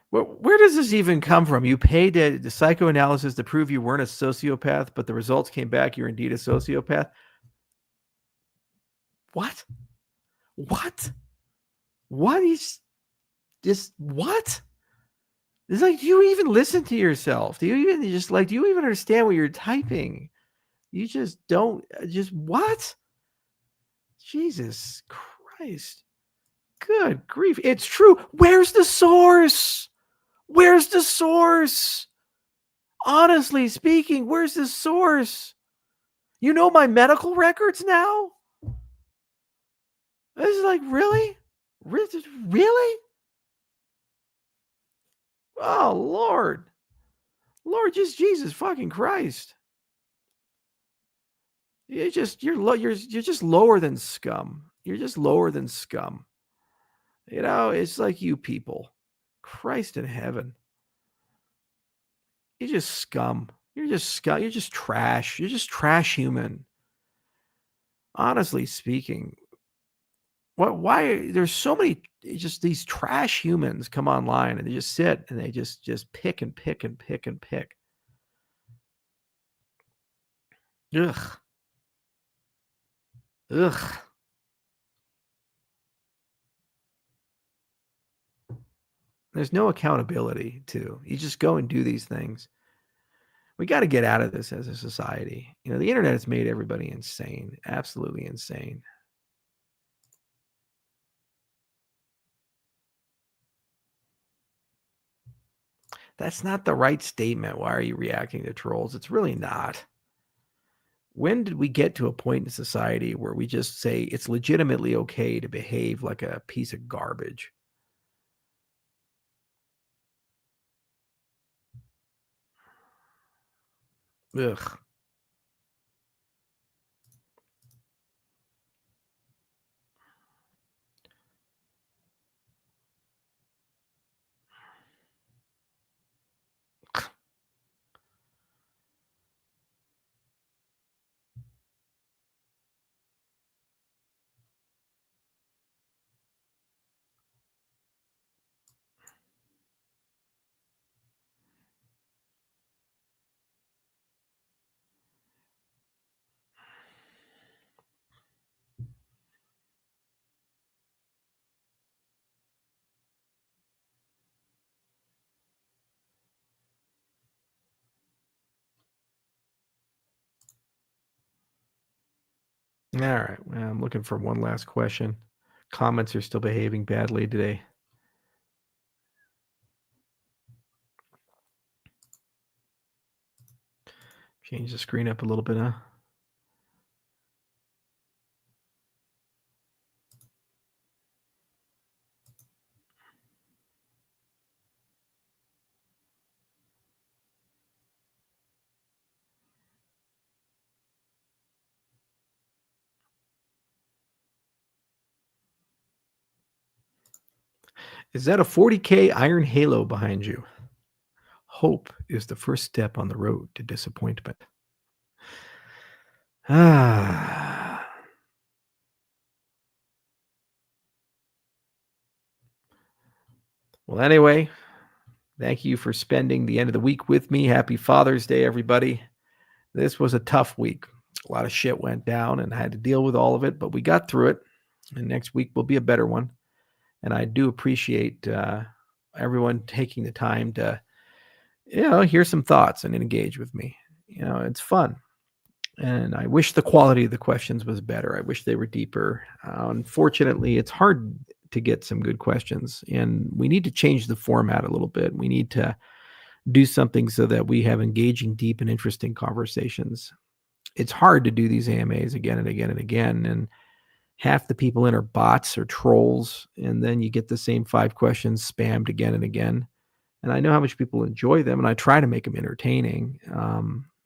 Where does this even come from? You paid the psychoanalysis to prove you weren't a sociopath, but the results came back you're indeed a sociopath. What? What? What is this? What? It's like, do you even listen to yourself? Do you even understand what you're typing? You just don't. Just what? Jesus Christ. Good grief. It's true. Where's the source? Where's the source? Honestly speaking, where's the source? You know my medical records now? This is like, really? Really? Oh, Lord. Lord, just Jesus fucking Christ. You're just lower than scum. You're just lower than scum. It's like you people. Christ in heaven. You're just scum. You're just scum. You're just trash. You're just trash human. Honestly speaking, why there's so many just these trash humans come online and they just sit and they just pick and pick and pick and pick. Ugh. Ugh. There's no accountability too. You just go and do these things. We got to get out of this as a society. The internet has made everybody insane, absolutely insane. That's not the right statement. Why are you reacting to trolls? It's really not. When did we get to a point in society where we just say it's legitimately okay to behave like a piece of garbage? Ugh. All right. Well, I'm looking for one last question. Comments are still behaving badly today. Change the screen up a little bit, huh? Is that a 40K Iron Halo behind you? Hope is the first step on the road to disappointment. Ah. Well, anyway, thank you for spending the end of the week with me. Happy Father's Day, everybody. This was a tough week. A lot of shit went down and I had to deal with all of it, but we got through it. And next week will be a better one. And I do appreciate everyone taking the time to, hear some thoughts and engage with me. It's fun. And I wish the quality of the questions was better. I wish they were deeper. Unfortunately, it's hard to get some good questions, and we need to change the format a little bit. We need to do something so that we have engaging, deep, and interesting conversations. It's hard to do these AMAs again and again and again, and half the people in are bots or trolls, and then you get the same 5 questions spammed again and again. And I know how much people enjoy them, and I try to make them entertaining.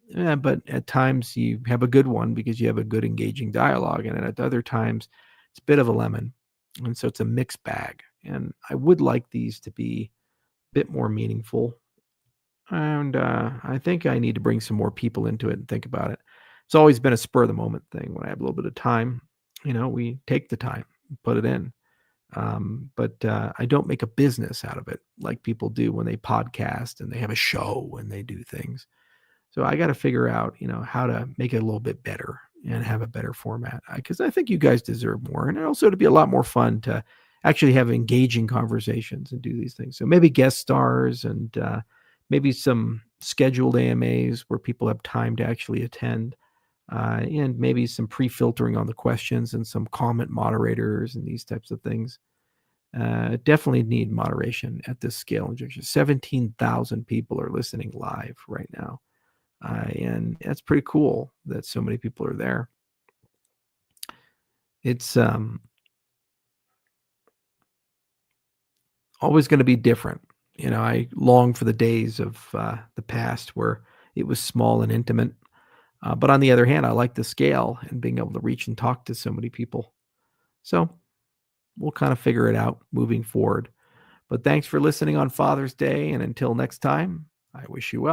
Yeah, but at times you have a good one because you have a good engaging dialogue, and at other times it's a bit of a lemon, and so it's a mixed bag. And I would like these to be a bit more meaningful, and I think I need to bring some more people into it and think about it. It's always been a spur of the moment thing. When I have a little bit of time, we take the time, put it in. But I don't make a business out of it like people do when they podcast and they have a show and they do things. So I got to figure out, how to make it a little bit better and have a better format because I think you guys deserve more. And also to be a lot more fun to actually have engaging conversations and do these things. So maybe guest stars and maybe some scheduled AMAs where people have time to actually attend. And maybe some pre-filtering on the questions and some comment moderators and these types of things. Definitely need moderation at this scale and juncture. 17,000 people are listening live right now. And that's pretty cool that so many people are there. It's always going to be different. I long for the days of the past where it was small and intimate. But on the other hand, I like the scale and being able to reach and talk to so many people. So we'll kind of figure it out moving forward. But thanks for listening on Father's Day. And until next time, I wish you well.